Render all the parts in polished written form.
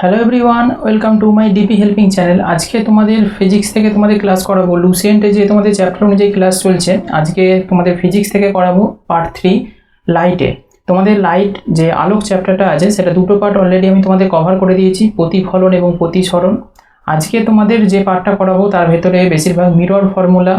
Hello everyone, welcome to my DP helping channel. আজকে তোমাদের physics থেকে তোমাদের ক্লাস করাবো। লুসেন্টে যে তোমাদের চ্যাপ্টার অনুযায়ী ক্লাস চলছে, আজকে তোমাদের ফিজিক্স থেকে করাবো পার্ট 3 লাইটে। তোমাদের লাইট যে আলোক চ্যাপ্টারটা আছে সেটা দুটো পার্ট অলরেডি আমি তোমাদের কভার করে দিয়েছি, প্রতিফলন এবং প্রতিসরণ। আজকে তোমাদের যে পার্টটা করাবো তার ভেতরে বেশিরভাগ মিরর ফর্মুলা,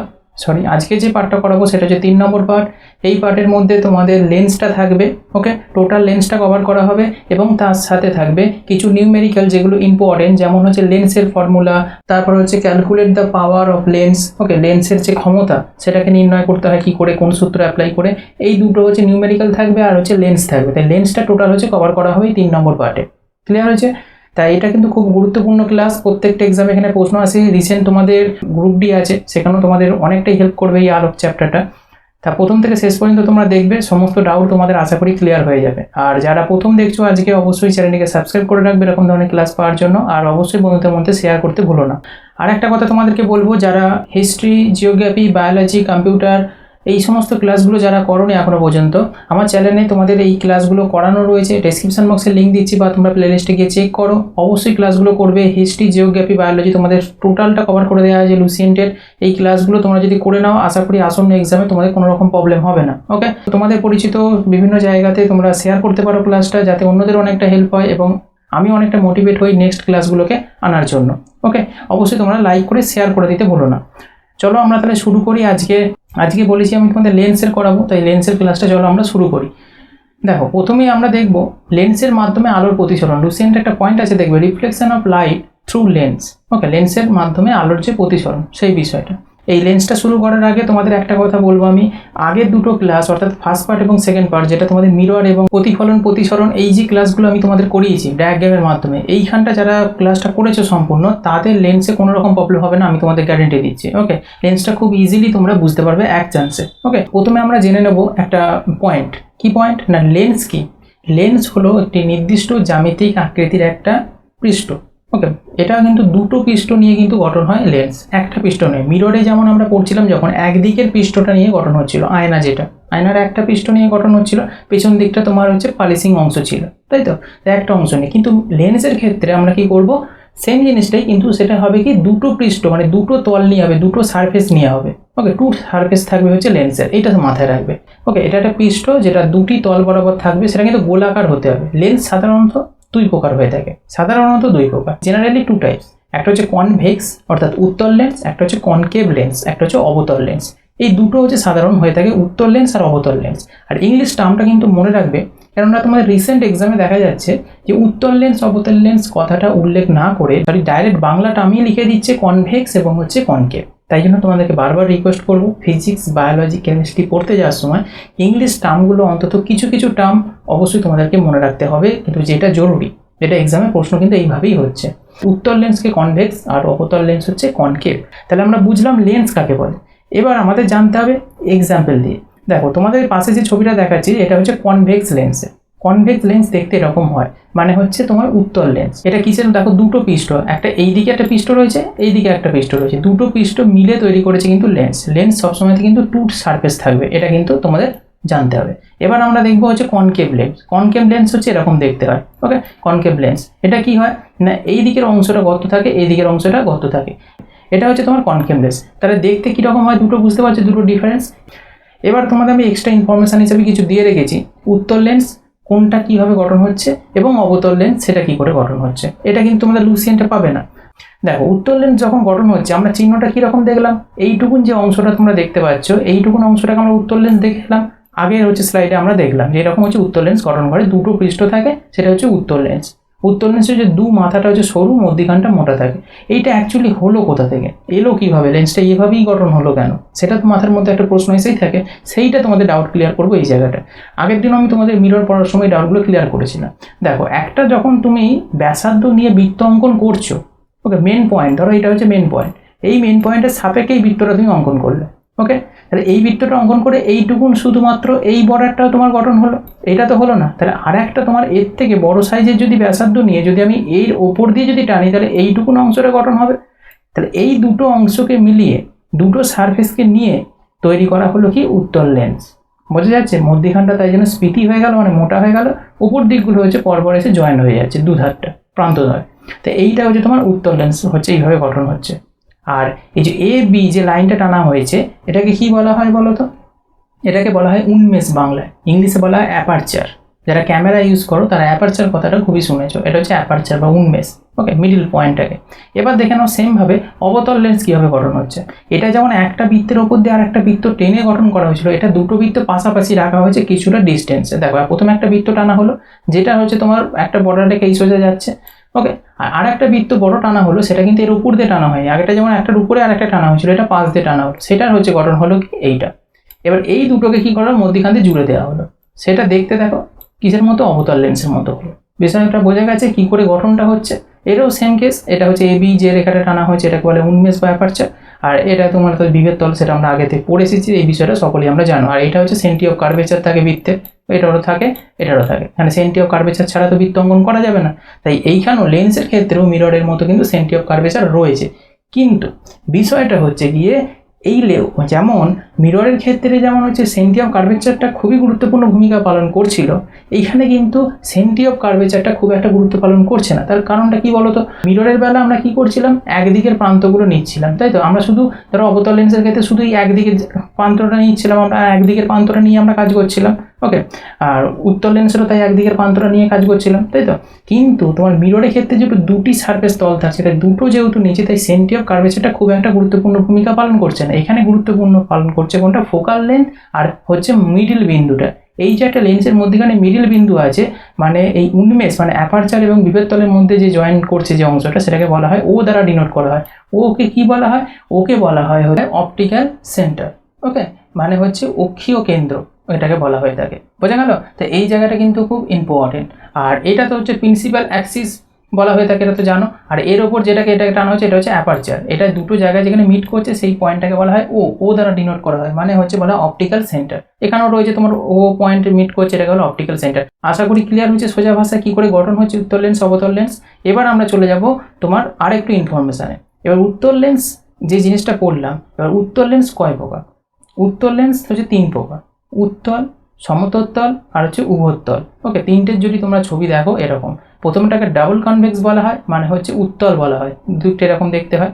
আজকে যে পার্টটা করাবো সেটা হচ্ছে 3 নম্বর পার্ট। এই পার্টের মধ্যে তোমাদের লেন্সটা থাকবে, ওকে, টোটাল লেন্সটা কভার করা হবে এবং তার সাথে থাকবে কিছু নিউমেরিক্যাল যেগুলো ইম্পর্টেন্ট, যেমন হচ্ছে লেন্সের ফর্মুলা, তারপর হচ্ছে calculate the power of lens, okay, লেন্সের যে ক্ষমতা সেটাকে নির্ণয় করতে হয় কী করে, কোন সূত্র অ্যাপ্লাই করে। এই দুটো হচ্ছে নিউমেরিক্যাল থাকবে আর হচ্ছে লেন্স থাকবে। তাই লেন্সটা টোটাল হচ্ছে কভার করা হবে 3 নম্বর পার্টে। ক্লিয়ার হয়েছে? তাই এটা কিন্তু খুব গুরুত্বপূর্ণ ক্লাস। প্রত্যেকটা এক্সামে এখানে প্রশ্ন আসে। রিসেন্ট তোমাদের গ্রুপ ডি আছে, সেখানেও তোমাদের অনেকটাই হেল্প করবে এই আলোক চ্যাপ্টারটা। তা প্রথম থেকে শেষ পর্যন্ত তোমরা দেখবে, সমস্ত ডাউট তোমাদের আশা করি ক্লিয়ার হয়ে যাবে। আর যারা প্রথম দেখছো আজকে অবশ্যই চ্যানেলটিকে সাবস্ক্রাইব করে রাখবে এরকম ধরনের ক্লাস পাওয়ার জন্য, আর অবশ্যই বন্ধুদের মধ্যে শেয়ার করতে ভুলো না। আর একটা কথা তোমাদেরকে বলবো, যারা হিস্ট্রি, জিওগ্রাফি, বায়োলজি, কম্পিউটার এই সমস্ত ক্লাসগুলো যারা করোনি এখনো পর্যন্ত, আমার চ্যানেলে তোমাদের এই ক্লাসগুলো করানো রয়েছে। ডেসক্রিপশন বক্সে লিঙ্ক দিচ্ছি বা তোমরা প্লেলিস্টে গিয়ে চেক করো। অবশ্যই ক্লাসগুলো করবে। হিস্ট্রি, জিওগ্রাফি, বায়োলজি তোমাদের টোটালটা কভার করে দেওয়া আছে লুসেন্টের। এই ক্লাসগুলো তোমরা যদি করে নাও, আশা করি আসন্ন এক্সামে তোমাদের কোনো রকম প্রবলেম হবে না। ওকে, তোমাদের পরিচিত বিভিন্ন জায়গাতে তোমরা শেয়ার করতে পারো ক্লাসটা, যাতে অন্যদের অনেকটা হেল্প হয় এবং আমি অনেকটা মোটিভেট হই নেক্সট ক্লাসগুলোকে আনার জন্য। ওকে, অবশ্যই তোমরা লাইক করে শেয়ার করে দিতে ভুলো না। চলো আমরা তাহলে শুরু করি। আজকে বলেছি আমি তোমাদের লেন্সের করাবো, তাই লেন্সের ক্লাসটা চলো আমরা শুরু করি। দেখো, প্রথমেই আমরা দেখব লেন্সের মাধ্যমে আলোর প্রতিসরণ। লুসেন্ট একটা পয়েন্ট আছে, দেখবে reflection of light through lens. Okay, লেন্সের মাধ্যমে আলোর যে প্রতিসরণ সেই বিষয়টা। এই লেন্সটা শুরু করার আগে তোমাদের একটা কথা বলবো আমি, আগের দুটো ক্লাস অর্থাৎ ফার্স্ট পার্ট এবং সেকেন্ড পার্ট, যেটা তোমাদের মিরর এবং প্রতিসরণ, এই যে ক্লাসগুলো আমি তোমাদের করিয়েছি ডায়াগ্রামের মাধ্যমে, এইখানটা যারা ক্লাসটা করেছো সম্পূর্ণ, তাদের লেন্সে কোনো রকম প্রবলেম হবে না, আমি তোমাদের গ্যারেন্টি দিচ্ছি। ওকে, লেন্সটা খুব ইজিলি তোমরা বুঝতে পারবে এক চান্সে। ওকে, প্রথমে আমরা জেনে নেব একটা পয়েন্ট। কি পয়েন্ট না, লেন্স কি? লেন্স হলো একটি নির্দিষ্ট জ্যামিতিক আকৃতির একটা পৃষ্ঠ। ওকে, এটা কিন্তু দুটো পৃষ্ঠ নিয়ে কিন্তু গঠন হয় লেন্স, একটা পৃষ্ঠ নয়। মিররে যেমন আমরা পড়ছিলাম, যখন একদিকের পৃষ্ঠটা নিয়ে গঠন হচ্ছিল, আয়না যেটা, আয়নার একটা পৃষ্ঠ নিয়ে গঠন হচ্ছিল, পেছন দিকটা তোমার হচ্ছে পলিশিং অংশ ছিল, তাই তো, একটা অংশ নিয়ে। কিন্তু লেন্সের ক্ষেত্রে আমরা কি করব, সেম জিনিসটাই, কিন্তু সেটা হবে কি দুটো পৃষ্ঠ, মানে দুটো তল নিয়ে হবে, দুটো সারফেস নিয়ে হবে। ওকে, টু সারফেস থাকবে হচ্ছে লেন্সের, এইটা মাথায় রাখবে। ওকে, এটা একটা পৃষ্ঠ যেটা দুটি তল বরাবর থাকবে, সেটা কিন্তু গোলাকার হতে হবে। লেন্স সাধারণত দুই প্রকার হয়ে থাকে, জেনারেলি 2 টাইপস। একটা হচ্ছে কনভেক্স অর্থাৎ উত্তল লেন্স, একটা হচ্ছে কনকেভ লেন্স, একটা হচ্ছে অবতল লেন্স। এই দুটো হচ্ছে সাধারণ হয়ে থাকে, উত্তল লেন্স আর অবতল লেন্স। আর ইংলিশ টার্মটা কিন্তু মনে রাখবে, কেননা তোমাদের রিসেন্ট এক্সামে দেখা যাচ্ছে যে উত্তল লেন্স অবতল লেন্স কথাটা উল্লেখ না করে ডাইরেক্ট বাংলা টার্মই লিখে দিচ্ছে কনভেক্স এবং হচ্ছে কনকেভ। তাই জন্য তোমাদেরকে বারবার রিকোয়েস্ট করবো, ফিজিক্স, বায়োলজি, কেমিস্ট্রি পড়তে যাওয়ার সময় ইংলিশ টার্মগুলো অন্তত কিছু টার্ম অবশ্যই তোমাদেরকে মনে রাখতে হবে, কিন্তু যেটা জরুরি, যেটা এক্সামে প্রশ্ন কিন্তু এইভাবেই হচ্ছে। উত্তল লেন্সকে কনভেক্স আর অবতল লেন্স হচ্ছে কনকেভ। তাহলে আমরা বুঝলাম লেন্স কাকে বলে। এবার আমাদের জানতে হবে এক্সাম্পল দিয়ে। দেখো, তোমাদের পাশে যে ছবিটা দেখাচ্ছি, এটা হচ্ছে কনভেক্স লেন্সে। কনভেক্স লেন্স দেখতে এরকম হয়, মানে হচ্ছে তোমার উত্তল লেন্স। এটা কিসের? দেখো, দুটো পৃষ্ঠ, একটা এইদিকে একটা পৃষ্ঠ রয়েছে, এইদিকে একটা পৃষ্ঠ রয়েছে, দুটো পৃষ্ঠ মিলে তৈরি করেছে কিন্তু লেন্স। লেন্স সবসময় কিন্তু টু সারফেস থাকবে, এটা কিন্তু তোমাদের জানতে হবে। এবার আমরা দেখবো হচ্ছে কনকেভ লেন্স। কনকেভ লেন্স হচ্ছে এরকম দেখতে হয়। ওকে, কনকেভ লেন্স এটা কি হয় না, এই দিকের অংশটা গর্ত থাকে, এই দিকের অংশটা গর্ত থাকে, এটা হচ্ছে তোমার কনকেভ লেন্স। তাহলে দেখতে কীরকম হয় দুটো বুঝতে পারছো, দুটো ডিফারেন্স। এবার তোমাদের আমি এক্সট্রা ইনফরমেশান হিসেবে কিছু দিয়ে রেখেছি, উত্তল লেন্স কোনটা কীভাবে গঠন হচ্ছে এবং অবতল লেন্স সেটা কী করে গঠন হচ্ছে। এটা কিন্তু তোমাদের লুসেন্টে পাবে না। দেখো, উত্তল লেন্স যখন গঠন হচ্ছে, আমরা চিহ্নটা কীরকম দেখলাম, এইটুকুন যে অংশটা তোমরা দেখতে পাচ্ছ, এইটুকুন অংশটাকে আমরা উত্তল লেন্স দেখলাম। আগের হচ্ছে স্লাইডে আমরা দেখলাম যে এরকম হচ্ছে উত্তল লেন্স গঠন করে, দুটো পৃষ্ঠ থাকে, সেটা হচ্ছে উত্তল লেন্স। উত্তল লেন্সের যে মাথাটা হচ্ছে সরু, মধ্যিখানটা মোটা থাকে। এইটা অ্যাকচুয়ালি হলো কোথা থেকে, এলো কীভাবে, লেন্সটা এভাবেই গঠন হলো কেন, সেটা তো মাথার মধ্যে একটা প্রশ্ন এসেই থাকে। সেইটা তোমাদের ডাউট ক্লিয়ার করবো এই জায়গাটা। আগের দিন আমি তোমাদের মিরর পড়ার সময় ডাউটগুলো ক্লিয়ার করেছিলাম। দেখো, একটা যখন তুমি ব্যাসার্ধ নিয়ে বৃত্ত অঙ্কন করছো, ওকে, মেন পয়েন্ট ধরো এটা হচ্ছে মেন পয়েন্ট, এই মেন পয়েন্টের সাপেক্ষে এই বৃত্তটা তুমি অঙ্কন করলে। ওকে, তাহলে এই বৃত্তটা অঙ্কন করে এইটুকুন শুধুমাত্র এই বর্ডারটাও তোমার গঠন হলো, এটা তো হলো না। তাহলে আর একটা তোমার এর থেকে বড় সাইজের যদি ব্যাসার্ধ নিয়ে যদি আমি এর ওপর দিয়ে যদি টানি, তাহলে এইটুকুন অংশটা গঠন হবে। তাহলে এই দুটো অংশকে মিলিয়ে, দুটো সারফেসকে নিয়ে তৈরি করা হলো কি উত্তল লেন্স। বোঝা যাচ্ছে? মধ্যিখানটা তাই জন্য স্ফীতি হয়ে গেল, মানে মোটা হয়ে গেল, উপর দিকগুলো হচ্ছে পরপর এসে জয়েন হয়ে যাচ্ছে, দুধারটা প্রান্তদ্বয়। তো এইটা হচ্ছে তোমার উত্তল লেন্স হচ্ছে এইভাবে গঠন হচ্ছে। আর এই যে এ বি যে লাইনটা টানা হয়েছে এটাকে কি বলা হয় বলো তো? এটাকে বলা হয় উন্মেষ বাংলায়, ইংলিশে বলা হয় অ্যাপারচার। যারা ক্যামেরা ইউজ করো তারা অ্যাপারচার কথাটা খুবই শুনেছো, এটা হচ্ছে অ্যাপারচার বা উন্মেষ। ওকে, মিডিল পয়েন্টটাকে। এবার দেখে নাও সেমভাবে অবতল লেন্স কীভাবে গঠন হচ্ছে। এটা যেমন একটা বৃত্তের ওপর দিয়ে আর একটা বৃত্ত টেনে গঠন করা হয়েছিল, এটা দুটো বৃত্ত পাশাপাশি রাখা হয়েছে কিছুটা ডিস্টেন্সে। দেখো প্রথমে একটা বৃত্ত টানা হলো যেটা হচ্ছে তোমার একটা বর্ডার রেখে এই সোজা যাচ্ছে। ওকে, আর একটা বৃত্ত বড় টানা হলো সেটা কিন্তু এর উপর দিয়ে টানা হয়, আগেটা যেমন একটার উপরে আর একটা টানা হয়েছিল, এটা পাশ দিয়ে টানা হলো, সেটার হচ্ছে গঠন হলো কি এইটা। এবার এই দুটোকে কি করা মধ্যখান দিয়ে জুড়ে দেওয়া হলো, সেটা দেখতে দেখো কিসের মতো? অবতল লেন্সের মতো হলো। বিষয়টা বোঝা গেছে কি করে গঠনটা হচ্ছে। এটাও সেম কেস, এটা হচ্ছে এ বি যে রেখাটা টানা হয়েছে এটাকে বলে উন্মেষ বা অ্যাপারচার। আর এটা তোমার তো বিভেদ তল, সেটা আমরা আগে থেকে পড়ে এসেছি, এই বিষয়টা সকলেই আমরা জানো। আর এটা হচ্ছে সেন্টি অফ কার্ভেচার থাকে বৃত্তের, এটারও থাকে এটারও থাকে, এখানে সেন্টি অফ কার্ভেচার ছাড়া তো বৃত্ত অঙ্কন করা যাবে না। তাই এইখানেও লেন্সের ক্ষেত্রেও মিররের মতো কিন্তু সেন্টি অফ কার্ভেচার রয়েছে। কিন্তু বিষয়টা হচ্ছে গিয়ে এই যেমন মিররের ক্ষেত্রে যেমন হচ্ছে সেন্টি অফ কার্ভেচারটা খুবই গুরুত্বপূর্ণ ভূমিকা পালন করছিল, এইখানে কিন্তু সেন্টি অফ কার্ভেচারটা খুব একটা গুরুত্ব পালন করছে না। তার কারণটা কি বলতো? মিররের বেলা আমরা কি করছিলাম? একদিকের প্রান্তগুলো নিচ্ছিলাম, তাই তো? আমরা শুধু ধরো অবতল লেন্সের ক্ষেত্রে শুধু এই একদিকের প্রান্তটা নিচ্ছিলাম, আমরা একদিকের প্রান্তটা নিয়ে আমরা কাজ করছিলাম। ওকে, আর উত্তল লেন্সেরও তাই একদিকের প্রান্তটা নিয়ে কাজ করছিলাম, তাই তো? কিন্তু তোমার মিররের ক্ষেত্রে যেহেতু দুটি সারফেস তল থাকছে, তাই দুটো যেহেতু নিচে, তাই সেন্টি অফ কার্ভেচারটা খুব একটা গুরুত্বপূর্ণ ভূমিকা পালন করছে না। এখানে গুরুত্বপূর্ণ পালন করছে কোনটা? ফোকাল লেন্থ আর হচ্ছে মিডিল বিন্দুটা। এই যে একটা লেন্সের মধ্যখানে মিডিল বিন্দু আছে, মানে এই উন্মেষ মানে অ্যাপারচার এবং বিভেদ তলের মধ্যে যে জয়েন করছে যে অংশটা, সেটাকে বলা হয় ও দ্বারা ডিনোট করা হয়। ওকে কি বলা হয়? ওকে বলা হয় অপটিক্যাল সেন্টার। ওকে, মানে হচ্ছে অক্ষীয় কেন্দ্র এটাকে বলা হয়ে থাকে। বোঝা গেল? তো এই জায়গাটা কিন্তু খুব ইম্পর্টেন্ট। আর এটা তো হচ্ছে প্রিন্সিপাল অ্যাক্সিস বলা হয়ে থাকে, এটা তো জানো। আর এর ওপর এটাকে টানা হচ্ছে, এটা হচ্ছে অ্যাপারচার। এটা দুটো জায়গায় যেখানে মিট করছে সেই পয়েন্টটাকে বলা হয় ও দ্বারা ডিনোট করা হয়, মানে হচ্ছে বলা হয় অপটিক্যাল সেন্টার। এখানেও রয়েছে তোমার ও পয়েন্ট মিট করছে, এটাকে বলা অপটিক্যাল সেন্টার। আশা করি ক্লিয়ার হচ্ছে সোজা ভাষায় কি করে গঠন হচ্ছে উত্তল লেন্স অবতল লেন্স। এবার আমরা চলে যাব তোমার আরেকটু ইনফরমেশানে। এবার উত্তল লেন্স যে জিনিসটা পড়লাম, এবার উত্তল লেন্স কয় প্রকার? উত্তল লেন্স হচ্ছে 3 প্রকার: উত্তল, সমতল আর হচ্ছে উভোত্তল। ওকে, তিনটের যদি তোমরা ছবি দেখো এরকম, প্রথমটাকে ডাবল কনভেক্স বলা হয়, মানে হচ্ছে উত্তল বলা হয়, দুটো এরকম দেখতে হয়।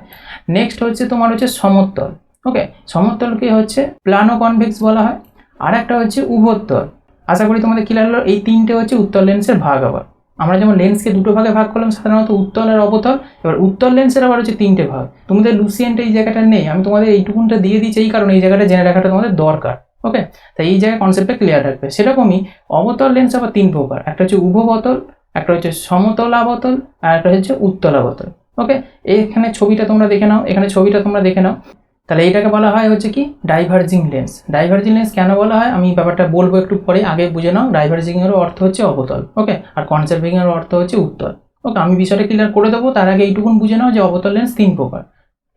নেক্সট হচ্ছে তোমার হচ্ছে সমতল। ওকে, সমতলকে হচ্ছে প্লানো কনভেক্স বলা হয়। আর একটা হচ্ছে উভোত্তল। আশা করি তোমাদের ক্লিয়ার হলো। এই তিনটে হচ্ছে উত্তল লেন্সের ভাগ। আবার আমরা যেমন লেন্সকে দুটো ভাগে ভাগ করলাম সাধারণত, উত্তল আর অবতল। এবার উত্তল লেন্সের আবার হচ্ছে 3টে ভাগ। তোমাদের লুসিয়েন্ট এই জায়গাটা নেই, আমি তোমাদের এইটুকুনটা দিয়ে দিচ্ছি এই কারণে এই জায়গাটা জেনে রাখাটা তোমাদের দরকার। ওকে, তাই এই জায়গায় কনসেপ্টটা ক্লিয়ার রাখবে। সেরকমই অবতল লেন্স আবার 3 প্রকার: একটা হচ্ছে উভবতল, একটা হচ্ছে সমতলাবতল, আর একটা হচ্ছে উত্তলাবতল। ওকে, এইখানে ছবিটা তোমরা দেখে নাও, এখানে ছবিটা তোমরা দেখে নাও। তাহলে এইটাকে বলা হয় হচ্ছে কি ডাইভার্জিং লেন্স। ডাইভার্জিং লেন্স কেন বলা হয় আমি ব্যাপারটা বলবো একটু পরে, আগে বুঝে নাও। ডাইভার্জিংয়েরও অর্থ হচ্ছে অবতল। ওকে, আর কনসার্ভিংয়ের অর্থ হচ্ছে উত্তল। ওকে, আমি বিষয়টা ক্লিয়ার করে দেবো, তার আগে এইটুকুন বুঝে নাও যে অবতল লেন্স 3 প্রকার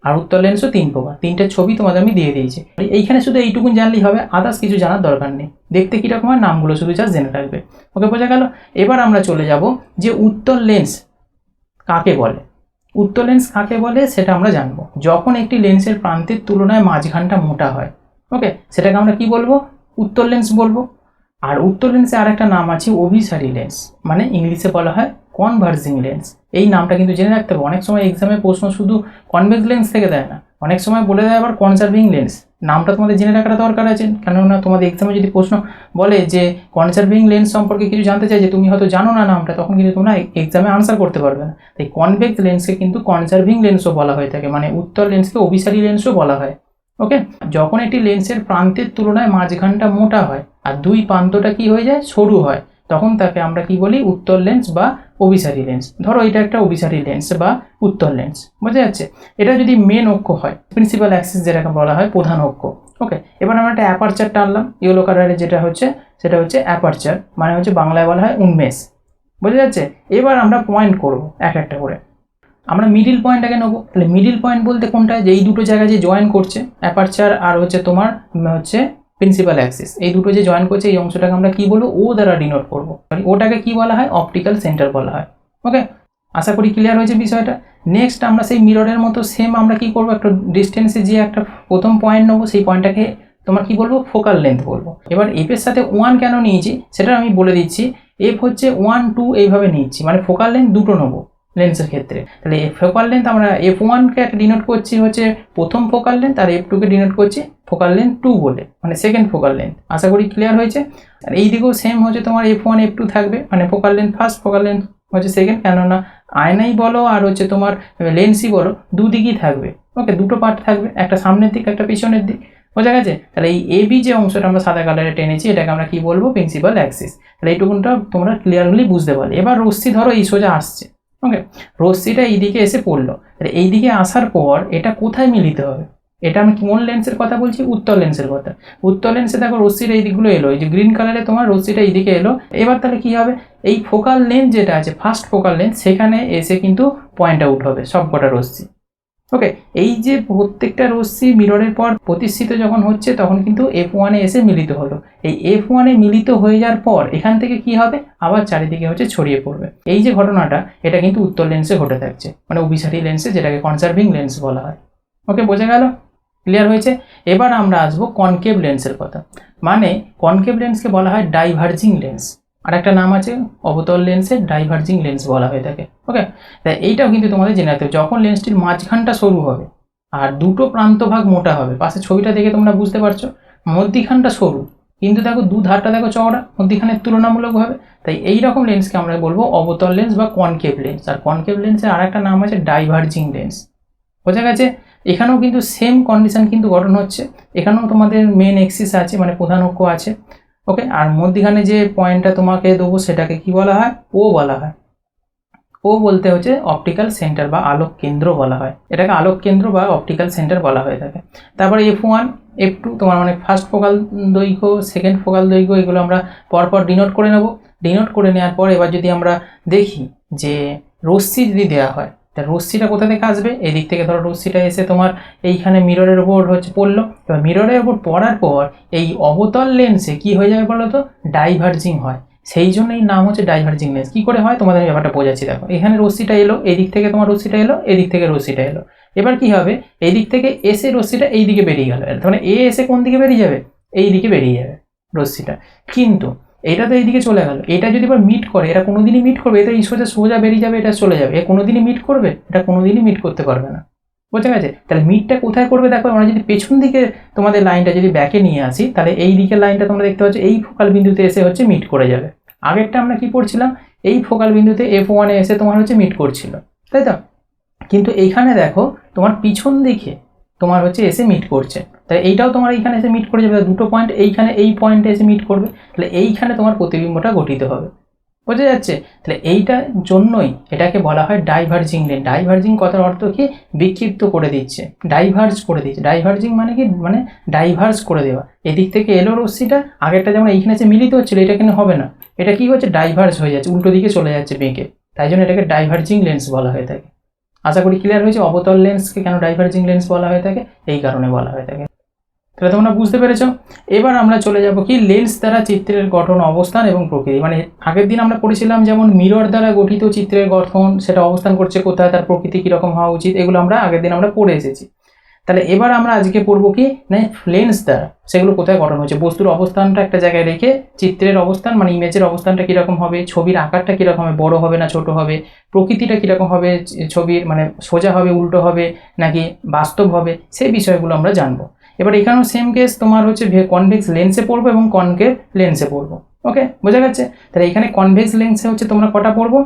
আর উত্তল লেন্সও 3 প্রকার। 3টে ছবি তোমাদের আমি দিয়ে দিয়েছি। এইখানে শুধু এইটুকুন জানলেই হবে, আদার্স কিছু জানার দরকার নেই। দেখতে কীরকম হয় নামগুলো শুধু জাস্ট জেনে রাখবে। ওকে, বোঝা গেল? এবার আমরা চলে যাব যে উত্তল লেন্স কাকে বলে। উত্তল লেন্স কাকে বলে সেটা আমরা জানবো। যখন একটি লেন্সের প্রান্তের তুলনায় মাঝখানটা মোটা হয়, ওকে, সেটাকে আমরা কি বলবো? উত্তল লেন্স বলবো। আর উত্তল লেন্সে আর একটা নাম আছে অভিসারী লেন্স, মানে ইংলিশে বলা হয় কনভার্জিং লেন্স। এই নামটা কিন্তু জেনে রাখতে হবে। অনেক সময় এক্সামে প্রশ্ন শুধু কনভেক্স লেন্স থেকে দেয় না, অনেক সময় বলে দেয় আবার কনসার্ভিং লেন্স। নামটা তোমাদের জেনে রাখাটা দরকার আছে, কেননা তোমাদের এক্সামে যদি প্রশ্ন বলে যে কনসার্ভিং লেন্স সম্পর্কে কিছু জানতে চাই, যে তুমি হয়তো জানো না নামটা, তখন কিন্তু তোমরা এক্সামে আনসার করতে পারবে না। তাই কনভেক্স লেন্সকে কিন্তু কনসার্ভিং লেন্সও বলা হয়ে থাকে, মানে উত্তল লেন্সকে অভিসারী লেন্সও বলা হয়। ওকে, যখন একটি লেন্সের প্রান্তের তুলনায় মাঝখানটা মোটা হয় আর দুই প্রান্তটা কি হয়ে যায়? সরু হয়, তখন তাকে আমরা কি বলি? উত্তল লেন্স বা অভিসারী লেন্স। ধরো এটা একটা অভিসারী লেন্স বা উত্তল লেন্স, বোঝা যাচ্ছে? এটা যদি মেন অক্ষ হয়, প্রিন্সিপাল অ্যাক্সিস যেটাকে বলা হয়, প্রধান অক্ষ। ওকে, এবার আমরা একটা অ্যাপারচার টানলাম ইয়েলো কালারে, যেটা হচ্ছে সেটা হচ্ছে অ্যাপারচার, মানে হচ্ছে বাংলায় বলা হয় উন্মেষ। বোঝা যাচ্ছে? এবার আমরা পয়েন্ট করব এক একটা করে। আমরা মিডিল পয়েন্টটাকে নেবো। তাহলে মিডিল পয়েন্ট বলতে কোনটা? যে এই দুটো জায়গায় যে জয়েন করছে অ্যাপারচার আর হচ্ছে তোমার হচ্ছে প্রিন্সিপাল অ্যাক্সিস, এই দুটো যে জয়েন করছে এই অংশটাকে আমরা কি বলবো? ও দ্বারা ডিনোট করবো। ওটাকে কি বলা হয়? অপটিক্যাল সেন্টার বলা হয়। ওকে, আশা করি ক্লিয়ার হয়েছে বিষয়টা। নেক্সট আমরা সেই মিররের মতো সেম আমরা কি করবো? একটা ডিস্টেন্সে যে একটা প্রথম পয়েন্ট নেবো, সেই পয়েন্টটাকে তোমার কি বলবো? ফোকাল লেন্থ বলবো। এবার এফের সাথে 1 কেন নিয়েছি সেটা আমি বলে দিচ্ছি। এফ হচ্ছে 1, 2 এইভাবে নিচ্ছি, মানে ফোকাল লেন্থ দুটো নেবো। লেন্সের ক্ষেত্রে। তাহলে ফোকাল লেন্থ আমরা f1কে একটা ডিনোট করছি হচ্ছে প্রথম ফোকাল লেন্থ, আর f2কে ডিনোট করছি ফোকাল লেন্থ 2 বলে, মানে সেকেন্ড ফোকাল লেন্থ। আশা করি ক্লিয়ার হয়েছে। আর এই দিকেও সেম হচ্ছে তোমার f1 f2 থাকবে, মানে focal length first, focal length হচ্ছে সেকেন্ড, কেননা আয়নাই বলো আর হচ্ছে তোমার লেন্সই বলো দুদিকেই থাকবে। ওকে, দুটো পার্ট থাকবে, একটা সামনের দিক একটা পিছনের দিক, বোঝা গেছে। তাহলে এই এবি যে অংশটা আমরা সাদা কালারে টেনেছি এটাকে আমরা কি বলবো, প্রিন্সিপাল অ্যাক্সিস। তাহলে এইটুকুনটা তোমরা ক্লিয়ারলি বুঝতে পারলে। এবার রশ্মি ধরো এই সোজা আসছে, ওকে, রশ্মিটা এইদিকে এসে পড়লো, তাহলে এইদিকে আসার পর এটা কোথায় মিলিত হবে? এটা আমি কোন লেন্সের কথা বলছি? উত্তর লেন্সের কথা। উত্তর লেন্সে দেখো রশ্মিটা এই দিকগুলো এলো, এই যে গ্রিন কালারে তোমার রশ্মিটা এইদিকে এলো। এবার তাহলে কি হবে, এই ফোকাল লেন্থ যেটা আছে ফার্স্ট ফোকাল লেন্থ সেখানে এসে কিন্তু পয়েন্ট আউট হবে সবকটা রশ্মি। ওকে, এই যে প্রত্যেকটা রশ্মি মিররের পর প্রতিষ্ঠিত যখন হচ্ছে তখন কিন্তু f1 এ এসে মিলিত হলো। এই f1 এ মিলিত হয়ে যাওয়ার পর এখান থেকে কি হবে, আবার চারিদিকে হচ্ছে ছড়িয়ে পড়বে। এই যে ঘটনাটা এটা কিন্তু উত্তর লেন্সে ঘটে থাকছে, মানে অভিসারী লেন্সে, যেটাকে কনসার্ভিং লেন্স বলা হয়। ওকে, বোঝা গেল? ক্লিয়ার হয়েছে। এবার আমরা আসবো কনকেভ লেন্সের কথা। মানে কনকেভ লেন্সকে বলা হয় ডাইভার্জিং লেন্স, আর একটা নাম আছে অবতল লেন্সের ডাইভার্জিং লেন্স বলা হয়ে থাকে। ওকে, তাই এইটাও কিন্তু তোমাদের জেনে রাখতে হবে। যখন লেন্সটির মাঝখানটা সরু হবে আর দুটো প্রান্তভাগ মোটা হবে, পাশে ছবিটা দেখে তোমরা বুঝতে পারছো, মধ্যিখানটা সরু কিন্তু দেখো দু ধারটা দেখো চওড়া মধ্যিখানের তুলনামূলকভাবে, তাই এই রকম লেন্সকে আমরা বলবো অবতল লেন্স বা কনকেভ লেন্স। আর কনকেভ লেন্সের আর একটা নাম আছে ডাইভার্জিং লেন্স, বোঝা গেছে। এখানেও কিন্তু সেম কন্ডিশন কিন্তু গঠন হচ্ছে, এখানেও তোমাদের মেন এক্সিস আছে, মানে প্রধান অক্ষ আছে। ওকে, আর মধ্যখানে যে পয়েন্টটা তোমাকে দেবো সেটাকে কি বলা হয়, ও বলা হয়। ও বলতে হচ্ছে অপটিক্যাল সেন্টার বা আলোক কেন্দ্র বলা হয়, এটাকে আলোক কেন্দ্র বা অপটিক্যাল সেন্টার বলা হয়ে থাকে। তারপরে f1 f2 তোমার মানে ফার্স্ট ফোকাল দৈর্ঘ্য, সেকেন্ড ফোকাল দৈর্ঘ্য, এগুলো আমরা পরপর ডিনোট করে নেব। ডিনোট করে নেওয়ার পর এবার যদি আমরা দেখি যে রশ্মি যদি দেওয়া হয়, তা রশ্মিটা কোথা থেকে আসবে, এদিক থেকে ধরো রশ্মিটা এসে তোমার এইখানে মিররের ওপর হচ্ছে পড়লো। এবার মিররের ওপর পড়ার পর এই অবতল লেন্সে কি হয়ে যাবে বলো তো, ডাইভার্জিং হয়। সেই জন্যই নাম হচ্ছে ডাইভার্জিং লেন্স। কী করে হয় তোমাদের ব্যাপারটা বোঝাচ্ছি, দেখো এখানে রশ্মিটা এলো, এদিক থেকে তোমার রশ্মিটা এলো, এদিক থেকে রশ্মিটা এলো। এবার কি হবে, এই দিক থেকে এসে রশ্মিটা এই দিকে বেরিয়ে গেল, মানে এ এসে কোন দিকে বেরিয়ে যাবে, এই দিকে বেরিয়ে যাবে রশ্মিটা। কিন্তু এটা তো এইদিকে চলে গেল, এটা যদি এবার মিট করে, এটা কোনোদিনই মিট করবে, এটা এই সোজা সোজা বেরিয়ে যাবে, এটা চলে যাবে, এ কোনোদিনই মিট করবে, এটা কোনোদিনই মিট করতে পারবে না, বোঝা গেছে। তাহলে মিটটা কোথায় করবে দেখো, আমরা যদি পেছন দিকে তোমাদের লাইনটা যদি ব্যাকে নিয়ে আসি, তাহলে এই দিকের লাইনটা তোমরা দেখতে পাচ্ছ এই ফোকাল বিন্দুতে এসে হচ্ছে মিট করে যাবে। আগেরটা আমরা কি পড়ছিলাম, এই ফোকাল বিন্দুতে f1 এ এসে তোমার হচ্ছে মিট করছিল, তাই তো। কিন্তু এইখানে দেখো তোমার পিছন দিকে তোমার হচ্ছে এসে মিট করছে, তাই এইটাও তোমার এইখানে এসে মিট করে যাবে, দুটো পয়েন্ট এইখানে এই পয়েন্টে এসে মিট করবে, তাহলে এইখানে তোমার প্রতিবিম্বটা গঠিত হবে, বোঝা যাচ্ছে। তাহলে এইটার জন্যই এটাকে বলা হয় ডাইভার্জিং লেন্স। ডাইভার্জিং কথার অর্থ কি, বিক্ষিপ্ত করে দিচ্ছে, ডাইভার্জ করে দিচ্ছে। ডাইভার্জিং মানে কি, মানে ডাইভার্জ করে দেওয়া। এদিক থেকে এলো রশ্মিটা, আগেরটা যেমন এইখানে এসে মিলিত হচ্ছিল, এটা কিন্তু হবে না, এটা কি হচ্ছে, ডাইভার্জ হয়ে যাচ্ছে, উল্টো দিকে চলে যাচ্ছে বেঁকে, তাই জন্য এটাকে ডাইভার্জিং লেন্স বলা হয়ে থাকে। আশা করি ক্লিয়ার হয়েছে, অবতল লেন্সকে কেন ডাইভার্জিং লেন্স বলা হয়ে থাকে, এই কারণে বলা হয়ে থাকে। তাহলে তোমরা বুঝতে পেরেছ। এবার আমরা চলে যাব কি, লেন্স দ্বারা চিত্রের গঠন, অবস্থান এবং প্রকৃতি। মানে আগের দিন আমরা পড়েছিলাম যেমন মিরর দ্বারা গঠিত চিত্রের গঠন, সেটা অবস্থান করছে কোথায়, তার প্রকৃতি কীরকম হওয়া উচিত, এগুলো আমরা আগের দিন আমরা পড়ে এসেছি। তাহলে এবার আমরা আজকে পড়বো কি না, লেন্স দ্বারা সেগুলো কোথায় গঠন হচ্ছে। বস্তুর অবস্থানটা একটা জায়গায় রেখে চিত্রের অবস্থান মানে ইমেজের অবস্থানটা কীরকম হবে, ছবির আকারটা কীরকম হবে, বড় হবে না ছোট হবে, প্রকৃতিটা কীরকম হবে ছবির, মানে সোজা হবে উল্টো হবে নাকি বাস্তব হবে, সেই বিষয়গুলো আমরা জানবো। এবার এখানেও সেম কেস তোমার হচ্ছে কনভেক্স লেন্সে পড়বো এবং কনকেভ লেন্সে পড়বো। ওকে, বোঝা যাচ্ছে। তাহলে এখানে কনভেক্স লেন্সে হচ্ছে তোমরা কটা পড়বো,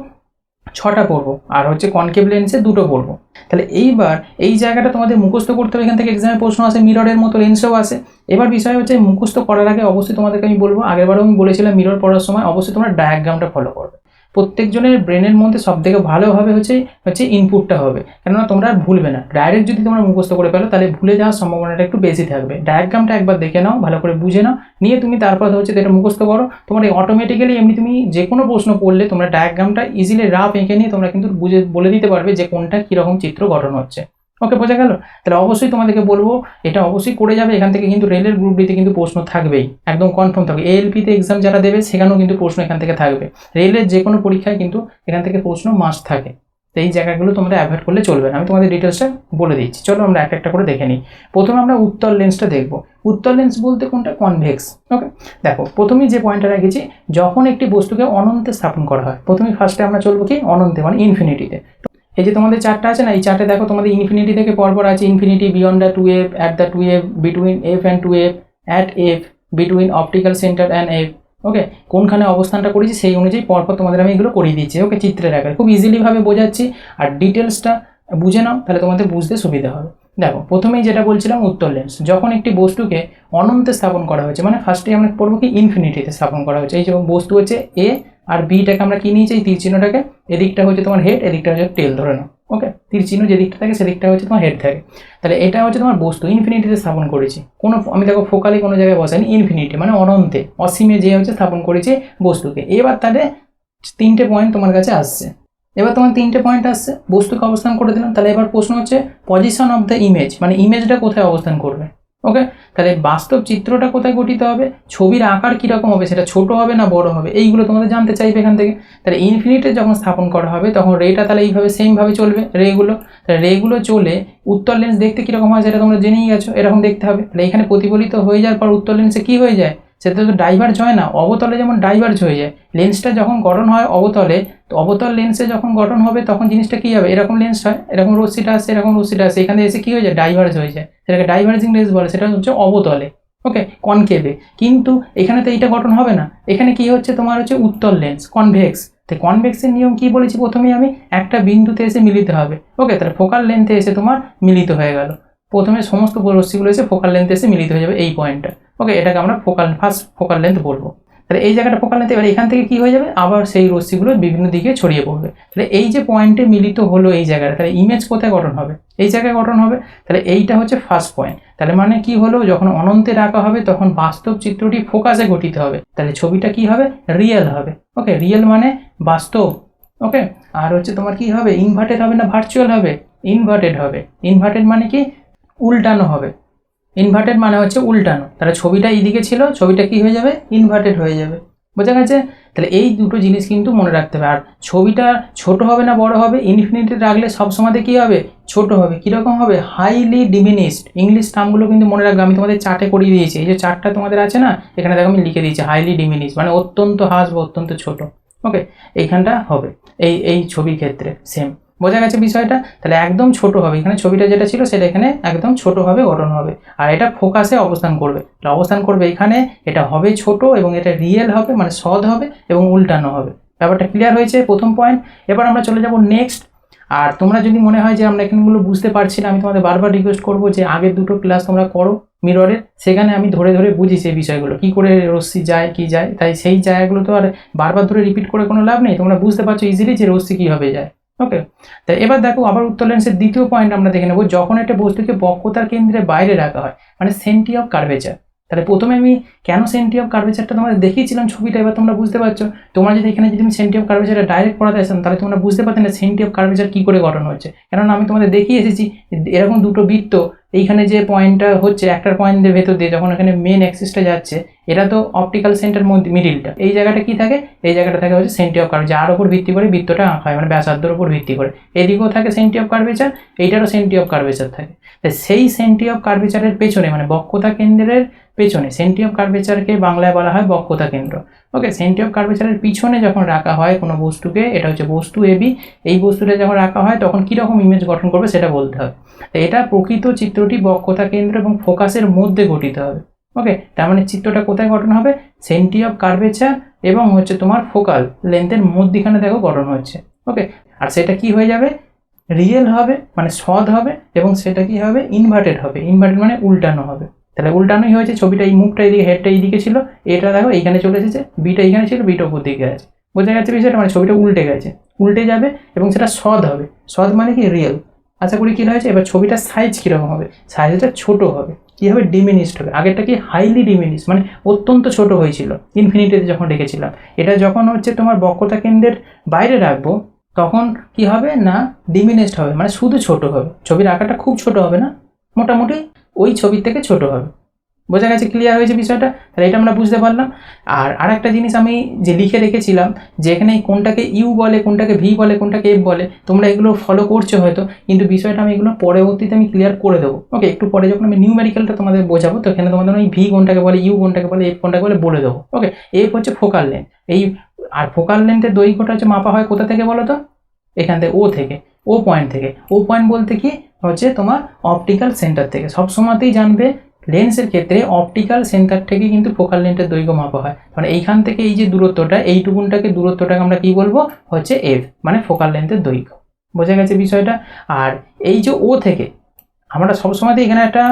6টা পড়বো, আর হচ্ছে কনকেভ লেন্সে 2টো পড়বো। তাহলে এইবার এই জায়গাটা তোমাদের মুখস্থ করতে হবে, এখান থেকে এক্সামে প্রশ্ন আসে, মিররের মতো লেন্সও আসে। এবার বিষয় হচ্ছে মুখস্থ করার আগে অবশ্যই তোমাদেরকে আমি বলবো, আগেরবারও আমি বলেছিলাম মিরর পড়ার সময় অবশ্যই তোমরা ডায়াগ্রামটা ফলো করবে। প্রত্যেকজনের ব্রেনের মধ্যে সবথেকে ভালোভাবে হচ্ছে ইনপুটটা হবে, কেননা তোমরা ভুলবে না। ডাইরেক্ট যদি তোমরা মুখস্থ করে ফেলো তাহলে ভুলে যাওয়ার সম্ভাবনাটা একটু বেশি থাকবে। ডায়াগ্রামটা একবার দেখে নাও, ভালো করে বুঝে নাও, নিয়ে তুমি তারপর হচ্ছে এটা মুখস্থ করো। তোমার অটোমেটিক্যালি এমনি তুমি যে কোনো প্রশ্ন পড়লে তোমরা ডায়াগ্রামটা ইজিলি রাফ এঁকে নিয়ে তোমরা কিন্তু বুঝে বলে দিতে পারবে যে কোনটা কীরকম চিত্র গঠন হচ্ছে। ওকে, বোঝা গেল। তাহলে অবশ্যই তোমাদেরকে বলবো এটা অবশ্যই করে যাবে। এখান থেকে কিন্তু রেলের গ্রুপ ডিতে কিন্তু প্রশ্ন থাকবেই, একদম কনফার্ম থাকবে। এএলপিতে এক্সাম যারা দেবে সেখানেও কিন্তু প্রশ্ন এখান থেকে থাকবে। রেলের যে কোনো পরীক্ষায় কিন্তু এখান থেকে প্রশ্ন মাস্ট থাকে। তো এই জায়গাগুলো তোমরা অ্যাভয়েড করলে চলবে না, আমি তোমাদের ডিটেলসটা বলে দিচ্ছি। চলো আমরা একটা একটা করে দেখে নিই। প্রথমে আমরা উত্তল লেন্সটা দেখব। উত্তল লেন্স বলতে কোনটা? কনভেক্স। ওকে, দেখো প্রথমেই যে পয়েন্টটা রেখেছি, যখন একটি বস্তুকে অনন্তে স্থাপন করা হয়, প্রথমেই ফার্স্টে আমরা চলবো কি? অনন্তে মানে ইনফিনিটিতে। এই যে তোমাদের চারটা আছে না, এই চারটে দেখো তোমাদের ইনফিনিটি থেকে পরপর আছে infinity, beyond the 2f, at the 2f, between f and 2f, at f, between optical centre and f। ওকে, কোনখানে অবস্থানটা করেছি সেই অনুযায়ী পরপর তোমাদের আমি এগুলো করিয়ে দিচ্ছি। ওকে, চিত্রের আকারে খুব ইজিলিভাবে বোঝাচ্ছি, আর ডিটেলসটা বুঝে নাও, তাহলে তোমাদের বুঝতে সুবিধা হবে। দেখো প্রথমেই যেটা বলছিলাম উত্তল লেন্স, যখন একটি বস্তুকে অনন্তে স্থাপন করা হয়েছে, মানে ফার্স্টে আমরা পড়বো কি? ইনফিনিটিতে স্থাপন করা হয়েছে। এই যে বস্তু হচ্ছে এ, আর বিটাকে আমরা কি নিয়েছি? এই তীর চিহ্নটাকে, এদিকটা হচ্ছে তোমার হেড, এদিকটা হচ্ছে টেল, ধরে নাও। ওকে, তীর চিহ্ন যে দিকটা থাকে সেদিকটা হচ্ছে তোমার হেড থাকে। তাহলে এটা হচ্ছে তোমার বস্তু, ইনফিনিটিতে স্থাপন করেছি। কোনো আমি দেখো ফোকালি কোনো জায়গায় বসাইনি, ইনফিনিটি মানে অনন্তে, অসীমে যে হচ্ছে স্থাপন করেছি বস্তুকে। এবার তাহলে তিনটে পয়েন্ট তোমার কাছে আসছে। এবার তোমার তিনটে পয়েন্ট আসছে, বস্তুকে অবস্থান করে দিলাম। তাহলে এবার প্রশ্ন হচ্ছে পজিশন অফ দ্য ইমেজ, মানে ইমেজটা কোথায় অবস্থান করবে। ওকে, তাহলে বাস্তব চিত্রটা কোথায় গঠিত হবে, ছবির আকার কীরকম হবে, সেটা ছোট হবে না বড় হবে, এইগুলো তোমাদের জানতে চাইবে এখান থেকে। তাহলে ইনফিনিটে যখন স্থাপন করা হবে তখন রেটা তাহলে এইভাবে সেমভাবে চলবে, রেগুলো। তাহলে রেগুলো চলে উত্তল লেন্স দেখতে কীরকম হয় সেটা তোমরা জেনেই গেছো, এরকম দেখতে হবে। তাহলে এখানে প্রতিফলিত হয়ে যাওয়ার পর উত্তল লেন্সে কী হয়ে যায়? সেটা তো ডাইভার্জ হয় না, অবতলে যেমন ডাইভার্জ হয়ে যায়। লেন্সটা যখন গঠন হয় অবতলে, তো অবতল লেন্সে যখন গঠন হবে তখন জিনিসটা কী হবে? এরকম লেন্স হয়, এরকম রশ্মিটা আসছে, এরকম রশ্মিটা আসছে, এখানে এসে কী হয়ে যায়? ডাইভার্জ হয়ে যায়, সেটাকে ডাইভার্জিং লেন্স বলে, সেটা হচ্ছে অবতলে। ওকে, কনকেভে। কিন্তু এখানে তো এইটা গঠন হবে না, এখানে কি হচ্ছে তোমার হচ্ছে উত্তল লেন্স, কনভেক্স। তো কনভেক্সের নিয়ম কি বলেছি প্রথমেই আমি? একটা বিন্দুতে এসে মিলিত হবে। ওকে, তাহলে ফোকাল লেন্থে এসে তোমার মিলিত হয়ে গেল। প্রথমে সমস্ত রশ্মিগুলো এসে ফোকাল লেন্থে এসে মিলিত হয়ে যাবে এই পয়েন্টটা। ওকে, এটাকে আমরা ফার্স্ট ফোকাল লেন্থ বলবো। তাহলে এই জায়গাটা ফোকাল লেন্থ। এবার এখান থেকে কি হয়ে যাবে? আবার সেই রশ্মিগুলো বিভিন্ন দিকে ছড়িয়ে পড়বে। তাহলে এই যে পয়েন্টে মিলিত হলো এই জায়গাটা, তাহলে ইমেজ কোথায় গঠন হবে? এই জায়গায় গঠন হবে। তাহলে এইটা হচ্ছে ফার্স্ট পয়েন্ট। তাহলে মানে কি হলো? যখন অনন্তে রাখা হবে তখন বাস্তব চিত্রটি ফোকাসে গঠিত হবে, তাহলে ছবিটা কি হবে? রিয়েল হবে। ওকে, রিয়েল মানে বাস্তব। ওকে, আর হচ্ছে তোমার কি হবে? ইনভার্টেড হবে না ভার্চুয়াল হবে? ইনভার্টেড হবে। ইনভার্টেড মানে কি? উল্টানো হবে। ইনভার্টেড মানে হচ্ছে উল্টানো। তাহলে ছবিটা এইদিকে ছিল, ছবিটা কি হয়ে যাবে? ইনভার্টেড হয়ে যাবে। বোঝা গেছে? তাহলে এই দুটো জিনিস কিন্তু মনে রাখতে হবে। আর ছবিটা ছোট হবে না বড় হবে? ইনফিনিটি রাখলে সবসময় কী হবে? ছোট হবে। কীরকম হবে? Highly diminished. ইংলিশ টার্মগুলো কিন্তু মনে রাখবে, আমি তোমাদের চার্টে করিয়ে দিয়েছি। এই যে চার্টটা তোমাদের আছে না, এখানে দেখো আমি লিখে দিয়েছি হাইলি ডিমিনিশড মানে অত্যন্ত হ্রাস বা অত্যন্ত ছোট। ওকে, এইখানটা হবে এই ছবির ক্ষেত্রে সেম। বোঝা গেছে বিষয়টা? তাহলে একদম ছোট হবে, এখানে ছবিটা যেটা ছিল সেটা এখানে একদম ছোটোভাবে গঠন হবে, আর এটা ফোকাসে অবস্থান করবে। অবস্থান করবে এখানে, এটা হবে ছোট এবং এটা রিয়েল হবে মানে সৎ হবে এবং উল্টানো হবে। ব্যাপারটা ক্লিয়ার হয়েছে? প্রথম পয়েন্ট। এবার আমরা চলে যাব নেক্সট। আর তোমরা যদি মনে হয় যে আমরা এখানগুলো বুঝতে পারছি না, আমি তোমাদের বারবার রিকোয়েস্ট করবো যে আগের দুটো ক্লাস তোমরা করো মিররের, সেখানে আমি ধরে ধরে বুঝি সেই বিষয়গুলো, কী করে রশ্মি যায় কী যায়। তাই সেই জায়গাগুলো তো আর বারবার ধরে রিপিট করে কোনো লাভ নেই, তোমরা বুঝতে পারছো ইজিলি যে রশ্মি কীভাবে যায়। ওকে, তাই এবার দেখো আবার উত্তল লেন্সের দ্বিতীয় পয়েন্ট আমরা দেখে নেব, যখন একটা বস্তুকে বক্রতার কেন্দ্রে বাইরে রাখা হয় মানে সেন্টি অফ কার্ভেচার। তাহলে প্রথমে আমি কেন সেন্টি অফ কার্ভেচারটা তোমাদের দেখিয়েছিলাম ছবিটা, এবার তোমরা বুঝতে পারছো। তোমরা যদি এখানে যদি আমি সেন্টি অফ কার্ভেচারটা ডাইরেক্ট পড়াতে আসতাম তাহলে তোমরা বুঝতে পারতে না সেন্টি অফ কার্ভেচার কী করে গঠন হচ্ছে, কেননা আমি তোমাদের দেখিয়ে এসেছি এরকম দুটো বৃত্ত, এইখানে যে পয়েন্টটা হচ্ছে একটার পয়েন্টের ভেতর দিয়ে যখন এখানে মেন অ্যাক্সিসটা যাচ্ছে, এটা তো অপটিক্যাল সেন্টার মিডিলটা, এই জায়গাটা কি থাকে? এই জায়গাটা থাকে হচ্ছে সেন্টি অফ কার্ভেচার, যার উপর ভিত্তি করে বৃত্তটা আঁকা হয় মানে ব্যাসার্ধের উপর ভিত্তি করে। এদিকেও থাকে সেন্টি অফ কার্ভেচার, এইটারও সেন্টি অফ কার্ভেচার থাকে। তাই সেই সেন্টি অফ কার্ভেচারের পেছনে মানে বক্রতা কেন্দ্রের পেছনে, সেন্টি অফ কার্ভেচারকে বাংলায় বলা হয় বক্রতা কেন্দ্র। ওকে, সেন্টি অফ কার্ভেচারের পিছনে যখন রাখা হয় কোনো বস্তুকে, এটা হচ্ছে বস্তু এবি, এই বস্তুটা যখন রাখা হয় তখন কীরকম ইমেজ গঠন করবে সেটা বলতে হবে। তো এটা প্রকৃত চিত্রটি বক্রতা কেন্দ্র এবং ফোকাসের মধ্যে গঠিত হবে। ওকে, তার মানে চিত্রটা কোথায় গঠন হবে? সেন্টি অফ কার্ভেচার এবং হচ্ছে তোমার ফোকাল লেন্থের মধ্যখানে দেখো গঠন হচ্ছে। ওকে, আর সেটা কি হয়ে যাবে? রিয়েল হবে মানে সৎ হবে, এবং সেটা কি হবে? ইনভার্টেড হবে। ইনভার্টেড মানে উল্টানো হবে। তাহলে উল্টানোই হয়েছে, ছবিটা এই মুখটা এইদিকে, হেডটা এইদিকে ছিল, এটা দেখো এইখানে চলে এসেছে, বিটা এইখানে ছিল, বিটা উপর দিকে আছে। বোঝা যাচ্ছে বিষয়টা? মানে ছবিটা উল্টে গেছে, উল্টে যাবে এবং সেটা সৎ হবে। সৎ মানে কি? রিয়েল। আশা করি কী হয়েছে? এবার ছবিটার সাইজ কীরকম হবে? সাইজটা ছোট হবে। কী হবে? ডিমিনিশড হবে। আগেরটা কি? হাইলি ডিমিনিশ মানে অত্যন্ত ছোট হয়েছিল ইনফিনিটিতে যখন রেখেছিলাম। এটা যখন হচ্ছে তোমার বক্রতা কেন্দ্রের বাইরে রাখবো তখন কি হবে না? ডিমিনিশড হবে মানে শুধু ছোট হবে। ছবির আকারটা খুব ছোট হবে না, মোটামুটি ওই ছবির থেকে ছোট হবে। বোঝা গেছে, ক্লিয়ার হয়েছে বিষয়টা? তাহলে এটা আমরা বুঝতে পারলাম। আর আরেকটা জিনিস আমি যে লিখে রেখেছিলাম, যে এখানে কোনটাকে ইউ বলে, কোনটাকে ভি বলে, কোনটাকে এফ বলে, তোমরা এগুলো ফলো করছো হয়তো, কিন্তু বিষয়টা আমি এগুলো পরবর্তীতে আমি ক্লিয়ার করে দেবো। ওকে, একটু পরে যখন আমি নিউমেরিক্যালটা তোমাদের বোঝাবো, তো এখানে তোমাদের ওই ভি কোনটাকে বলে, ইউ কোনটাকে বলে, এফ কোনটাকে বলে বলে দেবো। ওকে, এফ হচ্ছে ফোকাল লেন্থ। এই আর ফোকাল লেন্থের দৈর্ঘ্যটা হচ্ছে মাপা হয় কোথা থেকে বলো তো? এখান থেকে, ও থেকে, ও পয়েন্ট থেকে। ও পয়েন্ট বলতে কি হচ্ছে তোমার অপটিক্যাল সেন্টার থেকে। সবসময়তেই জানবে লেন্সের ক্ষেত্রে অপটিক্যাল সেন্টার থেকে কিন্তু ফোকাল লেন্থের দৈর্ঘ্য মাপা হয়। মানে এইখান থেকে এই যে দূরত্বটা, এইটুকুনটাকে দূরত্বটাকে আমরা কি বলবো, হচ্ছে এফ, মানে ফোকাল লেন্থের দৈর্ঘ্য। বোঝা গেছে বিষয়টা? আর এই যে ও থেকে, আমরা সবসময়তেই এখানে একটা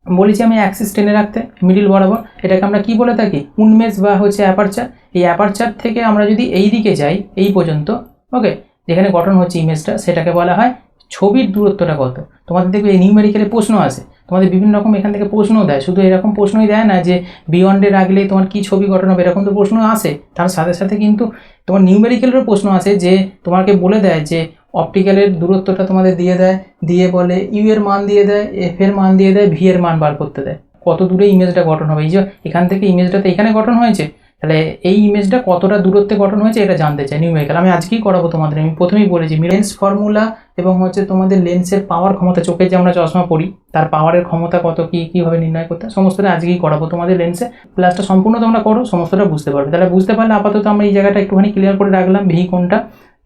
বলেছি আমি অ্যাক্সিস টেনে রাখতে মিডিল বরাবর, এটাকে আমরা কি বলে থাকি, উন্মেষ বা হচ্ছে অ্যাপারচার। এই অ্যাপারচার থেকে আমরা যদি এই দিকে যাই, এই পর্যন্ত, ওকে, যেখানে গঠন হচ্ছে ইমেজটা, সেটাকে বলা হয় ছবির দূরত্বটা কত। তোমাদের দেখবে এই নিউমেরিক্যালে প্রশ্ন আসে, তোমাদের বিভিন্ন রকম এখান থেকে প্রশ্নও দেয়। শুধু এরকম প্রশ্নই দেয় না যে বিয়ন্ডে রাখলে তোমার কি ছবি গঠন হবে, এরকম তো প্রশ্ন আসে। তার সাথে সাথে কিন্তু তোমার নিউমেরিক্যালেরও প্রশ্ন আসে, যে তোমাকে বলে দেয় যে অপটিক্যালের দূরত্বটা তোমাদের দিয়ে দেয়, দিয়ে বলে ইউ এর মান দিয়ে দেয়, এফ এর মান দিয়ে দেয়, ভি এর মান বার করতে দেয়, কত দূরে ইমেজটা গঠন হবে। এই যে এখান থেকে ইমেজটা তো এখানে গঠন হয়েছে, তাহলে এই ইমেজটা কতটা দূরত্বে গঠন হয়েছে এটা জানতে চাই নিউমেরিক্যাল। আমি আজকেই করাবো তোমাদের। আমি প্রথমেই বলেছি লেন্স ফর্মুলা এবং হচ্ছে তোমাদের লেন্সের পাওয়ার ক্ষমতা, চোখের যে আমরা চশমা পড়ি তার পাওয়ারের ক্ষমতা কত, কীভাবে নির্ণয় করতে, সমস্তটা আজকেই করাবো তোমাদের লেন্সে। ক্লাসটা সম্পূর্ণ তোমরা করো, সমস্তটা বুঝতে পারবে। তাহলে বুঝতে পারলে আপাতত আমরা এই জায়গাটা একটুখানি ক্লিয়ার করে রাখলাম, ভি কোনটা,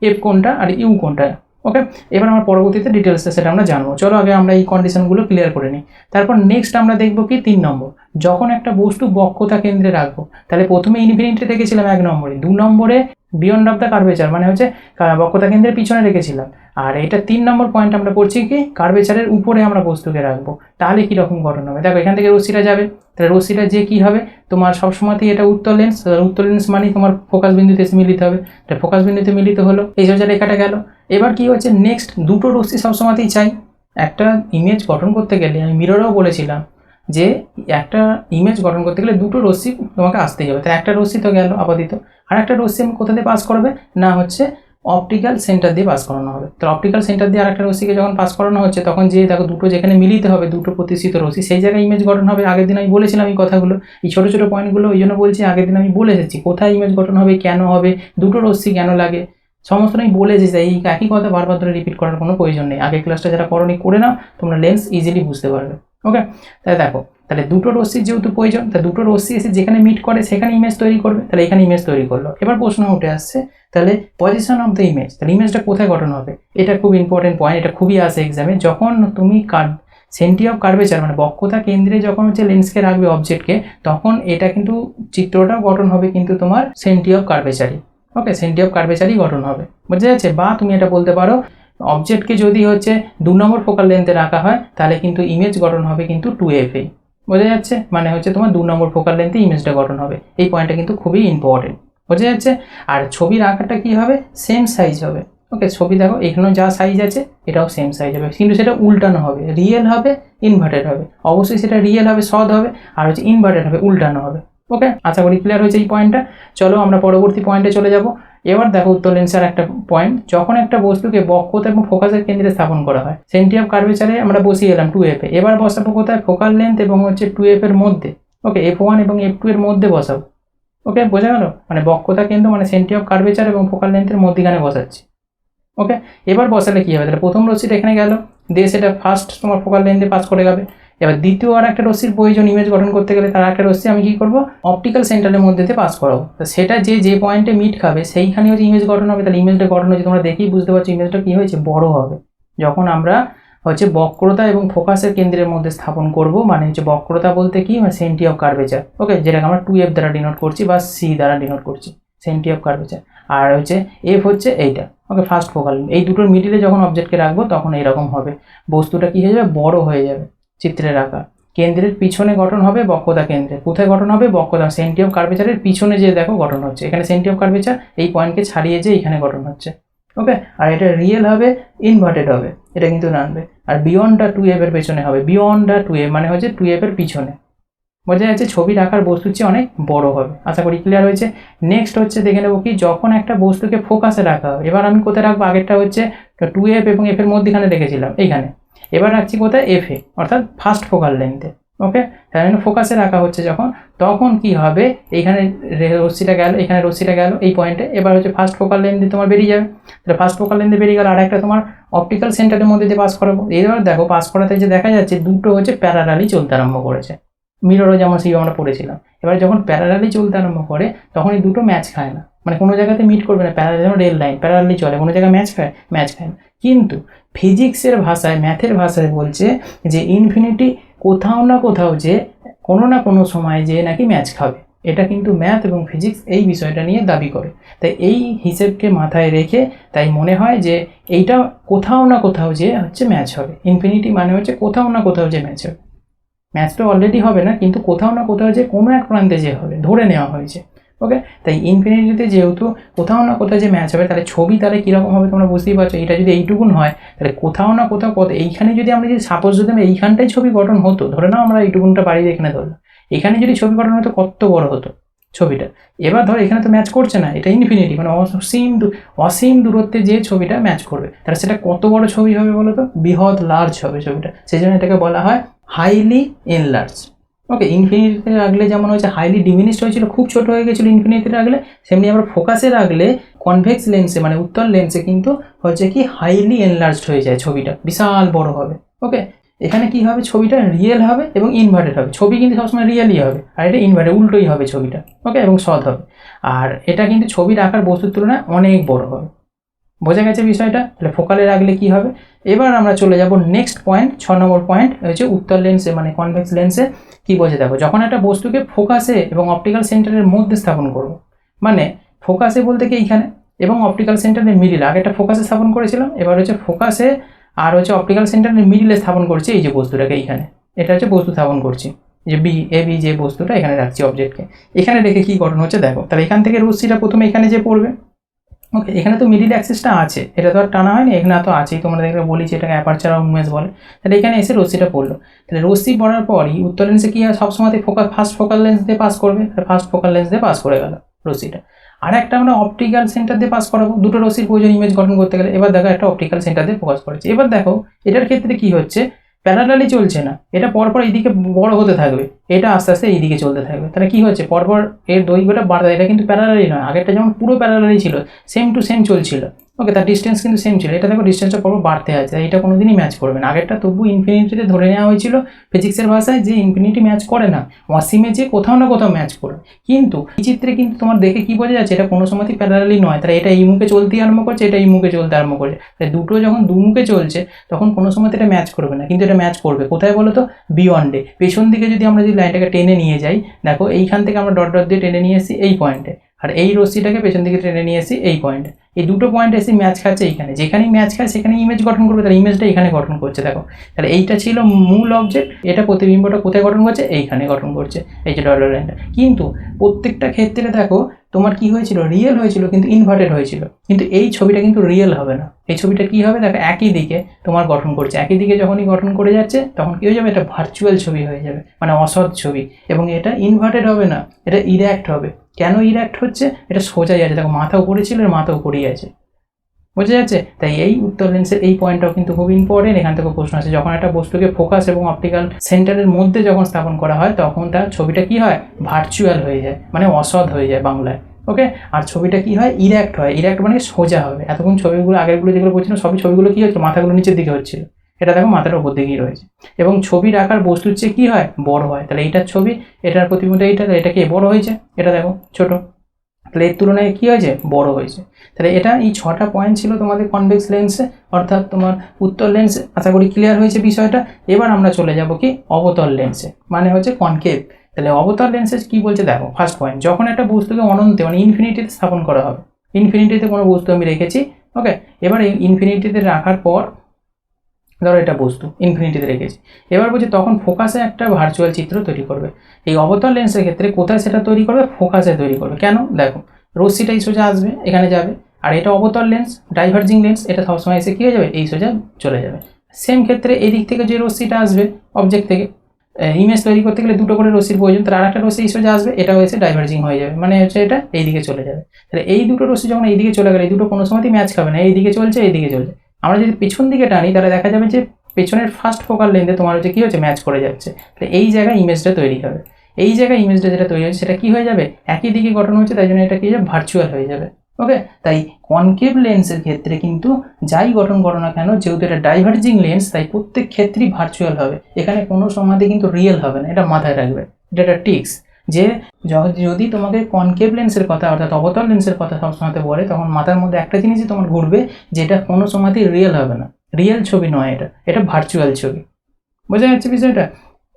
এফ কোনটা, আর ইউ কোনটা। ওকে, এবার আমরা পরবর্তীতে ডিটেলসে সেটা আমরা জানবো। চলো আগে আমরা এই কন্ডিশনগুলো ক্লিয়ার করে নিই। তারপর নেক্সট আমরা দেখবো কি 3 নম্বর, যখন একটা বস্তু বক্ষতা কেন্দ্রে রাখবো, তাহলে প্রথমে ইনফিনিটি রেখেছিলাম 1 নম্বরে, 2 নম্বরে বিয়ন্ড অফ দ্য কার্ভেচার, মানে হচ্ছে বক্ষতা কেন্দ্রের পিছনে রেখেছিলাম। আর এটা 3 নম্বর পয়েন্ট আমরা পড়ছি কি, কার্ভেচারের উপরে আমরা বস্তুকে রাখবো। তাহলে কীরকম গঠন হবে দেখো, এখান থেকে রশ্মিটা যাবে, তাহলে রশ্মিটা যে কী হবে, তোমার সবসময়তেই এটা উত্তর লেন্স, উত্তর লেন্স মানেই তোমার ফোকাস বিন্দুতে এসে মিলিত হবে। তাহলে ফোকাস বিন্দুতে মিলিত হলো, এই সোজা রেখাটা গেল। এবার কি হচ্ছে, নেক্সট দুটো রশ্মি সবসময়তেই চাই। একটা ইমেজ গঠন করতে গেলে, আমি মিররেও বলেছিলাম যে একটা ইমেজ গঠন করতে গেলে দুটো রশ্মি তোমাকে আসতেই হবে। তাই একটা রশ্মি তো গেল আপাতত, আর একটা রশ্মি আমি কোথা দিয়ে পাস করবে না, হচ্ছে অপটিক্যাল সেন্টার দিয়ে পাস করানো হবে। তো অপটিক্যাল সেন্টার দিয়ে আরেকটা রশ্মিকে যখন পাস করানো হচ্ছে, তখন যে দেখো দুটো যেখানে মিলিতে হবে, দুটো প্রতিষ্ঠিত রশ্মি, সেই জায়গায় ইমেজ গঠন হবে। আগের দিন আমি বলেছিলাম এই কথাগুলো, এই ছোটো ছোটো পয়েন্টগুলো ওই জন্য বলছি, আগের দিন আমি বলে এসেছি কোথায় ইমেজ গঠন হবে, কেন হবে, দুটো রশ্মি কেন লাগে, সমস্ত আমি বলে এসেছি। এই একই কথা বারবার ধরে রিপিট করার কোনো প্রয়োজন নেই। আগের ক্লাসটা যারা করনি করে নাও, তোমরা লেন্স ইজিলি বুঝতে পারবে। ওকে, তাহলে দেখো, তাহলে দুটো রশ্মির যেহেতু প্রয়োজন, তাহলে দুটো রশ্মি এসে যেখানে মিট করে সেখানে ইমেজ তৈরি করবে। তাহলে এখানে ইমেজ তৈরি করলো। এবার প্রশ্ন উঠে আসছে, তাহলে পজিশন অফ দ্য ইমেজ, তাহলে ইমেজটা কোথায় গঠন হবে? এটা খুব ইম্পর্টেন্ট পয়েন্ট, এটা খুবই আসে এক্সামে। যখন তুমি সেন্টি অফ কার্ভেচার মানে বক্ষতা কেন্দ্রে যখন হচ্ছে লেন্সকে রাখবে অবজেক্টকে, তখন এটা কিন্তু চিত্রটাও গঠন হবে কিন্তু তোমার সেন্টি অফ কার্ভেচারই। ওকে, সেন্টি অফ কার্ভেচারই গঠন হবে, বোঝা যাচ্ছে? বা তুমি এটা বলতে পারো, অবজেক্টকে যদি হচ্ছে 2 নম্বর ফোকাল লেন্থে রাখা হয়, তাহলে কিন্তু ইমেজ গঠন হবে কিন্তু 2FA। বোঝা যাচ্ছে? মানে হচ্ছে তোমার 2 নম্বর ফোকাল লেন্থে ইমেজটা গঠন হবে। এই পয়েন্টটা কিন্তু খুবই ইম্পর্টেন্ট, বোঝা যাচ্ছে? আর ছবির আকারটা কি হবে, সেম সাইজ হবে। ওকে, ছবি দেখো এখানেও যা সাইজ আছে এটাও সেম সাইজ হবে, কিন্তু সেটা উল্টানো হবে, রিয়েল হবে ইনভার্টেড হবে। অবশ্যই সেটা রিয়েল হবে, সৎ হবে, আর হচ্ছে ইনভার্টেড হবে, উল্টানো হবে। ওকে, আশা করি ক্লিয়ার হয়েছে এই পয়েন্টটা। চলো আমরা পরবর্তী পয়েন্টে চলে যাব। এবার দেখো উত্তর লেন্সের একটা পয়েন্ট, যখন একটা বস্তুকে বক্ষতা এবং ফোকাসের কেন্দ্রে স্থাপন করা হয়, সেন্টি অফ কার্ভেচারে আমরা বসিয়ে এলাম 2FA। এবার বসাবো কোথায়, ফোকাল লেন্থ এবং হচ্ছে 2F এর মধ্যে। ওকে, F1 এবং F2 এর মধ্যে বসাবো। ওকে, বোঝা গেল? মানে বক্ষতা কেন্দ্র মানে সেন্টি অফ কার্ভেচার এবং ফোকাল লেন্থের মধ্যখানে বসাচ্ছি। ওকে, এবার বসালে কী হবে, তাহলে প্রথম রশ্মিটা এখানে গেল, দিয়ে সেটা ফার্স্ট তোমার ফোকাল লেন্থে পাস করে যাবে। এবার দ্বিতীয় আর একটা রশ্মির প্রয়োজন ইমেজ গঠন করতে গেলে, তার একটা রশ্মি আমি কী করবো, অপটিক্যাল সেন্টারের মধ্যে পাস করাবো। তো সেটা যে পয়েন্টে মিট খাবে সেইখানে হচ্ছে ইমেজ গঠন হবে। তাহলে ইমেজটা গঠন হচ্ছে, তোমরা দেখেই বুঝতে পারছো ইমেজটা কী হয়েছে, বড় হবে। যখন আমরা হচ্ছে বক্রতা এবং ফোকাসের কেন্দ্রের মধ্যে স্থাপন করব, মানে হচ্ছে বক্রতা বলতে কি, মানে সেন্টি অফ কার্ভেচার। ওকে, যেটাকে আমরা 2F দ্বারা ডিনোট করছি বা সি দ্বারা ডিনোট করছি, সেন্টি অফ কার্ভেচার। আর হচ্ছে এফ হচ্ছে এইটা। ওকে, ফার্স্ট ফোকাল। এই দুটোর মিডিলে যখন অবজেক্টকে রাখবো তখন এরকম হবে, বস্তুটা কী হয়ে যাবে, বড় হয়ে যাবে। চিত্রের আকার কেন্দ্রের পিছনে গঠন হবে, বক্ষতা কেন্দ্রে কোথায় গঠন হবে, বক্ষতা সেন্টি অফ কার্ভেচারের পিছনে যে দেখো গঠন হচ্ছে, এখানে সেন্টি অফ কার্ভেচার এই পয়েন্টকে ছাড়িয়ে যে এখানে গঠন হচ্ছে। ওকে, আর এটা রিয়েল হবে, ইনভার্টেড হবে, এটা কিন্তু নামবে। আর বিয়ন্ডটা 2F এর পেছনে হবে, বিয়ন্ডটা 2F মানে হচ্ছে 2F এর পিছনে। বোঝা যাচ্ছে ছবির আকার বস্তুর চেয়ে অনেক বড় হবে। আশা করি ক্লিয়ার হয়েছে। নেক্সট হচ্ছে দেখে নেবো কি, যখন একটা বস্তুকে ফোকাসে রাখা হবে, এবার আমি কোথায় রাখবো, আগেরটা হচ্ছে 2F এবং F এর মধ্যখানে রেখেছিলাম এইখানে, এবার রাখছি কোথায়, FA, অর্থাৎ ফার্স্ট ফোকাল লেন্থে। ওকে, তাহলে ফোকাসে রাখা হচ্ছে যখন, তখন কি হবে, এইখানে রশ্মিটা গেল, এখানে রশ্মিটা গেল এই পয়েন্টে, এবার হচ্ছে ফার্স্ট ফোকাল লেন্থে তোমার বেরিয়ে যাবে। তাহলে ফার্স্ট ফোকাল লেন্থে বেরিয়ে গেল, আর একটা তোমার অপটিক্যাল সেন্টারের মধ্যে দিয়ে পাস করাবো। এইবার দেখো পাস করাতে যে দেখা যাচ্ছে দুটো হচ্ছে প্যারালালি চলতে আরম্ভ করেছে, মিররও যেমন সেই আমরা পড়েছিলাম। এবার যখন প্যারালালি চলতে আরম্ভ করে তখন এই দুটো ম্যাচ খায় না, মানে কোনো জায়গাতে মিট করবে না। প্যারালাল যেমন রেল লাইন প্যারালালি চলে, কোনো জায়গায় ম্যাচ খায় না। কিন্তু ফিজিক্সের ভাষায়, ম্যাথের ভাষায় বলছে যে ইনফিনিটি কোথাও না কোথাও যে কোনো না কোনো সময় যে নাকি ম্যাচ খাবে। এটা কিন্তু ম্যাথ এবং ফিজিক্স এই বিষয়টা নিয়ে দাবি করে। তাই এই হিসেবকে মাথায় রেখে তাই মনে হয় যে এইটা কোথাও না কোথাও যে হচ্ছে ম্যাচ হবে। ইনফিনিটি মানে হচ্ছে কোথাও না কোথাও যে ম্যাচ হবে। ম্যাচ তো অলরেডি হবে না, কিন্তু কোথাও না কোথাও যে কোনো এক প্রান্তে যে হবে ধরে নেওয়া হয়েছে। ওকে, তাই ইনফিনিটিতে যেহেতু কোথাও না কোথাও যে ম্যাচ হবে, তাহলে ছবি তাহলে কীরকম হবে তোমরা বুঝতেই পারছো। এটা যদি এইটুকুন হয় তাহলে কোথাও না কোথাও এইখানে যদি আমরা যদি সাপোজ যদি আমরা এইখানটাই ছবি গঠন হতো, ধরে নাও আমরা এইটুকুনটা বাড়িয়ে এখানে ধরলাম, এখানে যদি ছবি গঠন হতো কত বড় হতো ছবিটা। এবার ধর এখানে তো ম্যাচ করছে না, এটা ইনফিনিটি মানে অসীম দূরত্বে যে ছবিটা ম্যাচ করবে, তাহলে সেটা কত বড় ছবি হবে বলো তো, বৃহৎ লার্জ হবে ছবিটা। সেই জন্য এটাকে বলা হয় হাইলি এনলার্জ। ওকে, ইনফিনিটিতে রাখলে যেমন হচ্ছে হাইলি ডিমিনিশড হয়েছিল, খুব ছোট হয়ে গেছিলো ইনফিনিটিতে রাখলে, সেমনি আমরা ফোকাসে রাখলে কনভেক্স লেন্সে মানে উত্তল লেন্সে কিন্তু হচ্ছে কি হাইলি এনলার্জড হয়ে যায় ছবিটা, বিশাল বড় হবে। ওকে, এখানে কি হবে, ছবিটা রিয়েল হবে এবং ইনভার্টেড হবে। ছবি কিন্তু সবসময় রিয়েলই হবে, আর এটা ইনভার্টেড উল্টোই হবে ছবিটা। ওকে, এবং সৎ হবে। আর এটা কিন্তু ছবির আকার বস্তুর তুলনায় অনেক বড় হবে। বোঝা গেছে বিষয়টা? তাহলে ফোকালে রাখলে কি হবে। এবার আমরা চলে যাব নেক্সট পয়েন্ট, 6 নম্বর পয়েন্ট হচ্ছে উত্তল লেন্সে মানে কনভেক্স লেন্সে কি বোঝে দেখো, যখন একটা বস্তুকে ফোকাসে এবং অপটিক্যাল সেন্টারের মধ্যে স্থাপন করব, মানে ফোকাসে বলতে কি এইখানে এবং অপটিক্যাল সেন্টারের মিডিল, আগে একটা ফোকাসে স্থাপন করেছিলাম, এবার হচ্ছে ফোকাসে আর হচ্ছে অপটিক্যাল সেন্টারের মিডিলে স্থাপন করছি এই যে বস্তুটাকে এইখানে, এটা হচ্ছে বস্তু স্থাপন করছি, যে বি যে বস্তুটা এখানে রাখছি অবজেক্টকে, এখানে রেখে কি গঠন হচ্ছে দেখো। তাহলে এখান থেকে রশ্মিটা প্রথমে এখানে যে পড়বে। ওকে, এখানে তো মিডিল অ্যাক্সিসটা আছে, এটা তো আর টানা হয়নি, এখানে তো আছেই, তোমরা দেখলে বলি যে এটাকে অ্যাপারচার ইমেজ বলে। তাহলে এখানে এসে রশ্মিটা পড়লো, তাহলে রশ্মি পড়ার পরই উত্তর লেন্সে কি হয়, সবসময় ফার্স্ট ফোকাল লেন্স দিয়ে পাস করবে, ফার্স্ট ফোকাল লেন্স দিয়ে পাস করে গেল রশ্মিটা। আর একটা আমরা অপটিক্যাল সেন্টার দিয়ে পাস করাবো, দুটো রশ্মির প্রয়োজন ইমেজ গঠন করতে গেলে। এবার দেখো একটা অপটিক্যাল সেন্টার দিয়ে ফোকাস করেছে। এবার দেখো এটার ক্ষেত্রে কি হচ্ছে, প্যারালালি চলছে না, এটা পরপর এইদিকে বড় হতে থাকবে, এটা আস্তে আস্তে এইদিকে চলতে থাকবে। তাহলে কি হচ্ছে, পরপর এর দৈর্ঘ্যটা বাড়তে, এটা কিন্তু প্যারালালি নয়, আগেরটা যেমন পুরো প্যারালালি ছিল, সেম টু সেম চলছিল। ওকে, তার ডিস্টেন্স কিন্তু সেম ছিল, এটা দেখো ডিস্টেন্সটা পরপর বাড়তে আছে, এটা কোনোদিনই ম্যাচ করবে না। আগেরটা তবু ইনফিনিটিতে ধরে নেওয়া হয়েছিল ফিজিক্সের ভাষায় যে ইনফিনিটি ম্যাচ করে না, অসীমে যে কোথাও না কোথাও ম্যাচ করবে। কিন্তু এই চিত্রে কিন্তু তোমার দেখে কি বোঝা যাচ্ছে, এটা কোনো সময়তেই প্যারালালি নয়। তাহলে এটা এই মুখে চলতে আরম্ভ করছে, এটা এই মুখে চলতে আরম্ভ করছে, তাহলে দুটো যখন দুমুখে চলছে তখন কোনো সময়তে এটা ম্যাচ করবে না, কিন্তু এটা ম্যাচ করবে কোথায় বলো তো, বিয়ন্ডে। পেছন দিকে যদি আমরা যদি লাইনটাকে টেনে নিয়ে যাই, দেখো এইখান থেকে আমরা ডট ডট দিয়ে টেনে নিয়ে এসেছি এই পয়েন্টে, আর এই রশ্মিটাকে পেছন দিকে টেনে নিয়ে এসেছি এই পয়েন্টে। এই দুটো পয়েন্ট এসে ম্যাচ খাচ্ছে এইখানে, যেখানেই ম্যাচ খায় সেখানেই ইমেজ গঠন করবে, তাহলে ইমেজটা এখানে গঠন করছে দেখো। তাহলে এইটা ছিল মূল অবজেক্ট, এটা প্রতিবিম্বটা কোথায় গঠন করছে, এইখানে গঠন করছে, এই যে ডট লাইনটা। কিন্তু প্রত্যেকটা ক্ষেত্রে দেখো তোমার কি হয়েছিল, রিয়েল হয়েছিল কিন্তু ইনভার্টেড হয়েছিল। কিন্তু এই ছবিটা কিন্তু রিয়েল হবে না, এই ছবিটা কি হবে দেখো, একই দিকে তোমার গঠন করছে, একই দিকে যখনই গঠন করে যাচ্ছে তখন কি হয়ে যাবে, এটা ভার্চুয়াল ছবি হয়ে যাবে, মানে অসৎ ছবি। এবং এটা ইনভার্টেড হবে না, এটা ইরেক্ট হবে। কেন ইরেক্ট হচ্ছে, এটা সোজাই আছে, দেখো মাথা উপরে ছিল, এর মাথা উপরেই আছে, বোঝা যাচ্ছে। তাই এই উত্তর লেন্সের এই পয়েন্টটাও কিন্তু খুব ইম্পর্টেন্ট, এখান থেকে প্রশ্ন আছে। যখন একটা বস্তুকে ফোকাস এবং অপটিক্যাল সেন্টারের মধ্যে যখন স্থাপন করা হয় তখন তার ছবিটা কি হয়, ভার্চুয়াল হয়ে যায়, মানে অসৎ হয়ে যায় বাংলায়। ওকে, আর ছবিটা কি হয়, ইরেক্ট হয়, ইরেক্ট মানে সোজা হবে। এতক্ষণ ছবিগুলো আগেরগুলো যেগুলো বলছিলাম সবই ছবিগুলো কি হচ্ছে, মাথাগুলো নিচের দিকে হচ্ছিল, এটা দেখো মাথার উপর দিকেই রয়েছে। এবং ছবির আকার বস্তুর চেয়ে কী হয়, বড় হয়। তাহলে এইটার ছবি, এটার প্রতিবিম্ব এইটা, এটা কি বড় হয়েছে, এটা দেখো ছোট, তাহলে এর তুলনায় কী হয়েছে, বড় হয়েছে। তাহলে এটা এই 6টা পয়েন্ট ছিল তোমাদের কনভেক্স লেন্সে, অর্থাৎ তোমার উত্তল লেন্সে। আশা করি ক্লিয়ার হয়েছে বিষয়টা। এবার আমরা চলে যাব কি অবতল লেন্সে, মানে হচ্ছে কনকেভ। তাহলে অবতল লেন্সে কি বলছে দেখো, ফার্স্ট পয়েন্ট, যখন একটা বস্তুকে অনন্তে মানে ইনফিনিটিতে স্থাপন করা হবে, ইনফিনিটিতে কোনো বস্তু আমি রেখেছি। ওকে, এবার এই ইনফিনিটিতে রাখার পর ধরো এটা বস্তু ইনফিনিটিতে রেখেছি, এবার বলছি তখন ফোকাসে একটা ভার্চুয়াল চিত্র তৈরি করবে। এই অবতল লেন্সের ক্ষেত্রে কোথায় সেটা তৈরি করবে, ফোকাসে তৈরি করবে। কেন দেখো, রশ্মিটা এই সোজা আসবে, এখানে যাবে, আর এটা অবতল লেন্স, ডাইভার্জিং লেন্স, এটা সবসময় এসে কী হয়ে যাবে, এই সোজা চলে যাবে। সেম ক্ষেত্রে এই দিক থেকে যে রশ্মিটা আসবে অবজেক্ট থেকে, ইমেজ তৈরি করতে গেলে দুটো করে রশ্মির প্রয়োজন, তার আরেকটা রশ্মি এই সোজা আসবে, এটাও এসে ডাইভার্জিং হয়ে যাবে, মানে হচ্ছে এটা এই দিকে চলে যাবে। তাহলে এই দুটো রশ্মি যখন এই দিকে চলে গেলে, এই দুটো কোনো সময়তেই ম্যাচ খাবে না, এই দিকে চলছে এই দিকে চলছে। আমরা যদি পিছন দিকে টানি তাহলে দেখা যাবে যে পেছনের ফার্স্ট ফোকাল লেন্থে তোমার হচ্ছে কী হচ্ছে ম্যাচ করে যাচ্ছে, তাহলে এই জায়গায় ইমেজটা তৈরি হবে। এই জায়গায় ইমেজটা যেটা তৈরি হচ্ছে সেটা কী হয়ে যাবে, একই দিকে গঠন হচ্ছে, তাই জন্য এটা কী হয়ে যাবে, ভার্চুয়াল হয়ে যাবে। ওকে, তাই কনকেভ লেন্সের ক্ষেত্রে কিন্তু যাই গঠন করো না কেন, যেহেতু এটা ডাইভার্জিং লেন্স, তাই প্রত্যেক ক্ষেত্রেই ভার্চুয়াল হবে, এখানে কোনো সময়তে কিন্তু রিয়েল হবে না, এটা মাথায় রাখবে। এটা একটা টিক্স যে যদি তোমাকে কনকেভ লেন্সের কথা অর্থাৎ অবতল লেন্সের কথা সবসময়তে বলে, তখন মাথার মধ্যে একটা জিনিসই তোমার ঘুরবে যে এটা কোনো সময়তেই রিয়েল হবে না, রিয়েল ছবি নয়, এটা ভার্চুয়াল ছবি। বোঝা যাচ্ছে বিষয়টা?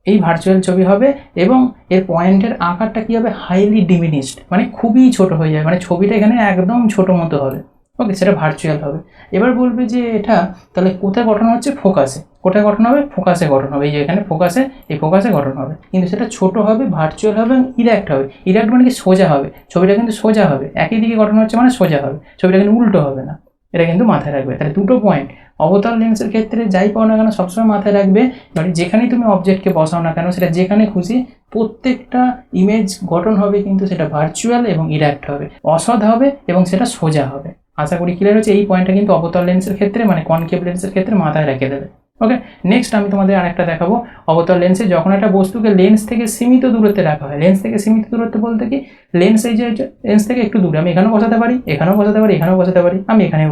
এই ভার্চুয়াল ছবি হবে এবং এর পয়েন্টের আকারটা কী হবে, হাইলি ডিমিনিশড, মানে খুবই ছোট হয়ে যাবে, মানে ছবিটা এখানে একদম ছোট মতো হবে। ওকে, সেটা ভার্চুয়াল হবে। এবার বলবে যে এটা তাহলে কোথায় গঠন হচ্ছে, ফোকাসে। কোথায় গঠন হবে, ফোকাসে গঠন হবে। এই যে এখানে ফোকাসে, এই ফোকাসে গঠন হবে, কিন্তু সেটা ছোট হবে, ভার্চুয়াল হবে এবং ইরেক্ট হবে। ইরেক্ট মানে কি, সোজা হবে, ছবিটা কিন্তু সোজা হবে, একই দিকে গঠন হচ্ছে মানে সোজা হবে, ছবিটা কিন্তু উল্টো হবে না, এটা কিন্তু মাথায় রাখবে। তাহলে দুটো পয়েন্ট, অবতল লেন্সের ক্ষেত্রে যাই পাও না কেন সবসময় মাথায় রাখবে, মানে যেখানেই তুমি অবজেক্টকে বসাও না কেন, সেটা যেখানে খুশি প্রত্যেকটা ইমেজ গঠন হবে কিন্তু সেটা ভার্চুয়াল এবং ইরেক্ট হবে, অসৎ হবে এবং সেটা সোজা হবে। আশা করি ক্লিয়ার হচ্ছে। এই পয়েন্টটা কিন্তু অবতল লেন্সের ক্ষেত্রে মানে কনকেভ লেন্সের ক্ষেত্রে মাথায় রেখে দেবে। ওকে, নেক্সট আমি তোমাদের আরেকটা দেখাবো। অবতল লেন্সে যখন একটা বস্তুকে লেন্স থেকে সীমিত দূরত্বে রাখা হয়, লেন্স থেকে সীমিত দূরত্ব বলতে কি, লেন্স এই যে লেন্স থেকে একটু দূরে, আমি এখানেও বসাতে পারি, এখানেও বসাতে পারি, এখানেও বসাতে পারি, আমি এখানেই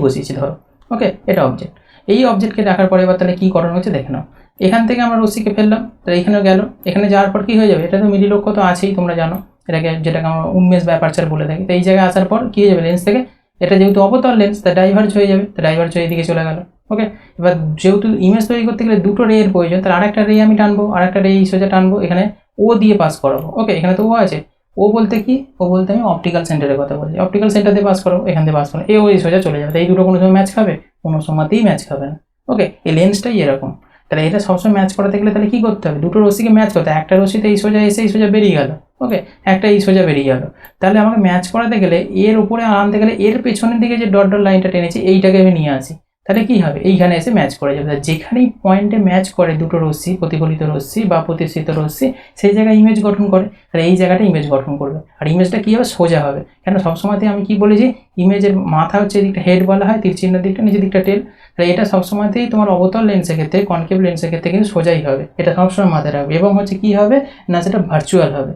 বসিয়েছি ধরো। ওকে, এটা অবজেক্ট। এই অবজেক্টকে রাখার পরে এবার তাহলে কী গঠন হচ্ছে দেখে নাও। এখান থেকে আমরা রশ্মিকে ফেললাম, তাহলে এখানেও গেল, এখানে যাওয়ার পর কী হয়ে যাবে, এটা তো মিডিল অক্ষ তো আছেই, তোমরা জানো এটাকে, যেটাকে আমরা উন্মেষ বা অ্যাপারচার বলে থাকি। তো এই জায়গায় আসার পর কী হয়ে যাবে, লেন্স থেকে এটা যেহেতু অবতল লেন্স, তা ডাইভার্জ হয়ে যাবে, তো ডাইভার্জ হয়ে এদিকে চলে গেল। ওকে, এবার যেহেতু ইমেজ তৈরি করতে গেলে দুটো রে এর প্রয়োজন, তাহলে আরেকটা রে আমি টানবো, আরেকটা রে এই সোজা টানবো, এখানে ও দিয়ে পাস করাবো। ওকে, এখানে তো ও আছে, ও বলতে কি, ও বলতে আমি অপটিক্যাল সেন্টারের কথা বলছি, অপটিক্যাল সেন্টার দিয়ে পাস করো, এখান দিয়ে পাস করো, এ ওই সোজা চলে যাবে। এই দুটো কোনো সময় ম্যাচ খাবে, কোনো সময়তেই ম্যাচ খাবে না। ওকে, এই লেন্সটাই এরকম। তাহলে এটা সবসময় ম্যাচ করাতে গেলে তাহলে কী করতে হবে, দুটো রশ্মিকে ম্যাচ করতে, একটা রশ্মিতে এই সোজা এসে এই সোজা বেরিয়ে গেল, ওকে, একটা এই সোজা বেরিয়ে গেল, তাহলে আমাকে ম্যাচ করাতে গেলে এর উপরে আনতে গেলে এর পেছনের দিকে যে ডট ডট লাইনটা টেনেছি এইটাকে আমি নিয়ে আসি, তাহলে কী হবে, এইখানে এসে ম্যাচ করে যাবে। যেখানেই পয়েন্টে ম্যাচ করে দুটো রশ্মি, প্রতিফলিত রশ্মি বা প্রতিষ্ঠিত রশ্মি, সেই জায়গায় ইমেজ গঠন করে, তাহলে এই জায়গাটা ইমেজ গঠন করবে। আর ইমেজটা কী হবে, সোজা হবে। কেন সবসময়তে আমি কি বলেছি, ইমেজের মাথা হচ্ছে এদিকটা হেড বলা হয়, তীর চিহ্নের দিকটা, নিচের দিকটা টেল, তাহলে এটা সবসময়তেই তোমার অবতল লেন্সের ক্ষেত্রে, কনকেভ লেন্সের ক্ষেত্রে কিন্তু সোজাই হবে, এটা সবসময় মাথায় রাখবে। এবং হচ্ছে কী হবে না, সেটা ভার্চুয়াল হবে।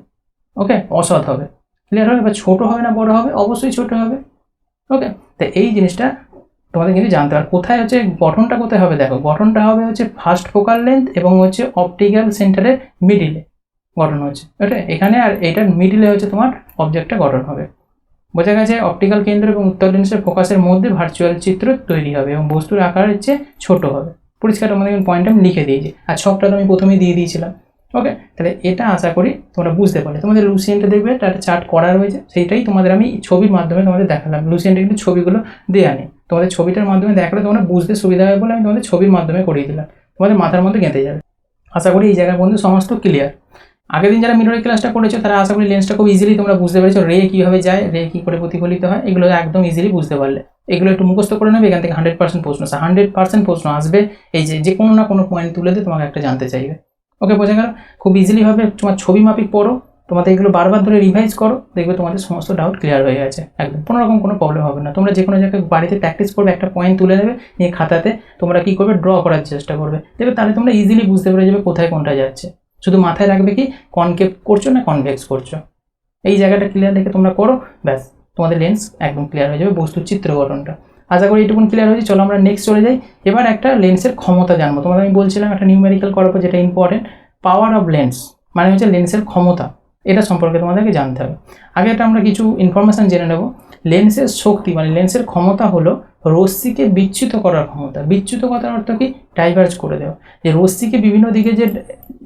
ওকে, অসৎ হবে। ক্লিয়ার হবে? বা ছোটো হবে না বড় হবে, অবশ্যই ছোটো হবে। ওকে, তো এই জিনিসটা তোমাদের কিন্তু জানতে হবে। কোথায় হচ্ছে গঠনটা কোথায় হবে, দেখো গঠনটা হবে হচ্ছে ফার্স্ট ফোকাল লেন্থ এবং হচ্ছে অপটিক্যাল সেন্টারের মিডিলে গঠন হচ্ছে, ওটা এখানে, আর এটার মিডিলে হচ্ছে তোমার অবজেক্টটা গঠন হবে। বোঝা গেছে? অপটিক্যাল কেন্দ্র এবং উত্তর লেন্সের ফোকাসের মধ্যে ভার্চুয়াল চিত্র তৈরি হবে এবং বস্তুর আকার হচ্ছে ছোট হবে। পরিষ্কার আমাদের পয়েন্ট আমি লিখে দিয়েছি, আর ছকটা তো আমি প্রথমেই দিয়ে দিয়েছিলাম। ওকে, তাহলে এটা আশা করি তোমরা বুঝতে পারলে। তোমাদের লুসিয়েন্টে দেখবে একটা চার্ট করা রয়েছে, সেইটাই তোমাদের আমি ছবির মাধ্যমে তোমাদের দেখালাম। লুসিয়েন্টে কিন্তু ছবিগুলো দেওয়া নেই, তোমাদের ছবিটার মাধ্যমে দেখালে তোমরা বুঝতে সুবিধা হবে বলে আমি তোমাদের ছবির মাধ্যমে করিয়ে দিলাম, তোমাদের মাথার মধ্যে গেঁথে যাবে। আশা করি এই জায়গার বন্ধু সমস্ত ক্লিয়ার। আগের দিন যারা মিররের ক্লাসটা করেছো তারা আশা করি লেন্সটা খুব ইজিলি তোমরা বুঝতে পেরেছো, রে কীভাবে যায়, রে কী করে প্রতিফলিত হয়, এগুলো একদম ইজিলি বুঝতে পারলে। এগুলো একটু মুখস্থ করে নেবে, এখান থেকে 100% প্রশ্ন আসে, 100% প্রশ্ন আসবে। এই যে কোনো না কোনো পয়েন্ট তুলে দিয়ে তোমাকে একটা জানতে চাইবে। ওকে, বোঝা গেল? খুব ইজিলি হবে, তোমার ছবি মাফিক পড়ো, তোমাদের এগুলো বারবার ধরে রিভাইজ করো, দেখবে তোমাদের সমস্ত ডাউট ক্লিয়ার হয়ে গেছে একদম, কোনো রকম কোনো প্রবলেম হবে না। তোমরা যে কোনো জায়গায় বাড়িতে প্র্যাকটিস করবে, একটা পয়েন্ট তুলে নেবে, নিয়ে খাতাতে তোমরা কী করবে, ড্র করার চেষ্টা করবে, দেখবে তাহলে তোমরা ইজিলি বুঝতে পেরে যাবে কোথায় কোনটা যাচ্ছে। শুধু মাথায় রাখবে কি কনকেভ করছো না কনভেক্স করছো, এই জায়গাটা ক্লিয়ার রেখে তোমরা করো, ব্যাস তোমাদের লেন্স একদম ক্লিয়ার হয়ে যাবে, বস্তুর চিত্র গঠনটা। আশা করি এইটুকুন ক্লিয়ার হয়েছে। চলো আমরা নেক্সট চলে যাই। এবার একটা লেন্সের ক্ষমতা জানবো। তোমাদের আমি বলছিলাম একটা নিউমেরিক্যাল করার পর যেটা ইম্পর্টেন্ট, পাওয়ার অফ লেন্স মানে হচ্ছে লেন্সের ক্ষমতা, এটা সম্পর্কে তোমাদেরকে জানতে হবে। আগে এটা আমরা কিছু ইনফরমেশান জেনে নেব। লেন্সের শক্তি মানে লেন্সের ক্ষমতা হলো রশ্মিকে বিচ্যুত করার ক্ষমতা। বিচ্যুত করার অর্থ কি, ডাইভার্জ করে দেওয়া। যে রশ্মিকে বিভিন্ন দিকে যে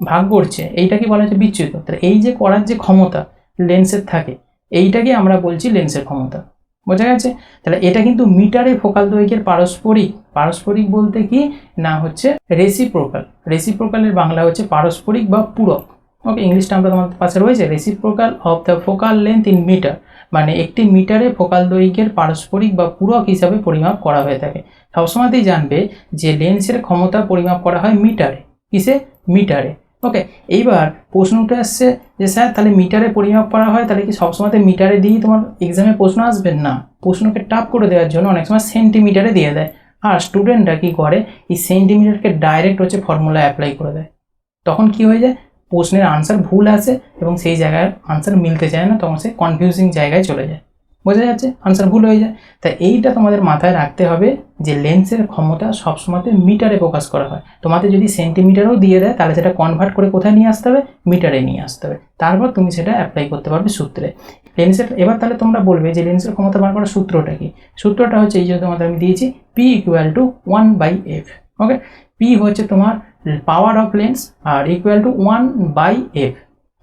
ভাগ করছে এইটাকে বলা হচ্ছে বিচ্যুত। তাহলে এই যে করার যে ক্ষমতা লেন্সের থাকে, এইটাকে আমরা বলছি লেন্সের ক্ষমতা। বোঝা গেছে? তাহলে এটা কিন্তু মিটারে ফোকাল দৈর্ঘ্যের পারস্পরিক। পারস্পরিক বলতে কি না, হচ্ছে রেসিপ্রোকাল। রেসিপ্রোকালের বাংলা হচ্ছে পারস্পরিক বা পূরক। ওকে, ইংলিশটা আমরা তোমাদের পাশে রয়েছে, reciprocal of the focal length in metre, মানে একটি মিটারে ফোকাল দৈর্ঘ্যের পারস্পরিক বা পূরক হিসাবে পরিমাপ করা হয়ে থাকে। সবসময়তেই জানবে যে লেন্সের ক্ষমতা পরিমাপ করা হয় মিটারে। কিসে? মিটারে। ওকে, এইবার প্রশ্ন উঠে আসছে যে স্যার তাহলে মিটারে পরিমাপ করা হয়, তাহলে কি সবসময়তে মিটারে দিয়েই তোমার এক্সামে প্রশ্ন আসবে? না, প্রশ্নকে টাফ করে দেওয়ার জন্য অনেক সময় সেন্টিমিটারে দিয়ে দেয়, আর স্টুডেন্টরা কী করে এই সেন্টিমিটারকে ডাইরেক্ট হচ্ছে ফর্মুলা অ্যাপ্লাই করে দেয়, তখন কি হয়ে যায় প্রশ্নের আনসার ভুল আসে এবং সেই জায়গায় আনসার মিলতে চায় না, তখন সে কনফিউজিং জায়গায় চলে যায়, বোঝা যাচ্ছে, আনসার ভুল হয়ে যায়। তাই এইটা তোমাদের মাথায় রাখতে হবে যে লেন্সের ক্ষমতা সবসময় মিটারে প্রকাশ করা হয়। তোমাদের যদি সেন্টিমিটারও দিয়ে দেয় তাহলে সেটা কনভার্ট করে কোথায় নিয়ে আসতে হবে, মিটারে নিয়ে আসতে হবে, তারপর তুমি সেটা অ্যাপ্লাই করতে পারবে সূত্রে। লেন্সের এবার তাহলে তোমরা বলবে যে লেন্সের ক্ষমতা বার করার সূত্রটা কি? সূত্রটা হচ্ছে এই যে তোমাদের আমি দিয়েছি P = 1/f। ওকে, P হচ্ছে তোমার পাওয়ার অফ লেন্স আর ইকুয়াল টু 1/f,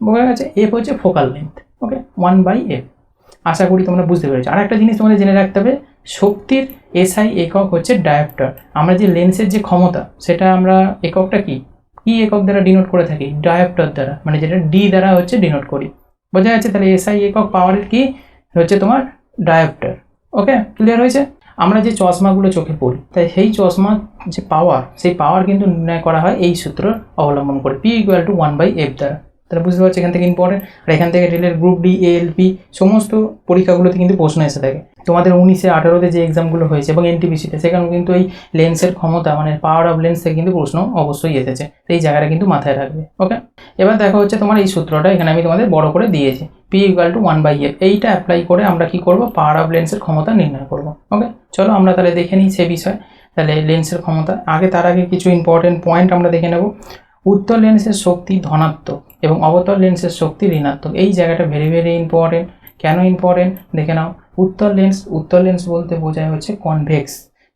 বোঝা গেছে? F হচ্ছে ফোকাল লেন্থ। ওকে, 1/f। আশা করি তোমরা বুঝতে পেরেছো। আর একটা জিনিস তোমাদের জেনে রাখতে হবে, শক্তির এসআই একক হচ্ছে ডায়োপ্টার। আমরা যে লেন্সের যে ক্ষমতা সেটা আমরা এককটা কি একক দ্বারা ডিনোট করে থাকি? ডায়োপ্টার দ্বারা, মানে যেটা ডি দ্বারা হচ্ছে ডিনোট করি, বোঝা যাচ্ছে? তাহলে এসআই একক পাওয়ারের কি হচ্ছে তোমার ডায়োপ্টার। ওকে, ক্লিয়ার হয়েছে? আমরা যে চশমাগুলো চোখে পড়ি, তাই সেই চশমার যে পাওয়ার, সেই পাওয়ার কিন্তু নির্ণয় করা হয় এই সূত্র অবলম্বন করে, P = 1/f দ্বারা। তাহলে বুঝতে পারছি এখান থেকে ইম্পর্টেন্ট। আর এখান থেকে রেলের গ্রুপ ডি, এএলপি সমস্ত পরীক্ষাগুলোতে কিন্তু প্রশ্ন এসে থাকে। তোমাদের 19-এ 18-তে যে এক্সামগুলো হয়েছে এবং এনটিপিসিতে, সেখানেও কিন্তু এই লেন্সের ক্ষমতা মানে পাওয়ার অফ লেন্স থেকে কিন্তু প্রশ্ন অবশ্যই এসেছে, এই জায়গাটা কিন্তু মাথায় রাখবে। ওকে, এবার দেখো হচ্ছে তোমার এই সূত্রটা এখানে আমি তোমাদের বড় করে দিয়েছি, P = 1/f। এইটা অ্যাপ্লাই করে আমরা কি করব, পাওয়ার অফ লেন্সের ক্ষমতা নির্ণয় করব। ওকে, চলো আমরা তাহলে দেখে নিই সে বিষয়। তাহলে লেন্সের ক্ষমতা তার আগে কিছু ইম্পর্টেন্ট পয়েন্ট আমরা দেখে নেব। উত্তল লেন্সের শক্তি ধনাত্মক এবং অবতল লেন্সের শক্তি ঋণাত্মক। এই জায়গাটা ভেরি ভেরি ইম্পর্টেন্ট। কেন ইম্পর্টেন্ট দেখে নাও। উত্তল লেন্স বলতে বোঝায় হচ্ছে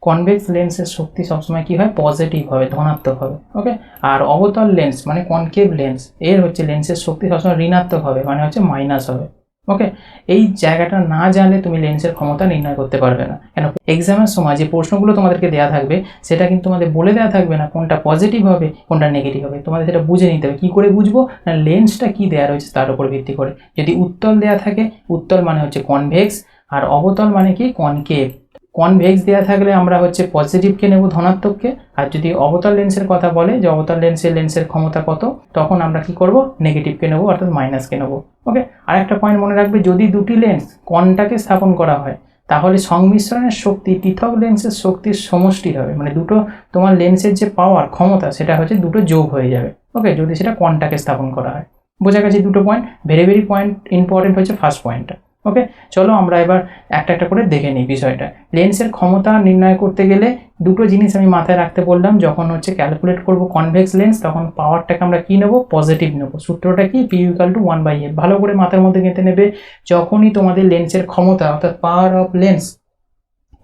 কনভেক্স লেন্সের শক্তি সবসময় কি হয়, পজিটিভ হবে, ধনাত্মক হবে। ওকে, আর অবতল লেন্স মানে কনকেভ লেন্স, এর হচ্ছে লেন্সের শক্তি সবসময় ঋণাত্মক হবে, মানে হচ্ছে মাইনাস হবে। ওকে, এই জায়গাটা না জানলে তুমি লেন্সের ক্ষমতা নির্ণয় করতে পারবে না। কেন, এক্সামের সময় যে প্রশ্নগুলো তোমাদেরকে দেওয়া থাকবে সেটা কিন্তু তোমাদের বলে দেওয়া থাকবে না কোনটা পজিটিভ হবে কোনটা নেগেটিভ হবে, তোমাদের সেটা বুঝে নিতে হবে। কী করে বুঝবো না, লেন্সটা কী দেওয়া রয়েছে তার উপর ভিত্তি করে। যদি উত্তল দেওয়া থাকে, উত্তল মানে হচ্ছে কনভেক্স, আর অবতল মানে কি কনকেভ। কনভেক্স দেওয়া থাকলে আমরা হচ্ছে পজিটিভকে নেব, ধনাত্মককে। আর যদি অবতল লেন্সের কথা বলে যে অবতল লেন্সের ক্ষমতা কত, তখন আমরা কি করব, নেগেটিভকে নেব, অর্থাৎ মাইনাসকে নেব। ওকে, আরেকটা পয়েন্ট মনে রাখবে, যদি দুটি লেন্স কনটাকে স্থাপন করা হয় তাহলে সংমিশ্রণের শক্তি পৃথক লেন্সের শক্তির সমষ্টির হবে, মানে দুটো তোমার লেন্সের যে পাওয়ার ক্ষমতা সেটা হচ্ছে দুটো যোগ হয়ে যাবে। ওকে, যদি সেটা কনটাকে স্থাপন করা হয়। বোঝা গেছে দুটো point? Very very point important হচ্ছে ফার্স্ট পয়েন্টটা। ওকে, চলো আমরা এবার একটা একটা করে দেখে নিই বিষয়টা। লেন্সের ক্ষমতা নির্ণয় করতে গেলে দুটো জিনিস আমি মাথায় রাখতে বললাম। যখন হচ্ছে ক্যালকুলেট করব কনভেক্স লেন্স, তখন পাওয়ারটাকে আমরা কী নেব, পজিটিভ নেব। সূত্রটা কি, P = 1/f। ভালো করে মাথার মধ্যে গেঁথে নেবে। যখনই তোমাদের লেন্সের ক্ষমতা অর্থাৎ পাওয়ার of lens,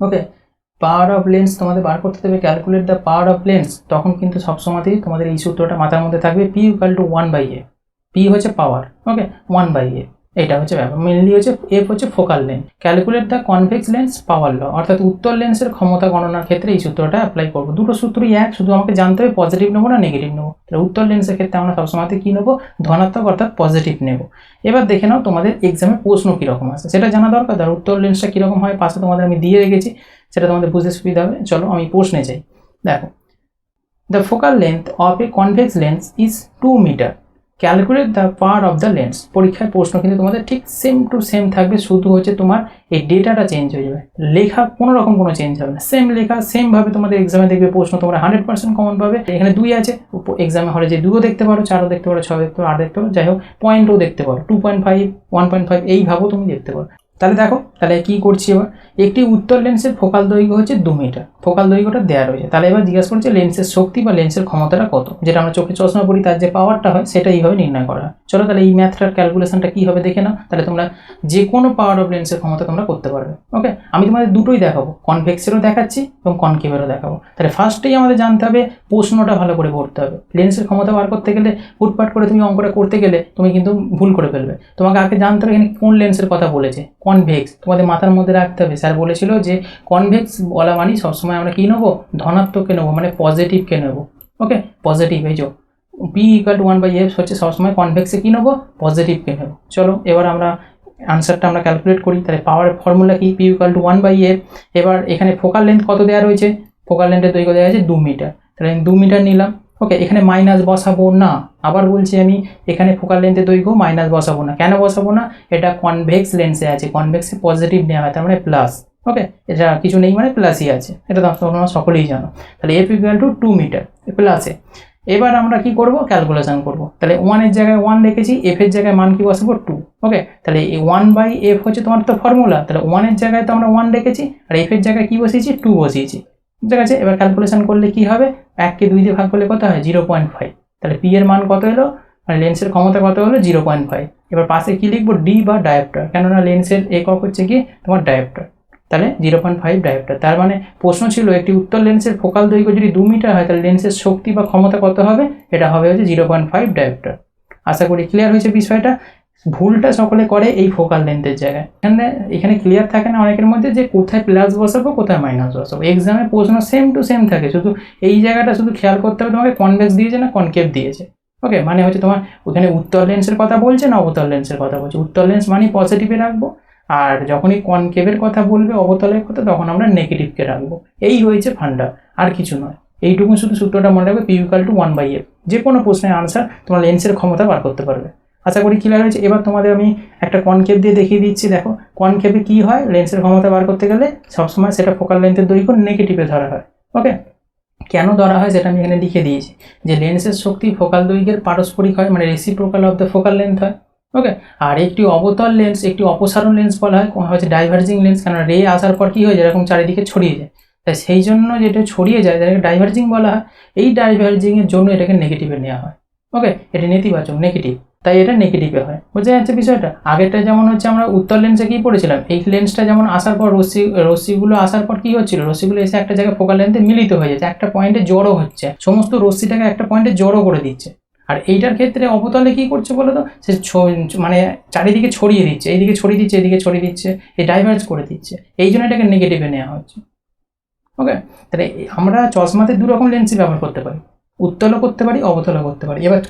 okay, power of lens তোমাদের বার করতে দেবে, calculate the power of lens, তখন কিন্তু সবসময়তেই তোমাদের এই সূত্রটা মাথার মধ্যে থাকবে, P = 1/f। P হচ্ছে পাওয়ার, ওকে, 1/f, এটা হচ্ছে ব্যাপার। মেনলি হচ্ছে F হচ্ছে focal length. Calculate the convex lens power law, অর্থাৎ উত্তল লেন্সের ক্ষমতা গণনার ক্ষেত্রে এই সূত্রটা অ্যাপ্লাই করবো। দুটো সূত্রই এক, শুধু আমাকে জানতে হবে পজিটিভ নেবো না নেগেটিভ নেবো। তাহলে উত্তল লেন্সের ক্ষেত্রে আমরা সবসময়তে কী নেবো, ধনাত্মক অর্থাৎ পজিটিভ নেব। এবার দেখে নাও তোমাদের এক্সামে প্রশ্ন কীরকম আছে সেটা জানা দরকার। আর উত্তল লেন্সটা কীরকম হয় পাশে তোমাদের আমি দিয়ে রেখেছি, সেটা তোমাদের বুঝতে সুবিধা হবে। চলো আমি প্রশ্নে যাই। দেখো, the focal length of a convex lens is 2 metre, calculate the power of the lens. পরীক্ষায় প্রশ্ন কিন্তু তোমাদের ঠিক সেম টু সেম থাকবে, শুধু হচ্ছে তোমার এই ডেটাটা চেঞ্জ হয়ে যাবে, লেখা কোনো রকম কোনো চেঞ্জ হবে না, সেম লেখা সেমভাবে তোমাদের এক্সামে দেখবে প্রশ্ন তোমরা 100% কমন পাবে। এখানে 2 আছে, এক্সামে হলে যে 2ও দেখতে পারো, 4ও দেখতে পারো, 6 দেখতে পারো, 8 দেখতে পারো, যাই হোক পয়েন্টও দেখতে পারো, 2.5, 1.5 এইভাবেও তুমি দেখতে পারো। তাহলে দেখো, তাহলে কী করছি এবার, একটি উত্তল লেন্সের ফোকাল দৈর্ঘ্য হচ্ছে 2 মিটার, ফোকাল দৈর্ঘ্যটা দেওয়া রয়েছে। তাহলে এবার জিজ্ঞাসা করছে লেন্সের শক্তি বা লেন্সের ক্ষমতাটা কত, যেটা আমরা চোখে চশমা পরি তার যে পাওয়ারটা হয় সেটা এইভাবে নির্ণয় করা হয়। চলো তাহলে এই ম্যাথটার ক্যালকুলেশনটা কী হবে দেখে নাও। তাহলে তোমরা যে কোনো পাওয়ার অফ লেন্সের ক্ষমতা তোমরা করতে পারবে। ওকে, আমি তোমাদের দুটোই দেখাবো, কনভেক্সেরও দেখাচ্ছি এবং কনকেভেরও দেখাবো। তাহলে ফার্স্টেই আমাদের জানতে হবে প্রশ্নটা ভালো করে পড়তে হবে। লেন্সের ক্ষমতা বার করতে গেলে হুটপাট করে তুমি অঙ্কটা করতে গেলে তুমি কিন্তু ভুল করে ফেলবে। তোমাকে আগে জানতে হবে এখানে কোন লেন্সের কথা বলেছে, কনভেক্স। তোমাদের মাথার মধ্যে রাখতে হবে, স্যার বলেছিল যে কনভেক্স বলা মানে সবসময় আমরা কী নেবো, ধনাত্মককে নেবো, মানে পজিটিভকে নেবো। ওকে, পজিটিভ, এই যে P = 1/f হচ্ছে সবসময় কনভেক্সে কী নেবো, পজিটিভকে নেবো। চলো এবার আমরা আনসারটা আমরা ক্যালকুলেট করি। তাহলে পাওয়ার ফর্মুলা কি, P = 1/f। এবার এখানে ফোকাল লেন্থ কত দেওয়া রয়েছে, ফোকাল লেন্থের দৈর্ঘ্য দেওয়া আছে 2 মিটার, তাহলে আমি 2 মিটার নিলাম। ওকে, এখানে মাইনাস বসাবো না, আবার বলছি আমি এখানে ফোকাল লেন্থের দৈর্ঘ্য মাইনাস বসাবো না। কেন বসাবো না, এটা কনভেক্স লেন্সে আছে, কনভেক্সে পজিটিভ নেওয়া হয়, তার মানে প্লাস। ওকে, এটা কিছু নেই মানে প্লাসই আছে, এটা তোমরা সকলেই জানো। তাহলে এফ ইকুয়াল টু 2 মিটার প্লাসে। এবার আমরা কি করব, ক্যালকুলেশন করব। তাহলে 1 এর জায়গায় 1 রেখেছি, এফ এর জায়গায় মান কি বসাবো 2। ওকে, তাহলে এই 1/f হচ্ছে তোমার তো ফর্মুলা, তাহলে 1 এর জায়গায় তো আমরা 1 রেখেছি, আর এফ এর জায়গায় কি বসিয়েছি 2 বসিয়েছি। ঠিক আছে, এবার ক্যালকুলেশন করলে কি হবে, 1কে 2 দিয়ে ভাগ করলে কত হয় 0.5। তাহলে পি এর মান কত এলো, মানে লেন্সের ক্ষমতা কত হলো 0.5। এবার পাশে কি লিখবো, ডি বা ডায়োপ্টার, কেননা লেন্সের একক হচ্ছে কি তোমার ডায়োপ্টার। তাহলে 0.5 ডায়োপ্টার। তার মানে প্রশ্ন ছিল একটি উত্তল লেন্সের ফোকাল দৈর্ঘ্য যদি 2 মিটার হয় তাহলে লেন্সের শক্তি বা ক্ষমতা কত হবে, এটা হবে হচ্ছে 0.5 ডায়োপ্টার। আশা করি ক্লিয়ার হয়েছে বিষয়টা। ভুলটা সকলে করে এই ফোকাল লেন্থের জায়গায়, এখানে ক্লিয়ার থাকে না অনেকের মধ্যে যে কোথায় প্লাস বসাবো কোথায় মাইনাস বসাবো। এক্সামে প্রশ্ন সেম টু সেম থাকে, শুধু এই জায়গাটা শুধু খেয়াল করতে হবে তোমাকে কনভেক্স দিয়েছে না কনকেভ দিয়েছে। ওকে, মানে হচ্ছে তোমার ওখানে উত্তল লেন্সের কথা বলছে না অবতল লেন্সের কথা বলছে। উত্তল লেন্স মানে পজিটিভে রাখবো, আর যখনই কনকেভের কথা বলবে অবতলের কথা তখন আমরা নেগেটিভকে রাখবো। এই হয়েছে ফান্ডা, আর কিছু নয়। এইটুকু শুধু সূত্রটা মনে রাখবে, পি ইকুয়াল টু 1/f। যে কোনো প্রশ্নের আনসার তোমার লেন্সের ক্ষমতা বার করতে পারবে। আশা করি ক্লিয়ার হয়েছে। এবার তোমাদের আমি একটা কনকেভ দিয়ে দেখিয়ে দিচ্ছি। দেখো কনকেভে কি হয়, লেন্সের ক্ষমতা বার করতে গেলে সবসময় সেটা ফোকাল লেন্থের দৈর্ঘ্য নেগেটিভে ধরা হয়। ওকে, কেন ধরা হয় সেটা আমি এখানে লিখে দিয়েছি, যে লেন্সের শক্তি ফোকাল দৈর্ঘ্যের পারস্পরিক হয়, মানে reciprocal of the focal length হয়। ওকে, আর একটি অবতল লেন্স একটি অপসারণ লেন্স বলা হয়, হচ্ছে ডাইভার্জিং লেন্স, কারণ রে আসার পর কি হয় যেরকম চারিদিকে ছড়িয়ে যায়, তাই সেই জন্য যেটা ছড়িয়ে যায় যেটাকে ডাইভার্জিং বলা হয়। এই ডাইভার্জিংয়ের জন্য এটাকে নেগেটিভে নেওয়া হয়। ওকে, এটা নেতিবাচক, নেগেটিভ, তাই এটা নেগেটিভে হয়। বোঝা যাচ্ছে বিষয়টা। আগেরটা যেমন হচ্ছে আমরা উত্তর লেন্সে কি পড়েছিলাম, এই লেন্সটা যেমন আসার পর রশ্মিগুলো আসার পর কি হচ্ছিল, রশ্মিগুলো এসে একটা জায়গায় ফোকাল লেন্থে মিলিত হয়ে যাচ্ছে, একটা পয়েন্টে জড়ো হচ্ছে, সমস্ত রশ্মিটাকে একটা পয়েন্টে জড়ো করে দিচ্ছে। আর এইটার ক্ষেত্রে অবতলে কি করছে বলো তো, সে মানে চারিদিকে ছড়িয়ে দিচ্ছে, এইদিকে ছড়িয়ে দিচ্ছে এইদিকে ছড়িয়ে দিচ্ছে, এই ডাইভার্জ করে দিচ্ছে, এই জন্য এটাকে নেগেটিভে নেওয়া হচ্ছে। ওকে, তাহলে আমরা চশমাতে দু রকম লেন্সই ব্যবহার করতে পারি, উত্তলও করতে পারি অবতলও করতে পারি। এবার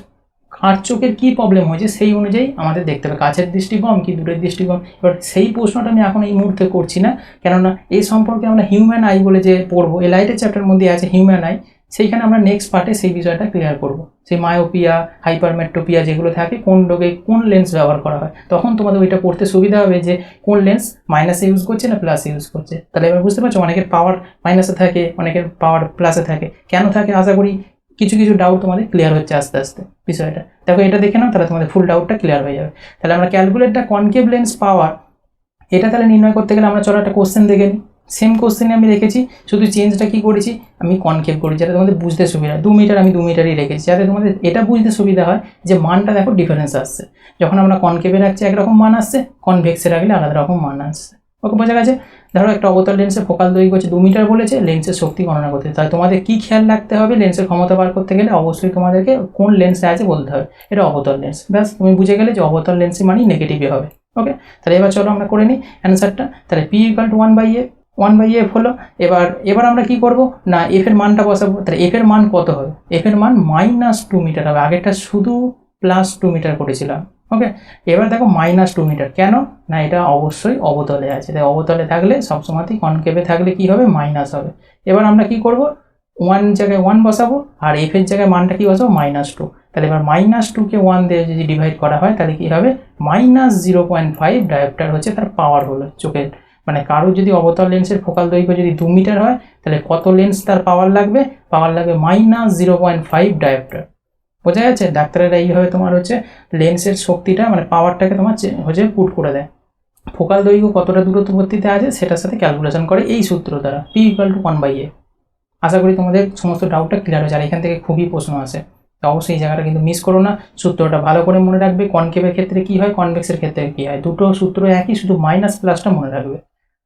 কার চোখের কী প্রবলেম হয়েছে সেই অনুযায়ী আমাদের দেখতে হবে, কাছের দৃষ্টি কম কি দূরের দৃষ্টি কম। এবার সেই প্রশ্নটা আমি এখন এই মুহূর্তে করছি না, কেননা এই সম্পর্কে আমরা হিউম্যান আই বলে যে পড়বো, এই লাইটের চ্যাপ্টারের মধ্যে আছে হিউম্যান আই, সেইখানে আমরা নেক্সট পার্টে সেই বিষয়টা ক্লিয়ার করব। সেই মায়োপিয়া হাইপারমেট্রোপিয়া যেগুলো থাকে, কোন রোগে কোন লেন্স ব্যবহার করা হয়, তখন তোমাদের ওইটা পড়তে সুবিধা হবে যে কোন লেন্স মাইনাসে ইউজ করছে না প্লাসে ইউজ করছে। তাহলে এবার বুঝতে পারছো, অনেকের পাওয়ার মাইনাসে থাকে অনেকের পাওয়ার প্লাসে থাকে, কেন থাকে আশা করি কিছু কিছু ডাউট তোমাদের ক্লিয়ার হচ্ছে আস্তে আস্তে বিষয়টা। দেখো এটা দেখে নাও, তাহলে তোমাদের ফুল ডাউটটা ক্লিয়ার হয়ে যাবে। তাহলে আমরা ক্যালকুলেট দ্য কনকেভ লেন্স পাওয়ার, এটা তাহলে নির্ণয় করতে গেলে আমরা চলো একটা কোশ্চেন দেখে নিই। সেম কোশ্চেনে আমি রেখেছি, শুধু চেঞ্জটা কি করেছি, আমি কনকেভ করেছি যাতে তোমাদের বুঝতে সুবিধা। 2 মিটার আমি 2 মিটারই রেখেছি যাতে তোমাদের এটা বুঝতে সুবিধা হয় যে মানটা দেখো ডিফারেন্স আসছে। যখন আমরা কনকেভে রাখছি একরকম মান আসছে, কনভেক্সে রাখলে আলাদা রকম মান আসছে। ওকে, বোঝা গেছে। ধরো একটা অবতল লেন্সের ফোকাল দৈর্ঘ্য হচ্ছে 2 মিটার বলেছে, লেন্সের শক্তি গণনা করতে, তাই তোমাদের কি খেয়াল রাখতে হবে, লেন্সের ক্ষমতা বার করতে গেলে অবশ্যই তোমাদেরকে কোন লেন্সে আছে বলতে হবে, এটা অবতল লেন্স। ব্যাস, তুমি বুঝে গেলে যে অবতল লেন্সই মানেই নেগেটিভই হবে। ওকে, তাহলে এবার চলো আমরা করে নিই অ্যান্সারটা। তাহলে পি ইকুয়াল টু 1/f হলো। এবার আমরা কি করব না, এফ এর মানটা বসাবো। তাহলে এফ এর মান কত হবে, এফ এর মান -2 মিটার হবে, আগেরটা শুধু +2 মিটার করেছিলাম। ওকে, এবার দেখো -2 মিটার কেন না, এটা অবশ্যই অবতলে আছে, তাই অবতলে থাকলে সবসময়তেই কনকেভে থাকলে কি হবে মাইনাস হবে। এবার আমরা কি করব, 1 জায়গায় 1 বসাবো, আর এফ এর জায়গায় মানটা কি বসাবো -2। তাহলে এবার -2কে 1 দিয়ে যদি ডিভাইড করা হয় তাহলে কি হবে, -0.5 ডায়োপ্টার হচ্ছে তার পাওয়ার হলো চোখের। মানে কারো যদি অবতল লেন্সের ফোকাল দৈর্ঘ্য যদি 2 মিটার হয় তাহলে কত লেন্স তার পাওয়ার লাগবে, -0.5 ডায়োপ্টার। বোঝা যাচ্ছে, ডাক্তারেরা এইভাবে তোমার হচ্ছে লেন্সের শক্তিটা মানে পাওয়ারটাকে তোমার হচ্ছে পুট করে দেয়। ফোকাল দৈর্ঘ্য কতটা দূরত্ববর্তীতে আছে সেটার সাথে ক্যালকুলেশন করে এই সূত্র দ্বারা, পি ইকুয়াল টু 1/f। আশা করি তোমাদের সমস্ত ডাউটটা ক্লিয়ার হয়েছে, আর এখান থেকে খুবই প্রশ্ন আসে, তো অবশ্যই এই জায়গাটা কিন্তু মিস করো না, সূত্রটা ভালো করে মনে রাখবে। কনকেভের ক্ষেত্রে কী হয়, কনভেক্সের ক্ষেত্রে কী হয়, দুটো সূত্র একই, শুধু মাইনাস প্লাসটা মনে রাখবে।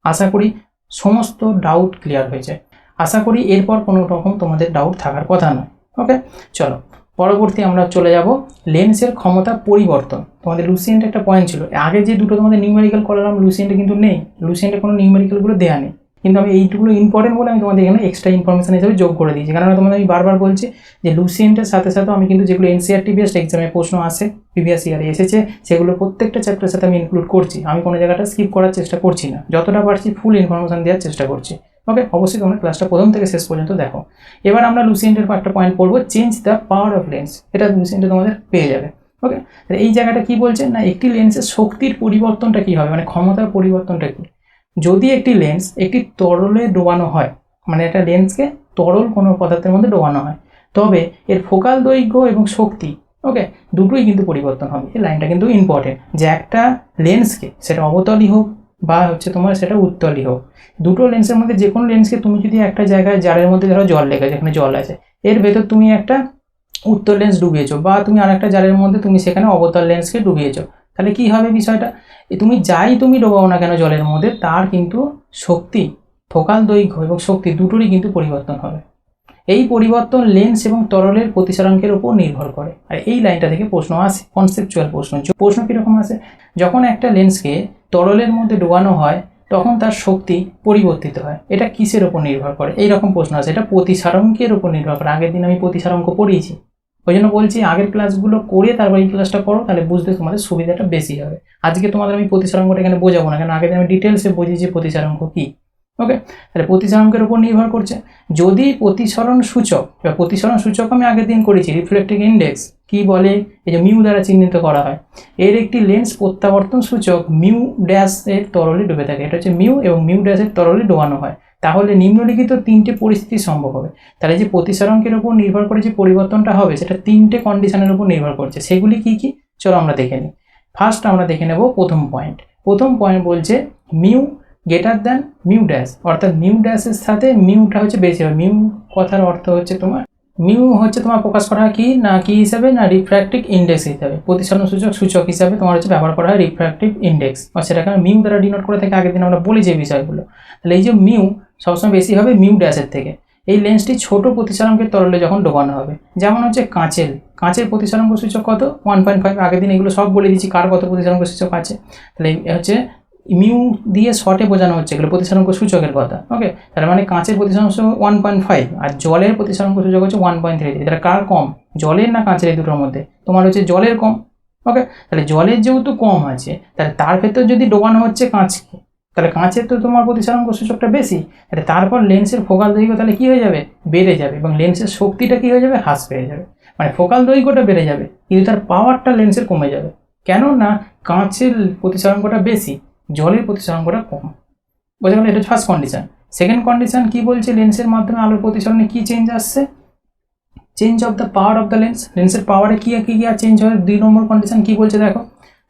আশা করি সমস্ত ডাউট ক্লিয়ার হয়েছে। আশা করি এরপর কোনো রকম তোমাদের ডাউট থাকার কথা নয়। ওকে, চলো পরবর্তী আমরা চলে যাব লেন্সের ক্ষমতা পরিবর্তন। তোমাদের লুসিয়েন্ট একটা পয়েন্ট ছিল, আগে যে দুটো তোমাদের নিউমেরিক্যাল করলাম লুসিয়েন্টে কিন্তু নেই, লুসিয়েন্টে কোনো নিউমেরিক্যালগুলো দেওয়া নেই, কিন্তু আমি এইটুকুলো ইম্পর্টেন্ট বলে আমি তোমাদের এখানে এক্সট্রা ইনফরমেশন হিসেবে যোগ করে দিয়েছি। কারণ তোমাদের আমি বারবার বলছি যে লুসিয়েন্টের সাথে সাথে আমি কিন্তু যেগুলো এনসিআরটি বেসড এক্সামে প্রশ্ন আসে, প্রিভিয়াস ইয়ারে এসেছে, সেগুলো প্রত্যেকটা চ্যাপ্টারের সাথে আমি ইনক্লুড করছি। আমি কোনো জায়গাটা স্কিপ করার চেষ্টা করছি না, যতটা পারছি ফুল ইনফরমেশন দেওয়ার চেষ্টা করছি। ওকে, অবশ্যই তোমরা ক্লাসটা প্রথম থেকে শেষ পর্যন্ত দেখো। এবার আমরা লুসিয়েন্টের একটা পয়েন্ট পড়বো, change the power of lens. এটা লুসিয়েন্টে তোমাদের পেয়ে যাবে। ওকে, এই জায়গাটা কি বলছে না, একটি লেন্সের শক্তির পরিবর্তনটা কি হবে, মানে ক্ষমতার পরিবর্তনটা কি। যদি একটি লেন্স একটি তরলে ডোবানো হয়, মানে একটা লেন্সকে তরল কোনো পদার্থের মধ্যে ডোবানো হয়, তবে এর ফোকাল দৈর্ঘ্য এবং শক্তি ওকে দুটোই কিন্তু পরিবর্তন হবে। এই লাইনটা কিন্তু ইম্পর্টেন্ট, যে একটা লেন্সকে সেটা অবতলই হোক বা হচ্ছে তোমার সেটা উত্তলই হোক, দুটো লেন্সের মধ্যে যে কোনো লেন্সকে তুমি যদি একটা জায়গায় জারের মধ্যে ধরো জল লেগে, যেখানে জল আছে, এর ভেতর তুমি একটা উত্তল লেন্স ডুবিয়েছো বা তুমি আরেকটা জারের মধ্যে তুমি সেখানে অবতল লেন্সকে ডুবিয়েছো, তাহলে কি হবে বিষয়টা, তুমি যাই তুমি ডোবাও না কেন জলের মধ্যে, তার কিন্তু শক্তি, ফোকাল দৈর্ঘ্য এবং শক্তি দুটোরই কিন্তু পরিবর্তন হবে। এই পরিবর্তন লেন্স এবং তরলের প্রতিসরাঙ্কের উপর নির্ভর করে। আর এই লাইনটা থেকে প্রশ্ন আসে, কনসেপচুয়াল প্রশ্ন কীরকম আসে, যখন একটা লেন্সকে তরলের মধ্যে ডোবানো হয় তখন তার শক্তি পরিবর্তিত হয়, এটা কিসের ওপর নির্ভর করে, এইরকম প্রশ্ন আসে। এটা প্রতিসারাঙ্কের উপর নির্ভর করে। আগের দিন আমি প্রতিসারাঙ্ক পড়িয়েছি, ওই জন্য বলছি আগের ক্লাসগুলো করে তারপর এই ক্লাসটা করো, তাহলে বুঝতে তোমাদের সুবিধাটা বেশি হবে। আজকে তোমাদের আমি প্রতিসারাঙ্কটা এখানে বোঝাবো না, কারণ আগের দিন আমি ডিটেলসে বুঝিয়েছি প্রতিসারাঙ্ক কী। ওকে, তাহলে প্রতিসরাঙ্কের উপর নির্ভর করছে। যদি প্রতিসরণ সূচক বা প্রতিসরণ সূচক আমি আগের দিন করেছি, রিফ্লেক্টিভ ইন্ডেক্স কি বলে, এই যে মিউ দ্বারা চিহ্নিত করা হয়, এর একটি লেন্স প্রত্যাবর্তন সূচক মিউ ড্যাশ এর তরলে ডুবে থাকে, এটা হচ্ছে মিউ, এবং মিউ ড্যাশ এর তরলে ডোবানো হয়, তাহলে নিম্নলিখিত তিনটে পরিস্থিতি সম্ভব হবে। তাহলে যে প্রতিসরাঙ্কের উপর নির্ভর করে যে পরিবর্তনটা হবে সেটা তিনটে কন্ডিশনের উপর নির্ভর করছে। সেগুলি কি কি, চলো আমরা দেখে নিই। ফার্স্ট আমরা দেখে নেব প্রথম পয়েন্ট বলছে mu greater than mu dash, অর্থাৎ মিউ ড্যাশের সাথে মিউটা হচ্ছে বেশি হবে। মিউ কথার অর্থ হচ্ছে তোমার, মিউ হচ্ছে তোমার প্রকাশ করা হয় কি না কি হিসাবে, না রিফ্র্যাক্টিভ ইন্ডেক্স হিসাবে, প্রতিসরণ সূচক হিসাবে তোমার হচ্ছে ব্যবহার করা হয় রিফ্র্যাক্টিভ ইন্ডেক্স, আর সেটাকে মিউ দ্বারা ডিনোট করে থাকে। আগের দিন আমরা বলি যে বিষয়গুলো, তাহলে এই যে মিউ সবসময় বেশি হবে মিউ ড্যাশের থেকে। এই লেন্সটি ছোট প্রতিসরাঙ্কের তরলে যখন ডোবানো হবে, যেমন হচ্ছে কাঁচের প্রতিসরাঙ্ক সূচক কত, 1.5। আগের দিন এগুলো সব বলে দিচ্ছি কার কত প্রতিসরাঙ্ক সূচক আছে। তাহলে হচ্ছে মিউ দিয়ে শর্টে বোঝানো হচ্ছে এগুলো প্রতিসরাঙ্ক সূচকের কথা। ওকে, তার মানে কাঁচের প্রতিসরাঙ্ক সূচক 1.5 আর জলের প্রতিসরাঙ্ক সূচক হচ্ছে 1.3। এটা কার কম, জলের না কাঁচের, এই দুটোর মধ্যে তোমার হচ্ছে জলের কম। ওকে, তাহলে জলের যেহেতু কম আছে, তাহলে তার ভেতর যদি ডোবানো হচ্ছে কাঁচকে, তাহলে কাঁচের তো তোমার প্রতিসরাঙ্ক সূচকটা বেশি, তাহলে তারপর লেন্সের ফোকাল দৈর্ঘ্য তাহলে কী হয়ে যাবে, বেড়ে যাবে, এবং লেন্সের শক্তিটা কী হয়ে যাবে, হ্রাস পেয়ে যাবে। মানে ফোকাল দৈর্ঘ্যটা বেড়ে যাবে কিন্তু তার পাওয়ারটা লেন্সের কমে যাবে। কেন না কাঁচের প্রতিসরাঙ্কটা বেশি, জলের প্রতিসরাঙ্কটা কম। বোঝা গেল, এটা হচ্ছে ফার্স্ট কন্ডিশন। সেকেন্ড কন্ডিশন কি বলছে, লেন্সের মাধ্যমে আলোর প্রতিসরণে কি চেঞ্জ আসছে, change of the power of the lens, লেন্সের পাওয়ারে কি চেঞ্জ হয়। 2 নম্বর কন্ডিশন কি বলছে দেখো,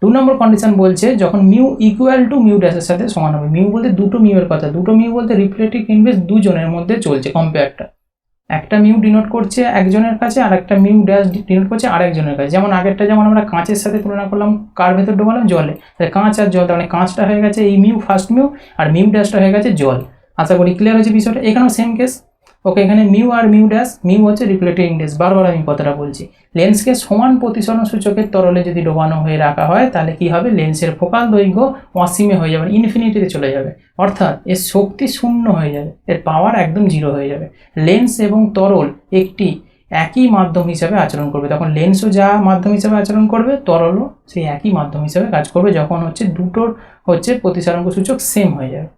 2 নম্বর কন্ডিশন বলছে যখন মিউ ইকুয়াল টু মিউ ড্যাশের সাথে সমান হবে। মিউ বলতে দুটো মিউয়ের কথা, দুটো মিউ বলতে রিফ্লেক্টিভ ইনভার্স দুজনের মধ্যে চলছে কম্পেয়ারটা, একটা মিউ ডিনোট করছে একজনের কাছে আর একটা মিউ ড্যাশ ডিনোট করছে আরেকজনের কাছে। যেমন আগেরটা যেমন আমরা কাঁচের সাথে তুলনা করলাম, কার ভেতর ডোবালাম, জলে, তাহলে কাঁচ আর জল, তার মানে কাঁচটা হয়ে গেছে এই মিউ ফার্স্ট মিউ, আর মিউ ড্যাশটা হয়ে গেছে জল। আশা করি ক্লিয়ার হয়েছে বিষয়টা। এখানেও সেম কেস। ওকে, এখানে মিউ আর মিউ ড্যাশ, মিউ হচ্ছে রিফ্লেক্টিভ ইন্ডেক্স, বারবার আমি কথাটা বলছি। লেন্সকে সমান প্রতিসরণ সূচকের তরলে যদি ডোবানো হয়ে রাখা হয় তাহলে কি হবে, লেন্সের ফোকাল দৈর্ঘ্য অসীমে হয়ে যাবে, ইনফিনিটিতে চলে যাবে, অর্থাৎ এর শক্তি শূন্য হয়ে যাবে, এর পাওয়ার একদম জিরো হয়ে যাবে। লেন্স এবং তরল একটি একই মাধ্যম হিসাবে আচরণ করবে, তখন লেন্সও যা মাধ্যম হিসাবে আচরণ করবে, তরলও সেই একই মাধ্যম হিসাবে কাজ করবে, যখন হচ্ছে দুটোর হচ্ছে প্রতিসরাঙ্ক সূচক সেম হয়ে যাবে।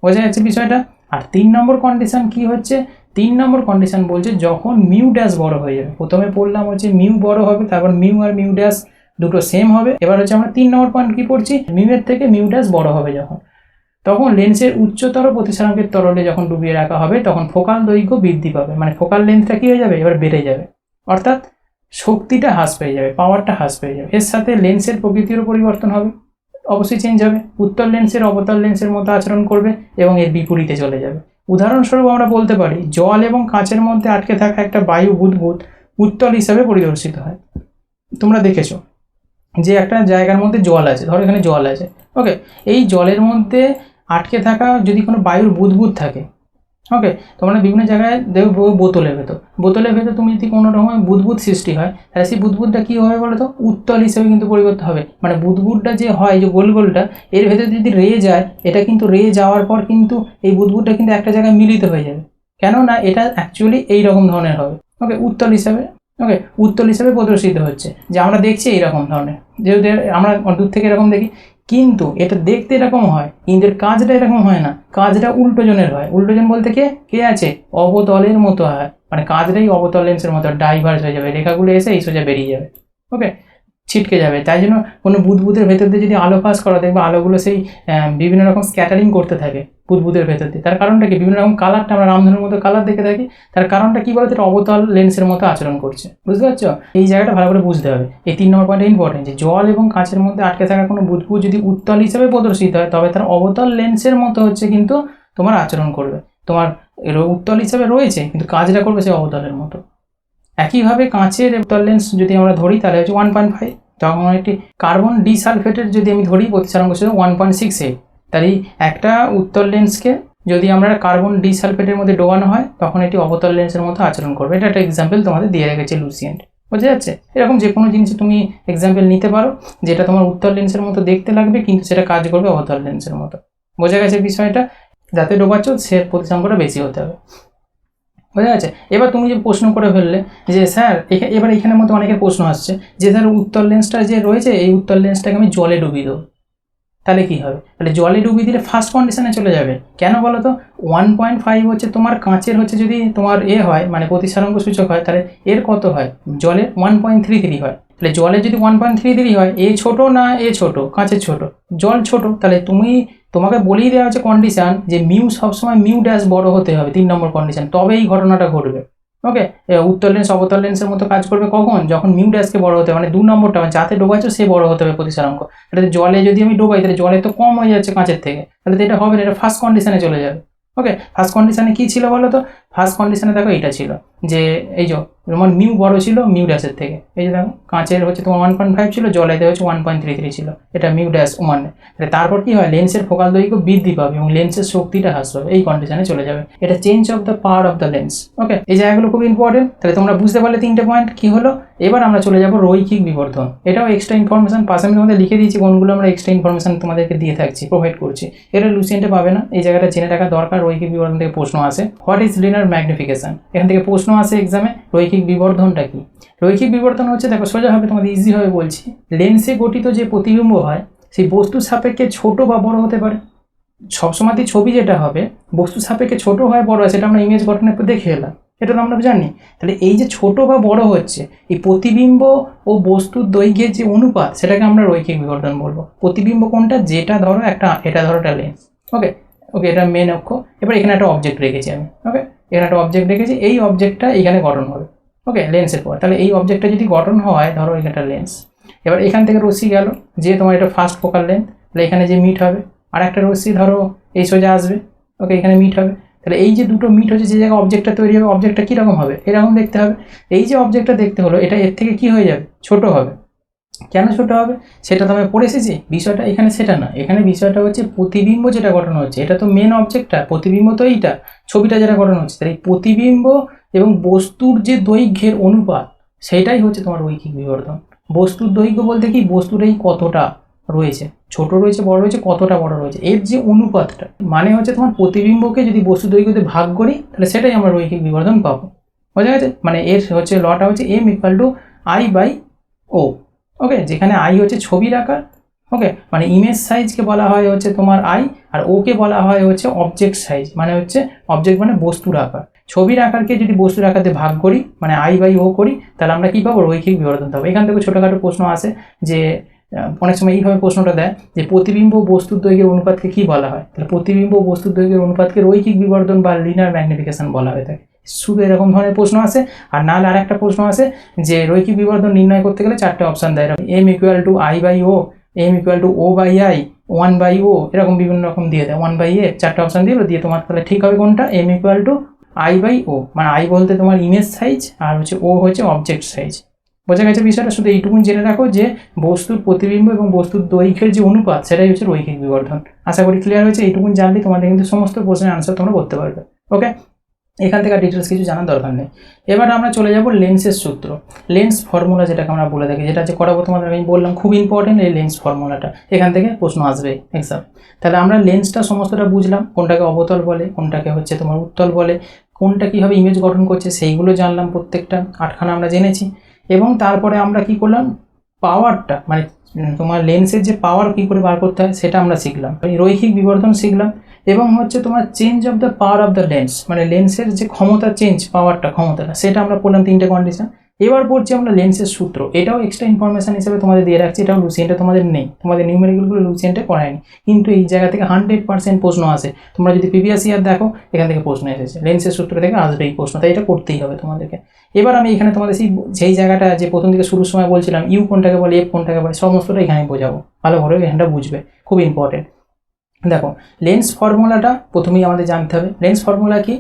বোঝা যাচ্ছে বিষয়টা। আর 3 নম্বর কন্ডিশন কি হচ্ছে, 3 নম্বর কন্ডিশন বলছে যখন মিউ ড্যাশ বড় হয়ে যাবে। প্রথমে পড়লাম হচ্ছে মিউ বড় হবে, তারপর মিউ আর মিউ ড্যাশ দুটো সেম হবে। এবার হচ্ছে আমরা 3 নম্বর পয়েন্ট কি পড়ছি, মিউ এর থেকে মিউ ড্যাশ বড় হবে যখন, তখন লেন্সের উচ্চতর প্রতিসরাঙ্কের তরলে যখন ডুবিয়ে রাখা হবে তখন ফোকাল দৈর্ঘ্য বৃদ্ধি পাবে, মানে ফোকাল লেন্থটা কী হয়ে যাবে, এবার বেড়ে যাবে, অর্থাৎ শক্তিটা হ্রাস পেয়ে যাবে, পাওয়ারটা হ্রাস পেয়ে যাবে। এর সাথে লেন্সের প্রকৃতিরও পরিবর্তন হবে, অবশ্যই চেঞ্জ হবে, উত্তল লেন্সের অবতল লেন্সের মতো আচরণ করবে এবং এর বিপরীতে চলে যাবে। উদাহরণস্বরূপ আমরা বলতে পারি জল এবং কাঁচের মধ্যে আটকে থাকা একটা বায়ু বুদবুদ উত্তল হিসাবে পরিদর্শিত হয়। তোমরা দেখেছো যে একটা জায়গার মধ্যে জল আছে, ধরো এখানে জল আছে, ওকে, এই জলের মধ্যে আটকে থাকা যদি কোনো বায়ুর বুদবুদ থাকে, ওকে, তোমরা বিভিন্ন জায়গায় দেখবো বোতলের ভেতর তুমি যদি কোনো রকম বুদবুদ সৃষ্টি হয়, তাহলে সেই বুদবুদটা কী হবে বলো তো, উত্তল হিসেবে কিন্তু পরিবর্তন হবে। মানে বুদবুদটা যে হয়, যে গোলটা, এর ভেতর যদি রেয়ে যায়, এটা কিন্তু রেয়ে যাওয়ার পর কিন্তু এই বুদবুদটা কিন্তু একটা জায়গায় মিলিত হয়ে যাবে, কেননা এটা অ্যাকচুয়ালি এইরকম ধরনের হবে। ওকে, উত্তল হিসাবে প্রদর্শিত হচ্ছে, যে আমরা দেখছি এইরকম ধরনের, যেহেতু আমরা দূর থেকে এরকম দেখি, কিন্তু এটা দেখতে এরকম হয়, কিন্তু এর কাজটা এরকম হয় না, কাজটা উল্টোজনের হয়। উল্টোজন বলতে কে আছে, অবতলের মতো হয়, মানে কাজটাই অবতল লেন্সের মতো ডাইভার্স হয়ে যাবে, রেখাগুলো এসে এই সোজা বেরিয়ে যাবে। ওকে, ছিটকে যাবে। তাই জন্য কোনো বুদবুদের ভেতর দিয়ে যদি আলো পাস করা, দেখবে আলোগুলো সেই বিভিন্ন রকম স্ক্যাটারিং করতে থাকে বুদবুদের ভেতর দিয়ে। তার কারণটা কি, বিভিন্ন রকম কালারটা আমরা রামধনুর মতো কালার দেখে থাকি, তার কারণটা কি বলতো, এটা অবতল লেন্সের মতো আচরণ করছে। বুঝতে পারছো? এই জায়গাটা ভালো করে বুঝতে হবে। এই 3 নম্বর পয়েন্টটা ইম্পর্টেন্ট, যে জল এবং কাঁচের মধ্যে আটকে থাকা কোনো বুদবুদ যদি উত্তল হিসেবে প্রদর্শিত হয়, তবে তার অবতল লেন্সের মতো হচ্ছে কিন্তু তোমার আচরণ করবে। তোমার উত্তল হিসেবে রয়েছে কিন্তু কাজটা করবে সে অবতলের মতো। একইভাবে কাঁচের উত্তল লেন্স যদি আমরা ধরি তাহলে হচ্ছে 1.5, তখন একটি কার্বন ডিসালফেটের যদি আমি ধরি প্রতিসারাঙ্ক ছিল 1.68, তাহলে একটা উত্তল লেন্সকে যদি আমরা কার্বন ডিসালফেটের মধ্যে ডোবানো হয় তখন এটি অবতল লেন্সের মতো আচরণ করবে। এটা একটা এক্সাম্পল তোমাদের দিয়ে রেখেছে লুসিয়েন্ট। বোঝা যাচ্ছে? এরকম যে কোনো জিনিসে তুমি এক্সাম্পল নিতে পারো যেটা তোমার উত্তল লেন্সের মতো দেখতে লাগবে কিন্তু সেটা কাজ করবে অবতল লেন্সের মতো। বোঝা গেছে বিষয়টা? যাতে ডোবাচ্ছ সে প্রতিসারাঙ্কটা বেশি হতে হবে। বোঝা যাচ্ছে? এবার তুমি যে প্রশ্ন করে ফেললে যে স্যার এবার এখানের মধ্যে অনেকের প্রশ্ন আসছে যে স্যার উত্তল লেন্সটা যে রয়েছে এই উত্তল লেন্সটাকে আমি জলে ডুবিয়ে দেবো, তাহলে কী হবে? তাহলে জলে ডুবিয়ে দিলে ফার্স্ট কন্ডিশনে চলে যাবে। কেন বলো তো? 1.5 হচ্ছে তোমার কাঁচের হচ্ছে যদি তোমার হয় মানে প্রতিসারাঙ্ক সূচক হয়, তাহলে এর কত হয়? জলের 1.33 হয়। তাহলে জলের যদি 1.33 হয়, এ ছোট না এ ছোট? কাঁচের ছোট, জল ছোট। তাহলে তোমাকে বলেই দেওয়া হচ্ছে কন্ডিশন যে মিউ সবসময় মিউ ড্যাশ বড় হতে হবে, 3 নম্বর কন্ডিশন, তবে এই ঘটনাটা ঘটবে। ওকে, উত্তল লেন্স অবতল লেন্সের মতো কাজ করবে কখন? যখন মিউ ড্যাশকে বড় হতে হবে, মানে 2 নম্বরটা মানে যাতে ডোবাচ্ছ সে বড় হতে হবে প্রতিসারাঙ্ক। তাহলে জলে যদি আমি ডোবাই তাহলে জলে তো কম হয়ে যাচ্ছে কাঁচের থেকে, তাহলে তো এটা হবে না, এটা ফার্স্ট কন্ডিশনে চলে যাবে। ওকে, ফার্স্ট কন্ডিশনে কী ছিল বলো তো? ফার্স্ট কন্ডিশনে দেখো এইটা ছিল যে এই যে তোমার মিউ বড় ছিল মিউ ড্যাশের থেকে। এই যে দেখো কাঁচের হচ্ছে তোমার 1.5 ছিল, জলেতে হচ্ছে 1.33 ছিল, এটা মিউ ড্যাশ 1। তারপর কি হয়? লেন্সের ফোকাল দৈর্ঘ্য বৃদ্ধি পাবে এবং লেন্সের শক্তিটা হ্রাস পাবে, এই কন্ডিশনে চলে যাবে। এটা change of the power of the lens. Okay, এই জায়গাগুলো খুব ইম্পর্টেন্ট। তাহলে তোমরা বুঝতে পারলে 3টে পয়েন্ট কি হলো। এবার আমরা চলে যাব রৈখিক বিবর্ধন। এটাও এক্সট্রা ইনফরমেশন, পাশে আমি তোমাদের লিখে দিয়েছি কোনগুলো আমরা এক্সট্রা ইনফরমেশন তোমাদেরকে দিয়ে থাকছি, প্রোভাইড করছি। এটা লুসিয়েন্টে পাবে না, এই জায়গাটা জেনে রাখা দরকার। রৈখিক বিবর্ধন থেকে প্রশ্ন আসে, হোয়াট ইজ লিনিয়ার ম্যাগনিফিকেশন, এখান থেকে প্রশ্ন আসে এক্সামে। রৈখিক বিবর্ধনটা কি? রৈখিক বিবর্ধন হচ্ছে, দেখো সোজাভাবে তোমাদের ইজিভাবে বলছি, লেন্সে গঠিত যে প্রতিবিম্ব হয় সেই বস্তুর সাপেক্ষে ছোট বা বড় হতে পারে। সবসময়তেই ছবি যেটা হবে বস্তুর সাপেক্ষে ছোট হয় বড় হয়, সেটা আমরা ইমেজ গঠনের পর দেখে এলাম, এটা তো আমরা জানি। তাহলে এই যে ছোট বা বড় হচ্ছে, এই প্রতিবিম্ব ও বস্তুর দৈর্ঘ্যের যে অনুপাত সেটাকে আমরা রৈখিক বিবর্ধন বলবো। প্রতিবিম্ব কোনটা? যেটা ধরো এটা ধরো একটা লেন্স। ওকে ওকে, এটা মেন অক্ষ। এবার এখানে একটা অবজেক্ট রেখেছি আমি। ওকে, এখানে একটা অবজেক্ট রেখেছি, এই অবজেক্টটা এখানে গঠন হবে। ওকে, লেন্সের পর তাহলে এই অবজেক্টটা যদি গঠন হয়, ধরো এখানটা লেন্স। এবার এখান থেকে রশ্মি গেল, যে তোমার এটা ফার্স্ট ফোকাল লেন্থ, তাহলে এখানে যে মিট হবে, আর একটা রশ্মি ধরো এই সোজা আসবে। ওকে, এখানে মিট হবে। তাহলে এই যে দুটো মিট হচ্ছে যে জায়গায় অবজেক্টটা তৈরি হবে, অবজেক্টটা কীরকম হবে? এরকম দেখতে হবে। এই যে অবজেক্টটা দেখতে হলো, এটা এর থেকে কী হয়ে যাবে? ছোট হবে। কেন ছোট হবে সেটা তো আমি পড়ে এসেছি, বিষয়টা এখানে সেটা না। এখানে বিষয়টা হচ্ছে প্রতিবিম্ব যেটা গঠন হচ্ছে, এটা তো মেন অবজেক্টটা, প্রতিবিম্ব তো এইটা ছবিটা যেটা গঠন হচ্ছে, তাই প্রতিবিম্ব এবং বস্তুর যে দৈর্ঘ্যের অনুপাত সেটাই হচ্ছে তোমার রৈখিক বিবর্ধন। বস্তুর দৈর্ঘ্য বলতে কি, বস্তুর এই কতটা রয়েছে, ছোট রয়েছে বড় রয়েছে, কতটা বড় রয়েছে, এর যে অনুপাতটা মানে হচ্ছে তোমার প্রতিবিম্বকে যদি বস্তু দৈর্ঘ্যতে ভাগ করি তাহলে সেটাই আমরা রৈখিক বিবর্ধন পাবো। বোঝা গেছে? মানে এর হচ্ছে লটা হচ্ছে m=I/O। ওকে, যেখানে আই হচ্ছে ছবির আকার। ওকে, মানে ইমেজ সাইজকে বলা হয় হচ্ছে তোমার আই, আর ওকে বলা হয় হচ্ছে অবজেক্ট সাইজ, মানে হচ্ছে অবজেক্ট মানে বস্তুর আকার। ছবির আকারকে যদি বস্তুর আকারে ভাগ করি মানে I/O করি, তাহলে আমরা কী পাবো? রৈখিক বিবর্ধন পাবো। এখান থেকে ছোটোখাটো প্রশ্ন আসে যে অনেক সময় এইভাবে প্রশ্নটা দেয় যে প্রতিবিম্ব বস্তুর দৈর্ঘ্যের অনুপাতকে কী বলা হয়? তাহলে প্রতিবিম্ব বস্তুর দৈর্ঘ্যের অনুপাতকে রৈখিক বিবর্ধন বা লিনিয়ার ম্যাগনিফিকেশন বলা হয়ে থাকে। শুধু এরকম ধরনের প্রশ্ন আসে। আর নাহলে আর একটা প্রশ্ন আসে যে রৈখিক বিবর্ধন নির্ণয় করতে গেলে 4টে অপশান দেয়, m=I/O, m=O/I, 1/O, এরকম বিভিন্ন রকম দিয়ে দেয়, 1/A, 4টে অপশান দিয়ে তোমার তাহলে ঠিক হবে কোনটা? m=I/O, মানে I বলতে তোমার ইমেজ সাইজ আর হচ্ছে O হচ্ছে অবজেক্ট সাইজ। বোঝা গেছে বিষয়টা? শুধু এইটুকুন জেনে রাখো যে বস্তুর প্রতিবিম্ব এবং বস্তুর দৈর্ঘ্যের যে অনুপাত সেটাই হচ্ছে রৈখিক বিবর্ধন। আশা করি ক্লিয়ার হয়েছে। এইটুকুন জানলে তোমাদের কিন্তু সমস্ত প্রশ্নের আনসার তোমরা করতে পারবে। ওকে, এখান থেকে ডিটেলস কিছু জানার দরকার নেই। এবার আমরা চলে যাব লেন্সের সূত্র, লেন্স ফর্মুলা যেটাকে আমরা বলে থাকি, যেটা যে করাবো তোমাদের আমি বললাম খুব ইম্পর্টেন্ট এই লেন্স ফর্মুলাটা, এখান থেকে প্রশ্ন আসবে এক্সাম। তাহলে আমরা লেন্সটা সমস্তটা বুঝলাম, কোনটাকে অবতল বলে, কোনটাকে হচ্ছে তোমার উত্তল বলে, কোনটা কীভাবে ইমেজ গঠন করছে সেইগুলো জানলাম, প্রত্যেকটা 8খানা আমরা জেনেছি। এবং তারপরে আমরা কি করলাম? পাওয়ারটা মানে তোমার লেন্সের যে পাওয়ার কী করে বার করতে হয় সেটা আমরা শিখলাম, রৈখিক বিবর্ধন শিখলাম। এবং হচ্ছে তোমার change of the power of the lens, মানে লেন্সের যে ক্ষমতা চেঞ্জ, পাওয়ারটা ক্ষমতাটা সেটা আমরা পড়লাম 3টে কন্ডিশন। এবার পড়ছি আমরা লেন্সের সূত্র। এটাও এক্সট্রা ইনফরমেশন হিসেবে তোমাদের দিয়ে রাখছি, এটাও লুসিয়েন্টে তোমাদের নেই, তোমাদের নিউমেরিক্যালগুলো লুসিয়েন্টে করায়নি, কিন্তু এই জায়গা থেকে 100% প্রশ্ন আসে। তোমরা যদি প্রিভিয়াস ইয়ার দেখো এখান থেকে প্রশ্ন এসেছে, লেন্সের সূত্র থেকে আসবেই প্রশ্ন, তাই এটা করতেই হবে তোমাদেরকে। এবার আমি এখানে তোমাদের যেই জায়গাটা যে প্রথম দিকে শুরুর সময় বলছিলাম ইউ কোনটাকে বলে এফ কোনটাকে বলে সমস্তটা এখানে বোঝাবো, ভালো করে এখানটা বুঝবে, খুব ইম্পর্টেন্ট। দেখো লেন্স ফর্মুলাটা প্রথমেই আমাদের জানতে হবে। লেন্স ফর্মুলা কি?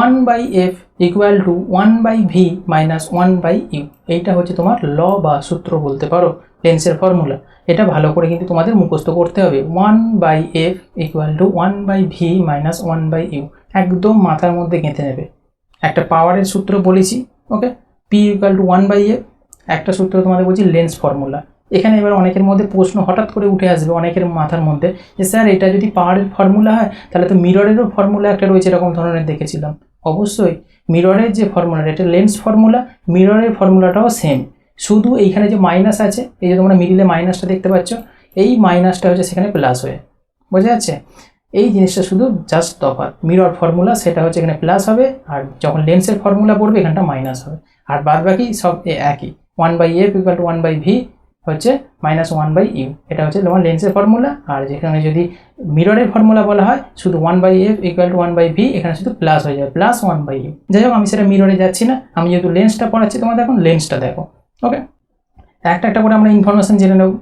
1/f equal to 1/v minus 1/u। এইটা হচ্ছে তোমার ল বা সূত্র বলতে পারো লেন্সের ফর্মুলা। এটা ভালো করে কিন্তু তোমাদের মুখস্থ করতে হবে। 1/f equal to 1/v minus 1/u, একদম মাথার মধ্যে গেঁথে নেবে। একটা পাওয়ারের সূত্র বলেছি, ওকে, p ইকুয়াল টু 1/f। একটা সূত্র তোমাদের বলছি লেন্স ফর্মুলা। এখানে এবার অনেকের মধ্যে প্রশ্ন হঠাৎ করে উঠে আসবে অনেকের মাথার মধ্যে যে স্যার এটা যদি পাওয়ারের ফর্মুলা হয় তাহলে তো মিররেরও ফর্মুলা একটা রয়েছে এরকম ধরনের দেখেছিলাম। অবশ্যই মিররের যে ফর্মুলাটা এটা লেন্স ফর্মুলা, মিররের ফর্মুলাটাও সেম, শুধু এইখানে যে মাইনাস আছে, এই যে তোমরা মিডিলে মাইনাসটা দেখতে পাচ্ছ, এই মাইনাসটা হচ্ছে সেখানে প্লাস হয়ে, বোঝা যাচ্ছে? এই জিনিসটা শুধু জাস্ট তফাৎ। মিরর ফর্মুলা সেটা হচ্ছে এখানে প্লাস হবে, আর যখন লেন্সের ফর্মুলা পড়বে এখানটা মাইনাস হবে, আর বাদ বাকি সব একই। 1/f ইকুয়াল টু 1/v হচ্ছে মাইনাস 1/u, এটা হচ্ছে তোমার লেন্সের ফর্মুলা। আর যেখানে যদি মিররের ফর্মুলা বলা হয় শুধু 1/f ইকুয়াল টু 1/v, এখানে শুধু প্লাস হয়ে যাবে, প্লাস 1/u। যাই হোক আমি সেটা মিররে যাচ্ছি না, আমি যেহেতু লেন্সটা পড়াচ্ছি তোমাদের এখন লেন্সটা দেখো, ওকে। একটা একটা করে আমরা ইনফরমেশন জেনে নেব।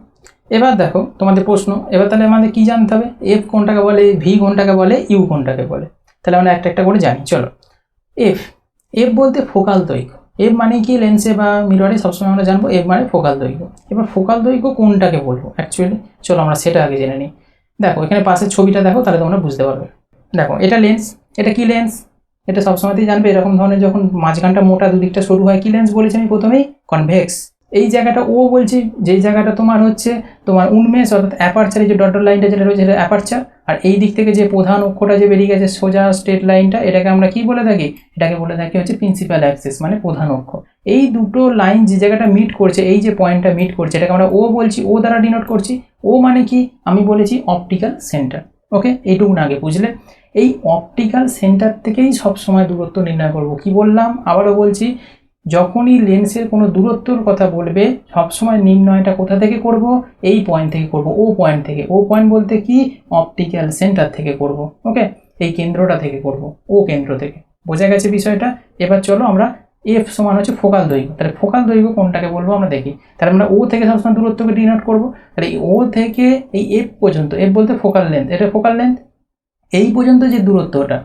এবার দেখো তোমাদের প্রশ্ন, এবার তাহলে আমাদের কী জানতে হবে? এফ কোনটাকে বলে, ভি কোনটাকে বলে, ইউ কোনটাকে বলে, তাহলে আমরা একটা একটা করে জানি। চলো, এফ এফ বলতে ফোকাল দৈর্ঘ্য। এফ মানে কি? লেন্সে বা মিররে সবসময় আমরা জানবো এফ মানে ফোকাল দৈর্ঘ্য। এবার ফোকাল দৈর্ঘ্য কোনটাকে বলবো অ্যাকচুয়ালি, চলো আমরা সেটা আগে জেনে নিই। দেখো এখানে পাশের ছবিটা দেখো, তাহলে তোমরা বুঝতে পারবে। দেখো এটা লেন্স, এটা কি লেন্স? এটা সবসময়তেই জানবে এরকম ধরনের যখন মাঝখানটা মোটা দুদিকটা সরু হয়, কি লেন্স বলেছি আমি প্রথমেই? কনভেক্স। এই জায়গাটা ও বলছি, যেই জায়গাটা তোমার হচ্ছে তোমার উন্মেষ অর্থাৎ অ্যাপারচার, এই যে ডট লাইনটা যেটা রয়েছে সেটা অ্যাপারচার, আর এই দিক থেকে যে প্রধান অক্ষটা যে বেরিয়ে গেছে সোজা স্ট্রেট লাইনটা, এটাকে আমরা কি বলে থাকি? এটাকে বলে থাকি হচ্ছে প্রিন্সিপাল অ্যাক্সিস, মানে প্রধান অক্ষ। এই দুটো লাইন যে জায়গাটা মিট করছে, এই যে পয়েন্টটা মিট করছে, এটাকে আমরা ও বলছি, ও দ্বারা ডিনোট করছি। ও মানে কি? আমি বলেছি অপটিক্যাল সেন্টার, ওকে, এইটুকুন আগে বুঝলে। এই অপটিক্যাল সেন্টার থেকেই সবসময় দূরত্ব নির্ণয় করব। কি বললাম? আবারও বলছি, যখনই লেন্সের কোনো দূরত্বর কথা বলবে সবসময় নির্ণয়টা কোথা থেকে করব? এই পয়েন্ট থেকে করব, ও পয়েন্ট থেকে। ও পয়েন্ট বলতে কি? অপটিক্যাল সেন্টার থেকে করব, ওকে, এই কেন্দ্রটা থেকে করব, ও কেন্দ্র থেকে। বোঝা গেছে বিষয়টা? এবার চলো আমরা এফ সমান হচ্ছে ফোকাল দৈর্ঘ্য, তাহলে ফোকাল দৈর্ঘ্য কোনটাকে বলবো আমরা দেখি। তাহলে আমরা ও থেকে সবসময় দূরত্বকে ডিনোট করবো, তাহলে এই ও থেকে এই এফ পর্যন্ত, এফ বলতে ফোকাল লেন্থ, এটা ফোকাল লেন্থ, এই পর্যন্ত যে দূরত্বটা,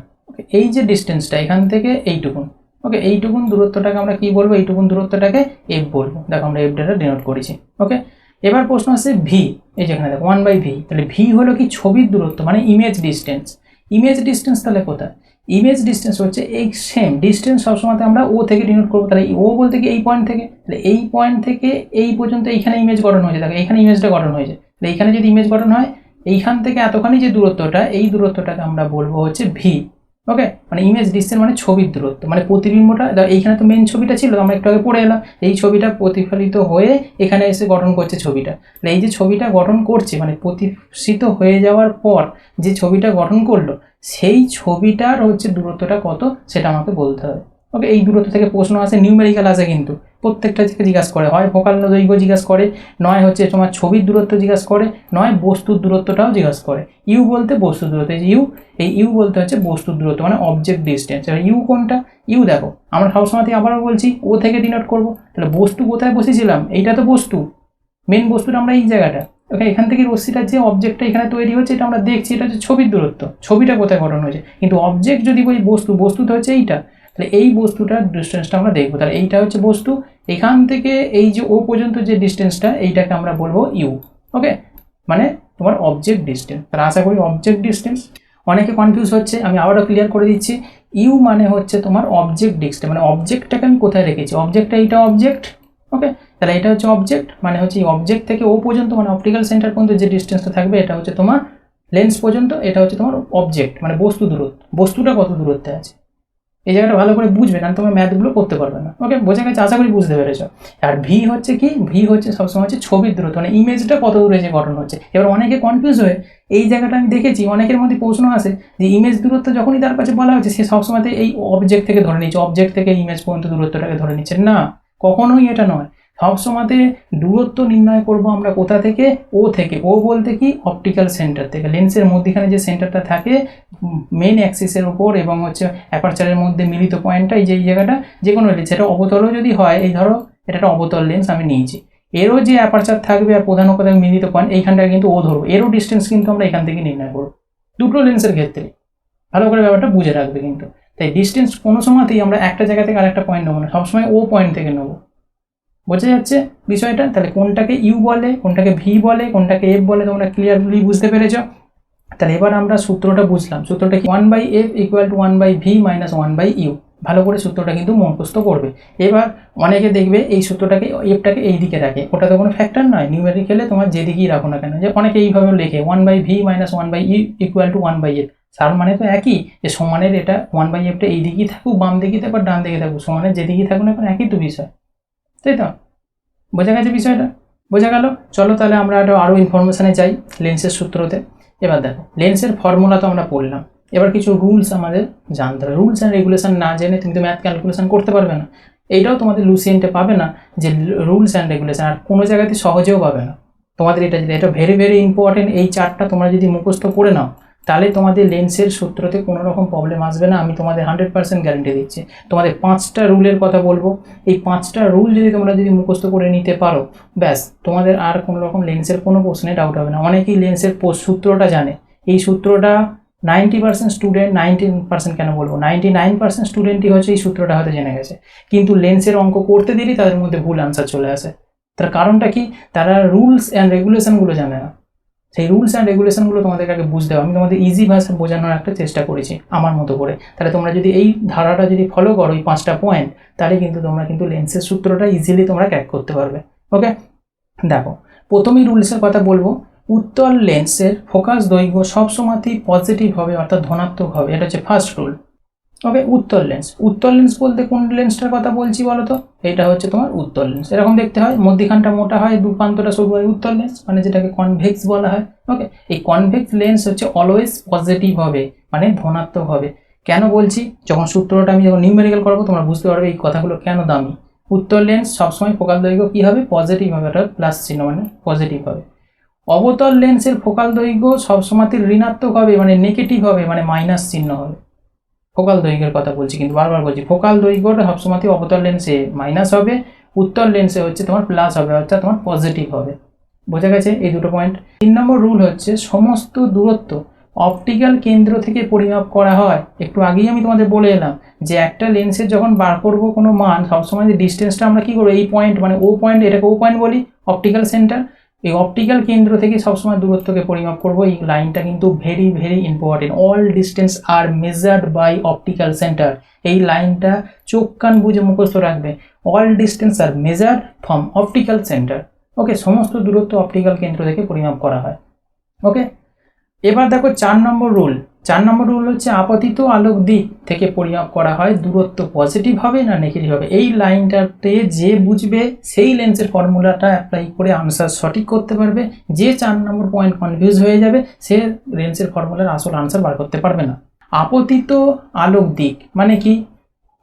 এই যে ডিস্টেন্সটা এখান থেকে এইটুকুন, ওকে, এইটুকুন দূরত্বটাকে আমরা কি বলবো? এইটুকুন দূরত্বটাকে এফ বলবো। দেখো আমরা এফ ডাটা ডিনোট করেছি, ওকে। এবার প্রশ্ন আছে ভি, এই যেখানে দেখো 1/v, তাহলে ভি হলো কি? ছবির দূরত্ব, মানে ইমেজ ডিস্টেন্স। ইমেজ ডিস্টেন্স তাহলে কোথায়? ইমেজ ডিস্টেন্স হচ্ছে এই সেম ডিস্টেন্স সবসময় আমরা ও থেকে ডিনোট করবো। তাহলে ও বলতে কি? এই পয়েন্ট থেকে, তাহলে এই পয়েন্ট থেকে এই পর্যন্ত এইখানে ইমেজ গঠন হয়েছে, দেখো এখানে ইমেজটা গঠন হয়েছে, তাহলে এইখানে যদি ইমেজ গঠন হয় এইখান থেকে এতখানি যে দূরত্বটা, এই দূরত্বটাকে আমরা বলবো হচ্ছে ভি, ওকে। মানে ইমেজ ডিস্টেন্স মানে ছবির দূরত্ব, মানে প্রতিবিম্বটা, এইখানে তো মেন ছবিটা ছিল, আমরা একটু আগে পড়ে এলাম, এই ছবিটা প্রতিফলিত হয়ে এখানে এসে গঠন করছে ছবিটা। এই যে ছবিটা গঠন করছে মানে প্রতিফলিত হয়ে যাওয়ার পর যে ছবিটা গঠন করলো, সেই ছবিটার হচ্ছে দূরত্বটা কত সেটা আমাকে বলতে হবে, ওকে। এই দূরত্ব থেকে প্রশ্ন আসে, নিউমেরিক্যাল আসে, কিন্তু প্রত্যেকটা থেকে জিজ্ঞাসা করে, হয় ফোকাল দৈর্ঘ্য জিজ্ঞাসা করে, নয় হচ্ছে তোমার ছবির দূরত্ব জিজ্ঞাসা করে, নয় বস্তুর দূরত্বটাও জিজ্ঞাসা করে। ইউ বলতে বস্তুর দূরত্ব, এই ইউ বলতে হচ্ছে বস্তুর দূরত্ব, মানে অবজেক্ট ডিস্টেন্স। এবার ইউ কোনটা? ইউ দেখো আমরা সবসময় আবারও বলছি ও থেকে ডিনোট করবো, তাহলে বস্তু কোথায় বসেছিলাম? এইটা তো বস্তু, মেন বস্তুটা আমরা এই জায়গাটা, ওকে। এখান থেকে রশ্মিটার যে অবজেক্টটা এখানে তৈরি হচ্ছে এটা আমরা দেখছি, এটা হচ্ছে ছবির দূরত্ব, ছবিটা কোথায় গঠন হয়েছে। কিন্তু অবজেক্ট যদি বলি বস্তু, বস্তুটা হচ্ছে এইটা, তাহলে এই বস্তুটার ডিস্টেন্সটা আমরা দেখবো। তাহলে এইটা হচ্ছে বস্তু, এখান থেকে এই যে ও পর্যন্ত যে ডিস্টেন্সটা, এইটাকে আমরা বলবো ইউ, ওকে, মানে তোমার অবজেক্ট ডিস্টেন্স। তাহলে আশা করি অবজেক্ট ডিস্টেন্স। অনেকে কনফিউজ হচ্ছে, আমি আবারও ক্লিয়ার করে দিচ্ছি। ইউ মানে হচ্ছে তোমার অবজেক্ট ডিস্টেন্স, মানে অবজেক্টটাকে আমি কোথায় রেখেছি, অবজেক্টটা এইটা অবজেক্ট, ওকে। তাহলে এটা হচ্ছে অবজেক্ট, মানে হচ্ছে এই অবজেক্ট থেকে ও পর্যন্ত, মানে অপটিক্যাল সেন্টার পর্যন্ত যে ডিস্টেন্সটা থাকবে এটা হচ্ছে তোমার লেন্স পর্যন্ত, এটা হচ্ছে তোমার অবজেক্ট, মানে বস্তু দূরত্ব। বস্তুটা কত দূরত্বে আছে এই জায়গাটা ভালো করে বুঝবে, কারণ তোমার ম্যাথগুলো করতে পারবে না, ওকে। বোঝা গেছে? আশা করি বুঝতে পেরেছো। আর ভি হচ্ছে কি? ভি হচ্ছে সবসময় হচ্ছে ছবির দূরত্ব, মানে ইমেজটা কত দূরে যে গঠন হচ্ছে। এবার অনেকে কনফিউজ হয়ে এই জায়গাটা আমি দেখেছি অনেকের মধ্যে প্রশ্ন আসে যে ইমেজ দূরত্ব যখনই তার কাছে বলা হচ্ছে সে সবসময় এই অবজেক্ট থেকে ধরে নিচ্ছে, অবজেক্ট থেকে ইমেজ পর্যন্ত দূরত্বটাকে ধরে নিচ্ছে। না, কখনোই এটা নয়। সবসময়তে দূরত্ব নির্ণয় করব আমরা কোথা থেকে, ও থেকে। ও বলতে কি, অপটিক্যাল সেন্টার থেকে। লেন্সের মধ্যখানে যে সেন্টারটা থাকে মেন অ্যাক্সিসের উপর এবং হচ্ছে অ্যাপারচারের মধ্যে মিলিত পয়েন্টটা, এই যে এই জায়গাটা, যে কোনো লেন্স, সেটা অবতলও যদি হয়, এই ধরো এটা একটা অবতল লেন্স আমি নিয়েছি, এরও যে অ্যাপারচার থাকবে আর প্রধান কথা মিলিত পয়েন্ট, এইখানটা কিন্তু ও ধরবো, এরও ডিস্টেন্স কিন্তু আমরা এখান থেকে নির্ণয় করবো দুটো লেন্সের ক্ষেত্রে। ভালো করে ব্যাপারটা বুঝে রাখবে কিন্তু। তাই ডিস্টেন্স কোনো সময়তেই আমরা একটা জায়গা থেকে আরেকটা পয়েন্ট নেবো না, সবসময় ও পয়েন্ট থেকে নেবো। বোঝা যাচ্ছে বিষয়টা? তাহলে কোনটাকে ইউ বলে, কোনটাকে ভি বলে, কোনটাকে এফ বলে, তোমরা ক্লিয়ারলি বুঝতে পেরেছ? তাহলে এবার আমরা সূত্রটা বুঝলাম। সূত্রটা কি, 1/f = 1/v - 1/u। ভালো করে সূত্রটা কিন্তু মুখস্থ করবে। এবার অনেকে দেখবে এই সূত্রটাকে, এফটাকে এই দিকে রাখে, ওটা তো কোনো ফ্যাক্টর নয়, নিউমেরিক্যালে তোমার যেদিকেই রাখো না কেন, যে অনেকে এইভাবে লেখে 1/v - 1/u = 1/f। তার মানে তো একই, যে সমানের এটা 1/fটা এই দিকেই থাকুক, বাম দিকে থাকুক, ডান দিকে থাকুক, সমানের যেদিকেই থাকুক না কেন একই তো বিষয়, তাই তো? বোঝা গেছে বিষয়টা? বোঝা গেল? চলো তাহলে আমরা আরও ইনফরমেশানে যাই লেন্সের সূত্রতে। এবার দেখো, লেন্সের ফর্মুলা তো আমরা পড়লাম, এবার কিছু রুলস আমাদের জানতে হবে। রুলস অ্যান্ড রেগুলেশন না জেনে তুমি তো ম্যাথ ক্যালকুলেশন করতে পারবে না। এইটাও তোমাদের লুসিয়েন্টে পাবে না যে রুলস অ্যান্ড রেগুলেশন, আর কোনো জায়গাতে সহজেও পাবে না তোমাদের। এটা ভেরি ভেরি ইম্পর্টেন্ট। এই চারটা তোমরা যদি মুখস্থ করে নাও, তাহলে তোমাদের লেন্সের সূত্রতে কোনো রকম প্রবলেম আসবে না, আমি তোমাদের 100% গ্যারেন্টি দিচ্ছি। তোমাদের 5টা রুলের কথা বলবো, এই 5টা রুল তোমরা যদি মুখস্থ করে নিতে পারো, ব্যাস তোমাদের আর কোনো রকম লেন্সের কোনো প্রশ্নে ডাউট হবে না। অনেকেই লেন্সের সূত্রটা জানে, এই সূত্রটা 90% স্টুডেন্ট, 19% কেন বলবো, 99% স্টুডেন্টই হচ্ছে এই সূত্রটা হয়তো জেনে গেছে, কিন্তু লেন্সের অঙ্ক করতে দিলেই তাদের মধ্যে ভুল আনসার চলে আসে। তার কারণটা কি, তারা রুলস অ্যান্ড রেগুলেশনগুলো জানে না। সেই রুলস অ্যান্ড রেগুলেশনগুলো তোমাদেরকে আগে বুঝতে হবে। আমি তোমাদের ইজি ভাষায় বোঝানোর একটা চেষ্টা করেছি আমার মতো করে। তাহলে তোমরা যদি এই ধারাটা যদি ফলো করো, এই 5টা পয়েন্ট, তাহলে কিন্তু তোমরা কিন্তু লেন্সের সূত্রটা ইজিলি তোমরা ক্র্যাক করতে পারবে। ওকে, দেখো প্রথমেই রুলসের কথা বলবো। উত্তল লেন্সের ফোকাস দৈর্ঘ্য সবসময়তেই পজিটিভ হবে, অর্থাৎ ধনাত্মক হবে, এটা হচ্ছে ফার্স্ট রুল। ওকে, উত্তল লেন্স। উত্তল লেন্স বলতে কোন লেন্সটার কথা বলছি বলো তো? এটা হচ্ছে তোমার উত্তল লেন্স। এরকম দেখতে হয়, মধ্যিখানটা মোটা হয়, দুপ্রান্তটা সরু হয়, উত্তল লেন্স, মানে যেটাকে কনভেক্স বলা হয়। ওকে, এই কনভেক্স লেন্স হচ্ছে অলওয়েজ পজিটিভ হবে, মানে ধনাত্মক হবে। কেন বলছি, যখন সূত্রটা আমি যখন নিউমেরিক্যাল করবো তোমরা বুঝতে পারবে এই কথাগুলো কেন দামি। উত্তল লেন্স সবসময় ফোকাল দৈর্ঘ্য কী হবে, পজিটিভ হবে, অর্থাৎ প্লাস চিহ্ন, মানে পজিটিভ হবে। অবতল লেন্সের ফোকাল দৈর্ঘ্য সবসময়তে ঋণাত্মক হবে, মানে নেগেটিভ হবে, মানে মাইনাস চিহ্ন হবে। ফোকাল দৈর্ঘ্যের কথা বলছি, কিন্তু বারবার বলছি, ফোকাল দৈর্ঘ্যটা সবসময় অবতল লেন্সে মাইনাস হবে, উত্তল লেন্সে হচ্ছে তোমার প্লাস হবে, অর্থাৎ তোমার পজিটিভ হবে। বোঝা গেছে এই দুটো পয়েন্ট? 3 নম্বর রুল হচ্ছে সমস্ত দূরত্ব অপটিক্যাল কেন্দ্র থেকে পরিমাপ করা হয়। একটু আগেই আমি তোমাদের বলে এলাম যে একটা লেন্সের যখন বার করবো কোনো মান, সবসময় যে ডিস্টেন্সটা আমরা কী করবো, এই পয়েন্ট মানে ও পয়েন্ট, এটাকে ও পয়েন্ট বলি, অপটিক্যাল সেন্টার। এই অপটিক্যাল কেন্দ্র থেকে সবসময় দূরত্বকে পরিমাপ করবো। এই লাইনটা কিন্তু very very important. All distance are measured by optical centre. এই লাইনটা চোখ কান বুঝে মুখস্থ রাখবে। All distance are measured from optical centre. Okay, সমস্ত দূরত্ব অপটিক্যাল কেন্দ্র থেকে পরিমাপ করা হয়। ওকে, এবার দেখো 4 নম্বর রুল। 4 নম্বর রুল হচ্ছে আপতিত আলোক দিক থেকে পরিমাপ করা হয়, দূরত্ব পজিটিভ হবে না নেগেটিভ হবে। এই লাইনটাতে যে বুঝবে সেই লেন্সের ফর্মুলাটা অ্যাপ্লাই করে আনসার সঠিক করতে পারবে। যে 4 নম্বর পয়েন্ট কনফিউজ হয়ে যাবে সে লেন্সের ফর্মুলার আসল আনসার বার করতে পারবে না। আপতিত আলোক দিক মানে কি?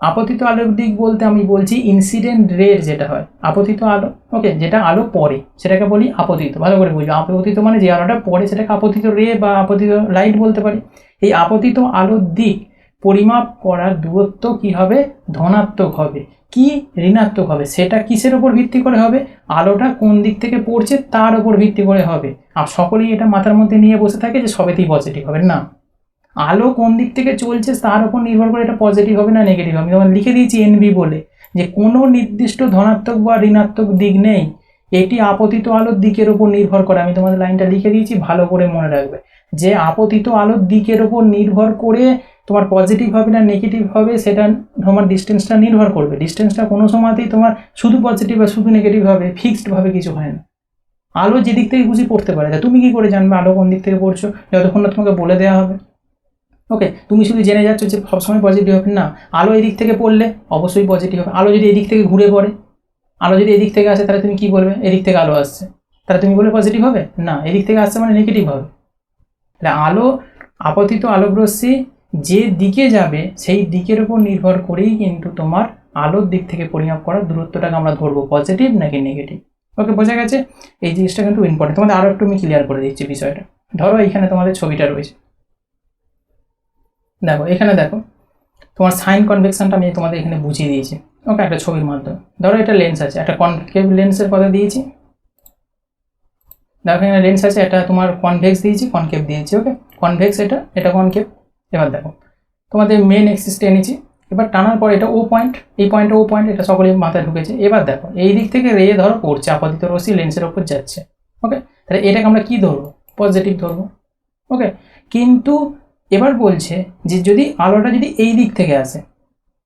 আপতিত আলোক দিক বলতে আমি বলছি ইনসিডেন্ট রের যেটা হয়, আপতিত আলো। ওকে, যেটা আলো পড়ে সেটাকে বলি আপতিত। ভালো করে বুঝবে, আপতিত মানে যে আলোটা পড়ে সেটাকে আপতিত রে বা আপতিত লাইট বলতে পারি। এই আপতিত আলোর দিক পরিমাপ করার দূরত্ব কি হবে, ধনাত্মক হবে। কি ঋণাত্মক হবে, সেটা কিসের উপর ভিত্তি করে হবে, আলোটা কোন দিক থেকে পড়ছে তার উপর ভিত্তি করে হবে। আর সকলেই এটা মাথার মধ্যে নিয়ে বসে থাকে যে সবেতেই পজিটিভ হবে, না। আলো কোন দিক থেকে চলছে তার উপর নির্ভর করে এটা পজিটিভ হবে না নেগেটিভ হবে। আমি তোমার লিখে দিয়েছি এনবি বলে, যে কোনো নির্দিষ্ট ধনাত্মক বা ঋণাত্মক দিক নেই, এটি আপতিত আলোর দিকের উপর নির্ভর করে। আমি তোমাদের লাইনটা লিখে দিয়েছি, ভালো করে মনে রাখবে যে আপতিত আলোর দিকের উপর নির্ভর করে তোমার পজিটিভ হবে না নেগেটিভ হবে, সেটা তোমার ডিস্টেন্সটা নির্ভর করবে। ডিস্টেন্সটা কোনো সময়তেই তোমার শুধু পজিটিভ বা শুধু নেগেটিভ হবে, ফিক্সডভাবে কিছু হয় না। আলো যেদিক থেকে খুশি পড়তে পারে, তা তুমি কি করে জানবে আলো কোন দিক থেকে পড়ছো যতক্ষণ না তোমাকে বলে দেওয়া হবে। ওকে, তুমি শুধু জেনে যাচ্ছ যে সবসময় পজিটিভ হবে, না। আলো এদিক থেকে পড়লে অবশ্যই পজিটিভ হবে। আলো যদি এদিক থেকে ঘুরে পড়ে, আলো যদি এদিক থেকে আসে, তাহলে তুমি কি বলবে, এদিক থেকে আলো আসছে, তাহলে তুমি বলবে পজিটিভ হবে? না, এদিক থেকে আসছে মানে নেগেটিভ হবে। তাহলে আলো, আপতিত আলোকরশ্মি যে দিকে যাবে সেই দিকের উপর নির্ভর করেই কিন্তু তোমার আলোর দিক থেকে পরিমাপ করার দূরত্বটাকে আমরা ধরবো পজিটিভ নাকি নেগেটিভ। ওকে, বোঝা গেছে? এই জিনিসটা কিন্তু ইম্পর্টেন্ট। তোমাদের আরও একটু আমি ক্লিয়ার করে দিচ্ছি বিষয়টা। ধরো এখানে তোমাদের ছবিটা রয়েছে, দেখো এখানে দেখো তোমার সাইন কনভেকশনটা আমি তোমাদের এখানে বুঝিয়ে দিয়েছি। ওকে, একটা ছবির মাধ্যমে ধরো এটা লেন্স আছে, একটা কনকেভ লেন্সের কথা দিয়েছি। দেখো এখানে লেন্স আছে, এটা তোমার কনভেক্স দিয়েছি, কনকেভ দিয়েছি। ওকে, কনভেক্স এটা কনকেভ। এবার দেখো তোমাদের মেন এক্সিসটা এনেছি, এবার টানার পর এটা ও পয়েন্ট, এই পয়েন্টে ও পয়েন্ট, এটা সকলেই মাথায় ঢুকেছে। এবার দেখো এই দিক থেকে রে ধরো পড়ছে, আপাতিত রশ্মি লেন্সের ওপর যাচ্ছে। ওকে, তাহলে এটাকে আমরা কি ধরবো? পজিটিভ ধরবো। ওকে, কিন্তু এবার বলছে যে যদি আলোটা যদি এই দিক থেকে আসে,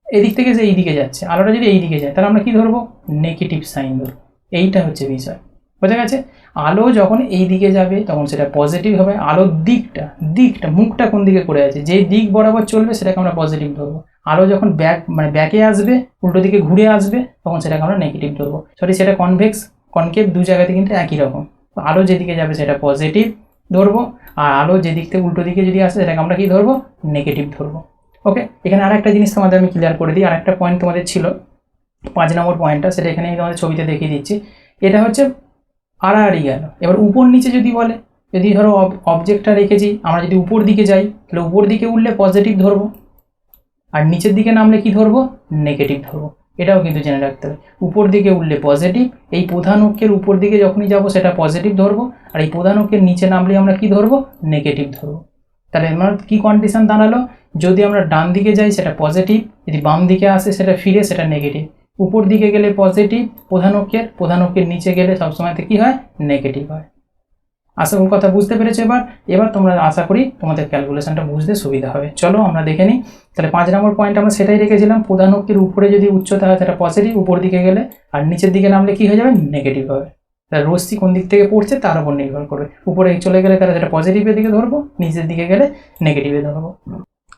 এই দিক থেকে যে এই দিকে যাচ্ছে, আলোটা যদি এই দিকে যায়, তাহলে আমরা কি ধরবো? নেগেটিভ সাইন ধরবো। এইটা হচ্ছে বিষয়, বোঝা গেছে? আলো যখন এই দিকে যাবে তখন সেটা পজিটিভ হবে। আলোর দিকটা মুখটা কোন দিকে করে আছে, যে দিক বরাবর চলবে সেটাকে আমরা পজিটিভ ধরবো। আলো যখন ব্যাকে আসবে, উল্টো দিকে ঘুরে আসবে, তখন সেটাকে আমরা নেগেটিভ ধরবো। সরি, সেটা কনভেক্স কনকেভ দু জায়গাতে কিন্তু একই রকম। তো আলো যেদিকে যাবে সেটা পজিটিভ ধরবো, আর আলো যেদিক থেকে উল্টো দিকে যদি আসে সেটাকে আমরা কি ধরবো? নেগেটিভ ধরবো। ওকে, এখানে আর একটা জিনিস তোমাদের আমি ক্লিয়ার করে দিই। আর একটা পয়েন্ট তোমাদের ছিল 5 নম্বর পয়েন্টটা, সেটা এখানে আমি তোমাদের ছবিতে দেখিয়ে দিচ্ছি। এটা হচ্ছে আড়াআড়ি গেল। এবার উপর নিচে যদি বলে, যদি ধরো অবজেক্টটা রেখেছি, আমরা যদি উপর দিকে যাই তাহলে উপর দিকে উঠলে পজিটিভ ধরবো, আর নিচের দিকে নামলে কি ধরবো? নেগেটিভ ধরবো। এটাও কিন্তু জেনে রাখতে হবে। উপর দিকে উঠলে পজিটিভ, এই প্রধান অক্ষের উপর দিকে যখনই যাব সেটা পজিটিভ ধরবো, আর এই প্রধান অক্ষের নিচে নামলে আমরা কি ধরবো? নেগেটিভ ধরবো। তাহলে আমার কি কন্ডিশন দাঁড়ালো? যদি আমরা ডান দিকে যাই সেটা পজিটিভ, যদি বাম দিকে আসে সেটা ফিরে সেটা নেগেটিভ। উপর দিকে গেলে পজিটিভ প্রধান অক্ষের নিচে গেলে সবসময় কি হয়? নেগেটিভ হয়। আশা করি কথা বুঝতে পেরেছো। এবার তোমরা আশা করি তোমাদের ক্যালকুলেশনটা বুঝতে সুবিধা হবে। চলো আমরা দেখে নিই। তাহলে 5 নম্বর পয়েন্ট আমরা সেটাই রেখেছিলাম, প্রধান অক্ষের উপরে যদি উচ্চতা হয় সেটা পজিটিভ, উপর দিকে গেলে, আর নিচের দিকে নামলে কি হয়ে যাবে? নেগেটিভ হবে। তাহলে রশ্মি কোন দিক থেকে পড়ছে তার উপর নির্ভর করবে। উপরে চলে গেলে তাহলে সেটা পজিটিভের দিকে ধরবো, নিচের দিকে গেলে নেগেটিভে ধরবো।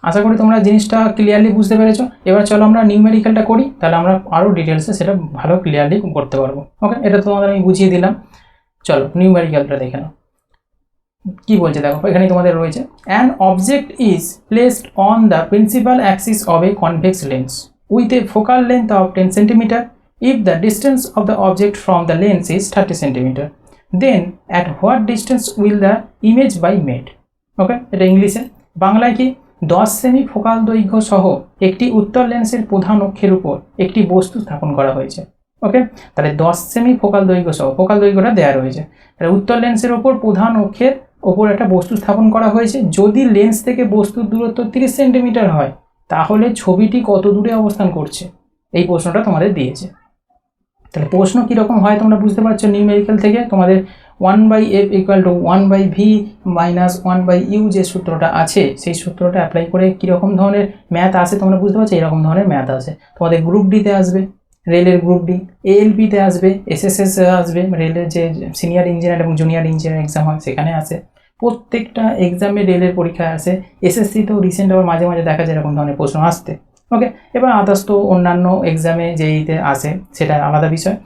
আশা করি তোমরা জিনিসটা ক্লিয়ারলি বুঝতে পেরেছো। এবার চলো আমরা নিউমেরিক্যালটা করি, তাহলে আমরা আরও ডিটেলসে সেটা ভালো ক্লিয়ারলি করতে পারবো। ওকে, এটা তোমাদের আমি বুঝিয়ে দিলাম। চলো নিউমেরিক্যালটা দেখে নাও কি বলছে। দেখো এখানে তোমাদের রয়েছে, an object is placed on the principal Axis of a convex lens with a focal length of 10 centimetre if the distance of the object from the lens is 30 centimeter, then at what distance will the image be made? ওকে, এটা ইংলিশে। বাংলায় কি? 10 semi focal দৈর্ঘ্য সহ একটি উত্তল লেন্সের প্রধান অক্ষের উপর একটি বস্তু স্থাপন করা হয়েছে। ওকে, তাহলে 10 সেমি ফোকাল দৈর্ঘ্য সহ, ফোকাল দৈর্ঘ্যটা দেওয়া রয়েছে, তাহলে উত্তল লেন্সের ওপর প্রধান অক্ষের ওপর একটা বস্তু স্থাপন করা হয়েছে। যদি লেন্স থেকে বস্তুর দূরত্ব 30 সেন্টিমিটার হয়, তাহলে ছবিটি কত দূরে অবস্থান করছে, এই প্রশ্নটা তোমাদের দিয়েছে। তাহলে প্রশ্ন কীরকম হয় তোমরা বুঝতে পারছো নিউমেরিক্যাল থেকে। তোমাদের 1/f = 1/v - 1/u যে সূত্রটা আছে, সেই সূত্রটা অ্যাপ্লাই করে কীরকম ধরনের ম্যাথ আসে তোমরা বুঝতে পারছো। এরকম ধরনের ম্যাথ আসে তোমাদের গ্রুপ ডিতে আসবে, রেলের গ্রুপ ডি, এএলপিতে আসবে, এসএসএস আসবে, রেলের যে সিনিয়র ইঞ্জিনিয়ার এবং জুনিয়র ইঞ্জিনিয়ার এক্সাম হয় সেখানে আসে। প্রত্যেকটা এক্সামে রেলের পরীক্ষায় আসে। এসএসসিতেও রিসেন্ট আবার মাঝে মাঝে দেখা যায় এরকম ধরনের প্রশ্ন আসতে। ওকে, এবার আদার্স তো অন্যান্য এক্সামে যেইতে আসে সেটা আলাদা বিষয়।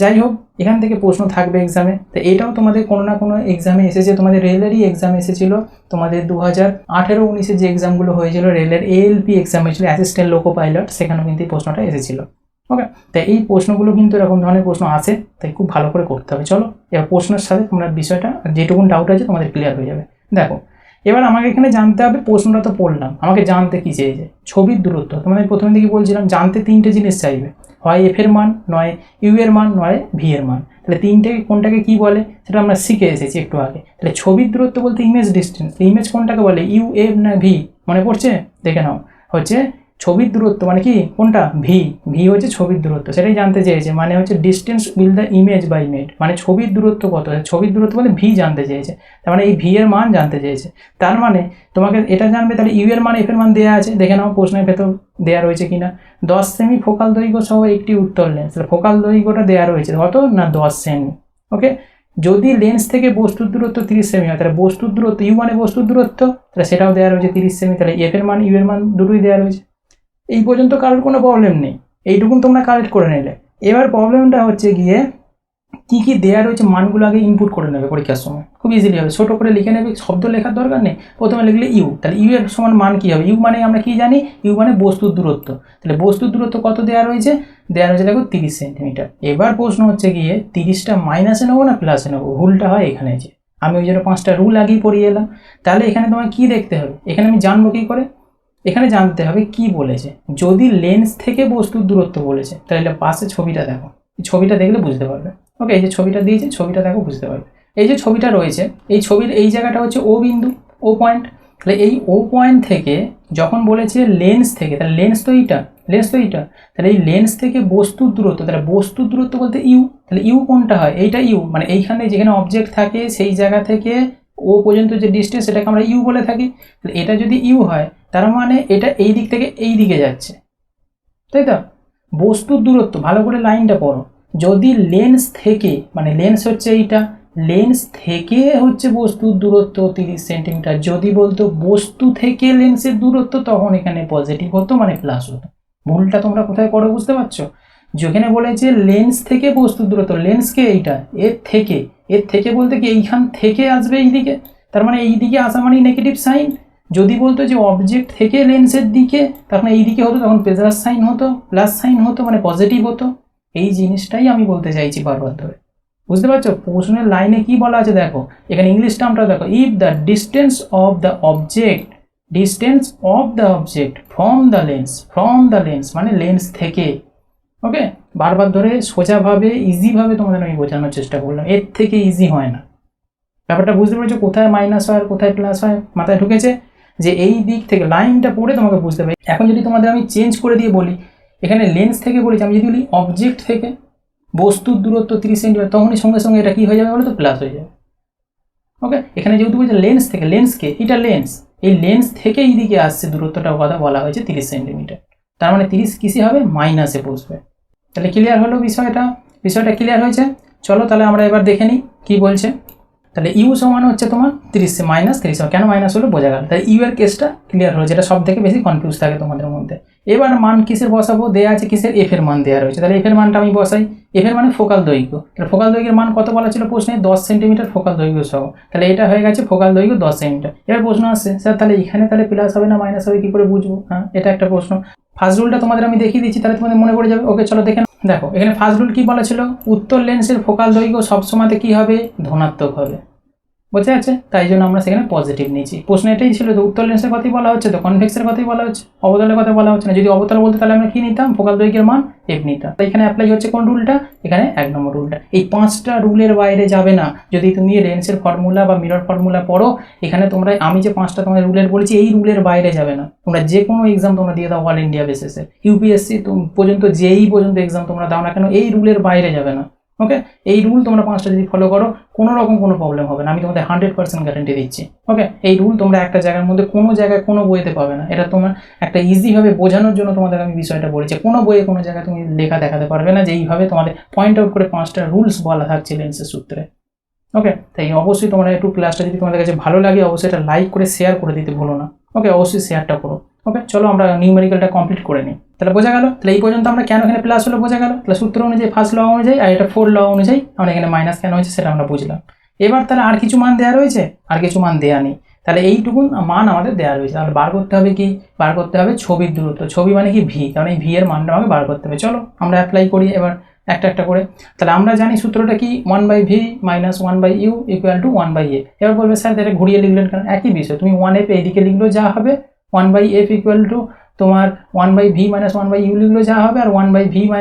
যাই হোক, এখান থেকে প্রশ্ন থাকবে এক্সামে। তো এটাও তোমাদের কোনো না কোনো এক্সামে এসেছে। তোমাদের রেলেরই এক্সাম এসেছিল, তোমাদের 2018-19 যে এক্সামগুলো হয়েছিল রেলের এএলপি এক্সাম হয়েছিল, অ্যাসিস্ট্যান্ট লোকো পাইলট, সেখানেও কিন্তু এই প্রশ্নটা এসেছিলো। ওকে, তাই এই প্রশ্নগুলো কিন্তু এরকম ধরনের প্রশ্ন আসে, তাই খুব ভালো করে করতে হবে। চলো এবার প্রশ্নের সাথে তোমরা বিষয়টা যেটুকুন ডাউট আছে তোমাদের ক্লিয়ার হয়ে যাবে। দেখো এবার আমাকে এখানে জানতে হবে, প্রশ্নটা তো পড়লাম, আমাকে জানতে কী চেয়েছে? ছবির দূরত্ব। তোমাদের প্রথমে দিকে বলছিলাম জানতে 3টে জিনিস চাইবে, হয় এফ এর মান, নয় ইউ এর মান, নয় ভি এর মান। তাহলে 3টে কোনটাকে কী বলে সেটা আমরা শিখে এসেছি একটু আগে। তাহলে ছবির দূরত্ব বলতে ইমেজ ডিস্টেন্স, ইমেজ কোনটাকে বলে? ইউ, এফ না ভি? মনে পড়ছে? দেখে নাও, হচ্ছে ছবির দূরত্ব মানে কি কোনটা? ভি। ভি হচ্ছে ছবির দূরত্ব, সেটাই জানতে চেয়েছে। মানে হচ্ছে distance will the image by made, মানে ছবির দূরত্ব কত, ছবির দূরত্ব বলে ভি জানতে চেয়েছে। তার মানে এই ভি এর মান জানতে চেয়েছে। তার মানে তোমাকে এটা জানবে, তাহলে ইউ এর মান, এফ এর মান দেওয়া আছে, দেখে নাও প্রশ্নের ভেতর দেওয়া রয়েছে কিনা। 10 সেমি ফোকাল দৈর্ঘ্য সহ একটি উত্তল লেন্স, তাহলে ফোকাল দৈর্ঘ্যটা দেওয়া রয়েছে কত না 10 সেমি। ওকে, যদি লেন্স থেকে বস্তুর দূরত্ব 30 সেমি হয়, তাহলে বস্তুর দূরত্ব ইউ মানে বস্তুর দূরত্ব, তাহলে সেটাও দেওয়া রয়েছে 30 সেমি। তাহলে এফ এর মান, ইউ এর মান দুটোই দেওয়া রয়েছে। এই পর্যন্ত কারোর কোনো প্রবলেম নেই, এইটুকুন তোমরা কালেক্ট করে নিলে। এবার প্রবলেমটা হচ্ছে গিয়ে কী কী দেওয়া রয়েছে মানগুলো আগে ইনপুট করে নেবে পরীক্ষার সময়, খুব ইজিলি হবে, ছোটো করে লিখে নেবে, শব্দ লেখার দরকার নেই। প্রথমে লিখলে ইউ, তাহলে ইউ এর সমান মান কী হবে, ইউ মানে আমরা কী জানি, ইউ মানে বস্তুর দূরত্ব। তাহলে বস্তুর দূরত্ব কত দেওয়া রয়েছে, দেখো 30 সেন্টিমিটার। এবার প্রশ্ন হচ্ছে গিয়ে 30টা মাইনাসে নেবো না প্লাসে নেবো, ভুলটা হয় এখানে, যে আমি ওই জন্য 5টা রুল আগেই পড়িয়ে এলাম। তাহলে এখানে তোমায় কী দেখতে হবে, এখানে আমি জানবো কী করে, এখানে জানতে হবে কি বলেছে। যদি লেন্স থেকে বস্তুর দূরত্ব বলেছে তাহলে পাশে ছবিটা দেখো, ছবিটা দেখলে বুঝতে পারবে। ওকে, এই যে ছবিটা দিয়েছে, ছবিটা দেখো বুঝতে পারবে। এই যে ছবিটা রয়েছে, এই ছবির এই জায়গাটা হচ্ছে ও বিন্দু, ও পয়েন্ট। তাহলে এই ও পয়েন্ট থেকে যখন বলেছে লেন্স থেকে, তাহলে লেন্স তো এইটা, তাহলে এই লেন্স থেকে বস্তুর দূরত্ব, তাহলে বস্তুর দূরত্ব বলতে ইউ। তাহলে ইউ কোনটা হয়, এইটা ইউ, মানে এইখানে যেখানে অবজেক্ট থাকে সেই জায়গা থেকে ও পর্যন্ত যে ডিস্টেন্স সেটাকে আমরা ইউ বলে থাকি। তাহলে এটা যদি ইউ হয় তার মানে এটা এই দিক থেকে এই দিকে যাচ্ছে, তাই তো। বস্তুর দূরত্ব, ভালো করে লাইনটা পড়ো, যদি লেন্স থেকে, মানে লেন্স হচ্ছে এইটা, লেন্স থেকে হচ্ছে বস্তুর দূরত্ব 30 সেন্টিমিটার, যদি বলতো বস্তু থেকে লেন্সের দূরত্ব তখন এখানে পজিটিভ হতো, মানে প্লাস হতো। ভুলটা তোমরা কোথায় করো বুঝতে পারছো, যেখানে বলেছে লেন্স থেকে বস্তুর দূরত্ব, লেন্সকে এইটা, এর থেকে বলতে কি এইখান থেকে আসবে এইদিকে, তার মানে এই দিকে আসা মানে নেগেটিভ সাইন। যদি বলতো যে অবজেক্ট থেকে লেন্সের দিকে, তখন এই দিকে হতো, তখন প্লাস সাইন হতো, প্লাস সাইন হতো, মানে পজিটিভ হতো। এই জিনিসটাই আমি বলতে চাইছি বারবার ধরে, বুঝতে পারছো। প্রশ্নের লাইনে কি বলা আছে দেখো, এখানে ইংলিশ টার্মটা দেখো, if the distance of the object from the lens মানে লেন্স থেকে। ওকে, বারবার ধরে সোজাভাবে ইজিভাবে তোমাদের আমি বোঝানোর চেষ্টা করলাম, এর থেকে ইজি হয় না। ব্যাপারটা বুঝতে পেরেছো, কোথায় মাইনাস হয় আর কোথায় প্লাস হয়, মাথায় ঢুকেছে যে এই দিক থেকে লাইনটা পড়ে তোমাকে বুঝতে পারি। এখন যদি তোমাদের আমি চেঞ্জ করে দিয়ে বলি, এখানে লেন্স থেকে বলেছি, আমি যদি বলি অবজেক্ট থেকে বস্তুর দূরত্ব 30 সেন্টিমিটার, তখনই সঙ্গে সঙ্গে এটা কি হয়ে যাবে বলো তো, প্লাস হয়ে যাবে। ওকে, এখানে যেহেতু বলছে লেন্স থেকে, লেন্সকে, এটা লেন্স, এই লেন্স থেকে এই দিকে আসছে দূরত্বটার কথা বলা হয়েছে 30 সেন্টিমিটার, তার মানে 30 কিসে হবে, মাইনাসে বসবে। তাহলে ক্লিয়ার হলো বিষয়টা ক্লিয়ার হয়েছে। চলো তাহলে আমরা এবার দেখে নিই কী বলছে। তাহলে ইউ সমান হচ্ছে তোমার 30 মাইনাস 30, কেন মাইনাস হলো বোঝা গেল। তাহলে ইউ এর কেসটা ক্লিয়ার হলো, যেটা সব থেকে বেশি কনফিউজ থাকে তোমাদের মধ্যে। এবার মান কিসের বসাবো, দেওয়া আছে কিসের, এফ এর মান দেওয়া রয়েছে। তাহলে এফ এর মানটা আমি বসাই, এফ এর মানে ফোকাল দৈর্ঘ্য। তাহলে ফোকাল দৈর্ঘ্যের মান কত বলা ছিল প্রশ্নে, 10 সেন্টিমিটার ফোকাল দৈর্ঘ্য সহ। তাহলে এটা হয়ে গেছে ফোকাল দৈর্ঘ্য 10 সেন্টিমিটার। এবার প্রশ্ন আসছে, স্যার তাহলে এখানে তাহলে প্লাস হবে না মাইনাস হবে, কী করে বুঝবো? হ্যাঁ, এটা একটা প্রশ্ন। ফার্স্ট রুলটা তোমাদের আমি দেখিয়ে দিচ্ছি, তাহলে তোমাদের মনে পড়ে যাবে। ওকে চলো দেখে দেখো, এখানে ফার্স্ট রুল কি বলা ছিল, উত্তর লেন্সের ফোকাল দৈর্ঘ্য সবসময় কি হবে, ধনাত্মক হবে, বোঝা যাচ্ছে। তাই জন্য আমরা সেখানে পজিটিভ নিয়েছি। প্রশ্ন এটাই ছিল, তো উত্তর লেন্সের কথাই বলা হচ্ছে, তো কনভেক্সের কথাই বলা হচ্ছে, অবতলের কথা বলা হচ্ছে না। যদি অবতল বলতে তাহলে আমরা কি নিতাম, ফোকাল দৈর্ঘ্যের মান এফ নিতাম। তাই এখানে অ্যাপ্লাই হচ্ছে কোন রুলটা, এখানে 1 নম্বর রুলটা। এই 5টা রুলের বাইরে যাবে না। যদি তুমি লেন্সের ফর্মুলা বা মিরর ফর্মুলা পড়ো, এখানে তোমরা, আমি যে 5টা তোমাদের রুলের বলেছি, এই রুলের বাইরে যাবে না। তোমরা যে কোনো এক্সাম তোমরা দিয়ে দাও অল ইন্ডিয়া বেসিসে, ইউপিএসসি পর্যন্ত, যেই পর্যন্ত এক্সাম তোমরা দাও না কেন, এই রুলের বাইরে যাবে না। ওকে, এই রুল তোমরা 5টা যদি ফলো করো, কোনো রকম কোনো প্রবলেম হবে না, আমি তোমাদের 100% গ্যারান্টি দিচ্ছি। ওকে, এই রুল তোমরা একটা জায়গার মধ্যে কোনো জায়গায় কোনো বইতে পাবে না। এটা তোমার একটা ইজিভাবে বোঝানোর জন্য তোমাদের আমি বিষয়টা বলেছি। কোনো বইয়ে কোনো জায়গায় তুমি লেখা দেখাতে পারবে না যে এইভাবে তোমাদের পয়েন্ট আউট করে 5টা রুলস বলা থাকছে লেন্সের সূত্রে। ওকে, তাই অবশ্যই তোমরা একটু ক্লাসটা যদি তোমাদের কাছে ভালো লাগে, অবশ্যই এটা লাইক করে শেয়ার করে দিতে ভুলো না। ওকে, অবশ্যই শেয়ারটা করো। ওকে, চলো আমরা নিউমেরিক্যালটা কমপ্লিট করে নিই। তাহলে বোঝা গেল, তাহলে এই পর্যন্ত আমরা কেন এখানে প্লাস হলো বোঝা গেল। তাহলে সূত্র অনুযায়ী, ফার্স্ট ল অনুযায়ী, আর এটা 4 ল অনুযায়ী আমরা এখানে মাইনাস কেন হয়েছে সেটা আমরা বুঝলাম। এবার তাহলে আর কিছু মান দেওয়া রয়েছে, আর কিছু মান দেওয়া নেই। তাহলে এইটুকুন মান আমাদের দেওয়া রয়েছে। তাহলে বার করতে হবে কি, বার করতে হবে ছবির দূরত্ব। ছবি মানে কি, ভি, কারণ এই ভি এর মানটা আমাকে বার করতে হবে। চলো আমরা অ্যাপ্লাই করি এবার একটা একটা করে। তাহলে আমরা জানি সূত্রটা কি, 1/v - 1/u = 1/f। এবার বলবে স্যার এটা ঘুরিয়ে লিখলেন কেন, একই বিষয়, তুমি 1f এইদিকে লিখলেও যা হবে, 1/f = তোমার 1/v - 1/u লিখলেও যা হবে, আর 1/v -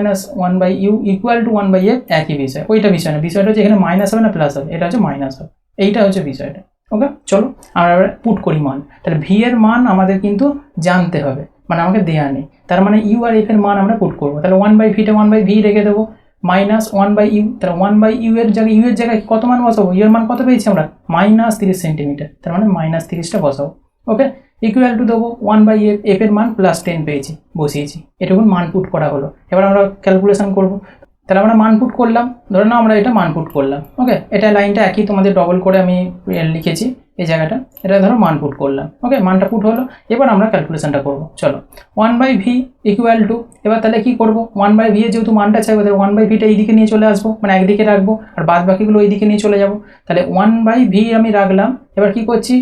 1/u = 1/f, একই বিষয়। ওইটা বিষয় না, বিষয়টা হচ্ছে এখানে মাইনাস হবে না প্লাস হবে, এটা হচ্ছে মাইনাস হবে, এইটা হচ্ছে বিষয়টা। ওকে, চলো আমরা এবার পুট করি মান। তাহলে ভি এর মান আমাদের কিন্তু জানতে হবে, মানে আমাকে দেওয়া নেই। তার মানে ইউ আর এফ এর মান আমরা পুট করবো। তাহলে 1/vটা 1/v রেখে দেবো, মাইনাস 1/u। তাহলে 1/u এর জায়গায়, ইউ এর জায়গায় কত মান বসাবো, ইউ এর মান কত পেয়েছি আমরা, -30 সেন্টিমিটার, তার মানে -30টা বসাবো। ওকে, ইকুয়াল টু দেবো 1/f, এফ এর মান +10 পেয়েছি, বসিয়েছি, এটুকুন মান পুট করা হলো। এবার আমরা ক্যালকুলেশন করব। তাহলে আমরা মান পুট করলাম, ধরে নাও আমরা এটা মান পুট করলাম। ওকে, এটা লাইনটা একই তোমাদের ডবল করে আমি লিখেছি, এই জায়গাটা, এটা ধরো মান পুট করলাম। ওকে, মানটা পুট হলো, এবার আমরা ক্যালকুলেশনটা করব। চলো 1/v ইকুয়াল টু, এবার তাহলে কি করব, 1/v এর যেহেতু মানটা চাইবো তাহলে 1/vটা এইদিকে নিয়ে চলে আসবো, মানে একদিকে রাখবো, আর বাদ বাকিগুলো ওইদিকে নিয়ে চলে যাব। তাহলে 1/v আমি রাখলাম। এবার কি করছি,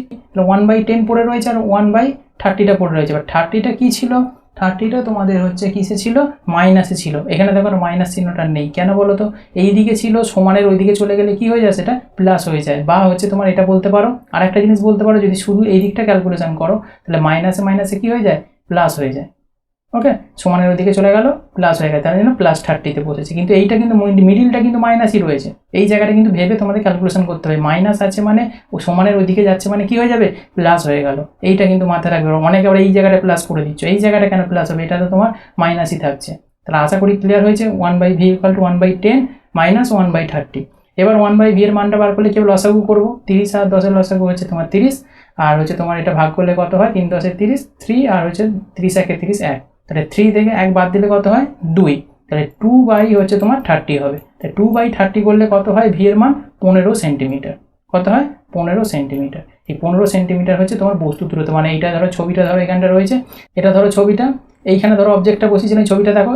1/10 পড়ে রয়েছে আর 1/30টা পড়ে রয়েছে। এবার 30টা কি ছিল, 30টা তোমাদের হচ্ছে কিসে ছিল, মাইনাসে ছিল। এখানে দেখো মাইনাস চিহ্নটা নেই, কেন বলো তো, এই দিকে ছিল সমানের ওই দিকে চলে গেলে কি হয়ে যায়, সেটা প্লাস হয়ে যায়। বা হচ্ছে তোমার এটা বলতে পারো, আর একটা জিনিস বলতে পারো, যদি শুধু এই দিকটা ক্যালকুলেশন করো তাহলে মাইনাসে মাইনাসে কি হয়ে যায়, প্লাস হয়ে যায়। ওকে, সমানের ওই দিকে চলে গেল, প্লাস হয়ে গেল, তার জন্য +30তে বসেছে। কিন্তু এইটা কিন্তু মিডিলটা কিন্তু মাইনাসই রয়েছে, এই জায়গাটা কিন্তু ভেবে তোমাদের ক্যালকুলেশন করতে হবে। মাইনাস আছে মানে ও সমানের ওই দিকে যাচ্ছে মানে কি হয়ে যাবে, প্লাস হয়ে গেল। এইটা কিন্তু মাথায় রাখবে। অনেকে আবার এই জায়গাটা প্লাস করে দিচ্ছ, এই জায়গাটা কেন প্লাস হবে, এটা তো তোমার মাইনাসই থাকছে। তাহলে আশা করি ক্লিয়ার হয়েছে। 1/v = 1/10 minus 1/30। এবার 1/v এর মানটা বার করলে কেউ লসাগু করবো, 30 আর 10-এর লসাগু হচ্ছে তোমার 30, আর হচ্ছে তোমার এটা ভাগ করলে কত হয়, 3 × 10 = 30, 3 আর হচ্ছে 30 × 1 = 30, 1। তাহলে 3 থেকে 1 বাদ দিলে কত হয়, 2। তাহলে 2/, হচ্ছে তোমার 30 হবে। তাহলে 2/30 করলে কত হয়, ভি এর মান 15 সেন্টিমিটার। কত হয়, 15 সেন্টিমিটার। এই 15 সেন্টিমিটার হচ্ছে তোমার বস্তু দূরত্ব। মানে এইটা ধরো ছবিটা ধরো এখানটা রয়েছে, এটা ধরো ছবিটা, এইখানে ধরো অবজেক্টটা বসিয়েছিল, ছবিটা দেখো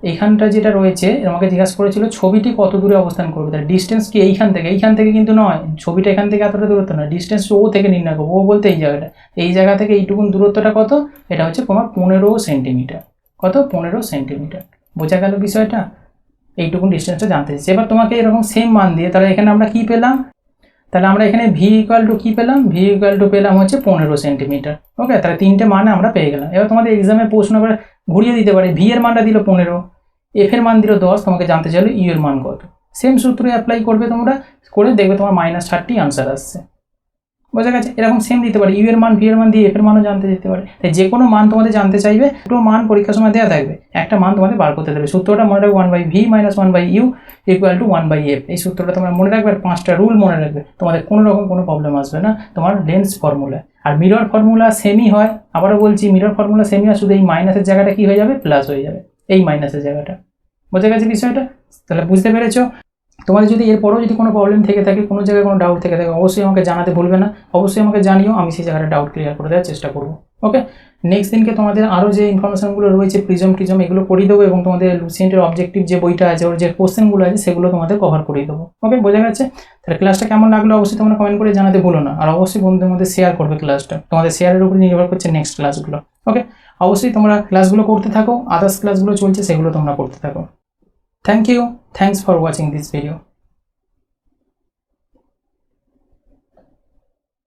এইখানটা যেটা রয়েছে, আমাকে জিজ্ঞাসা করেছিল ছবিটি কত দূরে অবস্থান করবে। তাহলে ডিস্টেন্স কি এইখান থেকে কিন্তু নয়, ছবিটা এখান থেকে এতটা দূরত্ব নয়, ডিস্টেন্স ও থেকে নির্ণয় করবো। ও বলতে এই জায়গা থেকে এইটুকুন দূরত্বটা কত, এটা হচ্ছে তোমার 15 সেন্টিমিটার। কত, 15 সেন্টিমিটার। বোঝা গেল বিষয়টা, এইটুকুন ডিস্টেন্সটা জানতে চাইছি। এবার তোমাকে এরকম সেম মান দিয়ে তাহলে এখানে আমরা কি পেলাম, তাহলে আমরা এখানে ভি ইকুয়াল টু কি পেলাম, ভি ইকুয়াল টু পেলাম হচ্ছে 15 সেন্টিমিটার। ওকে, তাহলে তিনটে মান আমরা পেয়ে গেলাম। এবার তোমাদের এক্সামে প্রশ্ন আবার ঘুরিয়ে দিতে পারে, ভি এর মানটা দিল 15, এফ এর মান দিল 10, তোমাকে জানতে চাইলো ইউ এর মান কত। সেম সূত্রে অ্যাপ্লাই করবে তোমরা, করে দেখবে তোমার -30 আনসার আসছে। বোঝা গেছে, এরকম সেম দিতে পারে, ইউ এর মান, ভি এর মান দিয়ে এফ এর মানও জানতে দিতে পারে। তাই যে কোনো মান তোমাদের জানতে চাইবে, দুটো মান পরীক্ষার সময় দেওয়া থাকবে, একটা মান তোমাদের বার করতে দেবে। সূত্রটা মনে রাখবে, 1/v - 1/u = 1/f। এই সূত্রটা তোমরা মনে রাখবে, আর 5টা রুল মনে রাখবে, তোমাদের কোনো রকম কোনো প্রবলেম আসবে না তোমার লেন্স ফর্মুলা। আর মিরর ফর্মুলা সেমই হয়, আবারও বলছি মিরর ফর্মুলা সেমই হয়, শুধু এই মাইনাসের জায়গাটা কি হয়ে যাবে, প্লাস হয়ে যাবে, এই মাইনাসের জায়গাটা। বোঝা গেছে বিষয়টা, তাহলে বুঝতে পেরেছো। তোমাদের যদি এরপরও যদি কোনো প্রবলেম থেকে থাকে, কোনো জায়গায় কোনো ডাউট থেকে থাকে, অবশ্যই আমাকে জানাতে ভুলবে না, অবশ্যই আমাকে জানিও, আমি সেই জায়গাটা ডাউট ক্লিয়ার করে দেওয়ার চেষ্টা করবো। ওকে, নেক্সট দিনকে তোমাদের আরও যে ইনফরমেশনগুলো রয়েছে প্রিজম এগুলো করিয়ে দেবো, এবং তোমাদের লুসেন্টের অবজেক্টিভ যে বইটা আছে, ওর যে কোশ্চেনগুলো আছে সেগুলো তোমাদের কভার করিয়ে দেবো। ওকে, বোঝা গেছে। তাহলে ক্লাসটা কেমন লাগলো অবশ্যই তোমরা কমেন্ট করে জানাতে ভুলো না, আর অবশ্যই বন্ধুদের মধ্যে শেয়ার করবে ক্লাসটা, তোমাদের শেয়ারের উপর নির্ভর করছে নেক্সট ক্লাসগুলো। ওকে, অবশ্যই তোমরা ক্লাসগুলো করতে থাকো, আদার্স ক্লাসগুলো চলছে সেগুলো তোমরা করতে থাকো। Thank you, thanks for watching this video.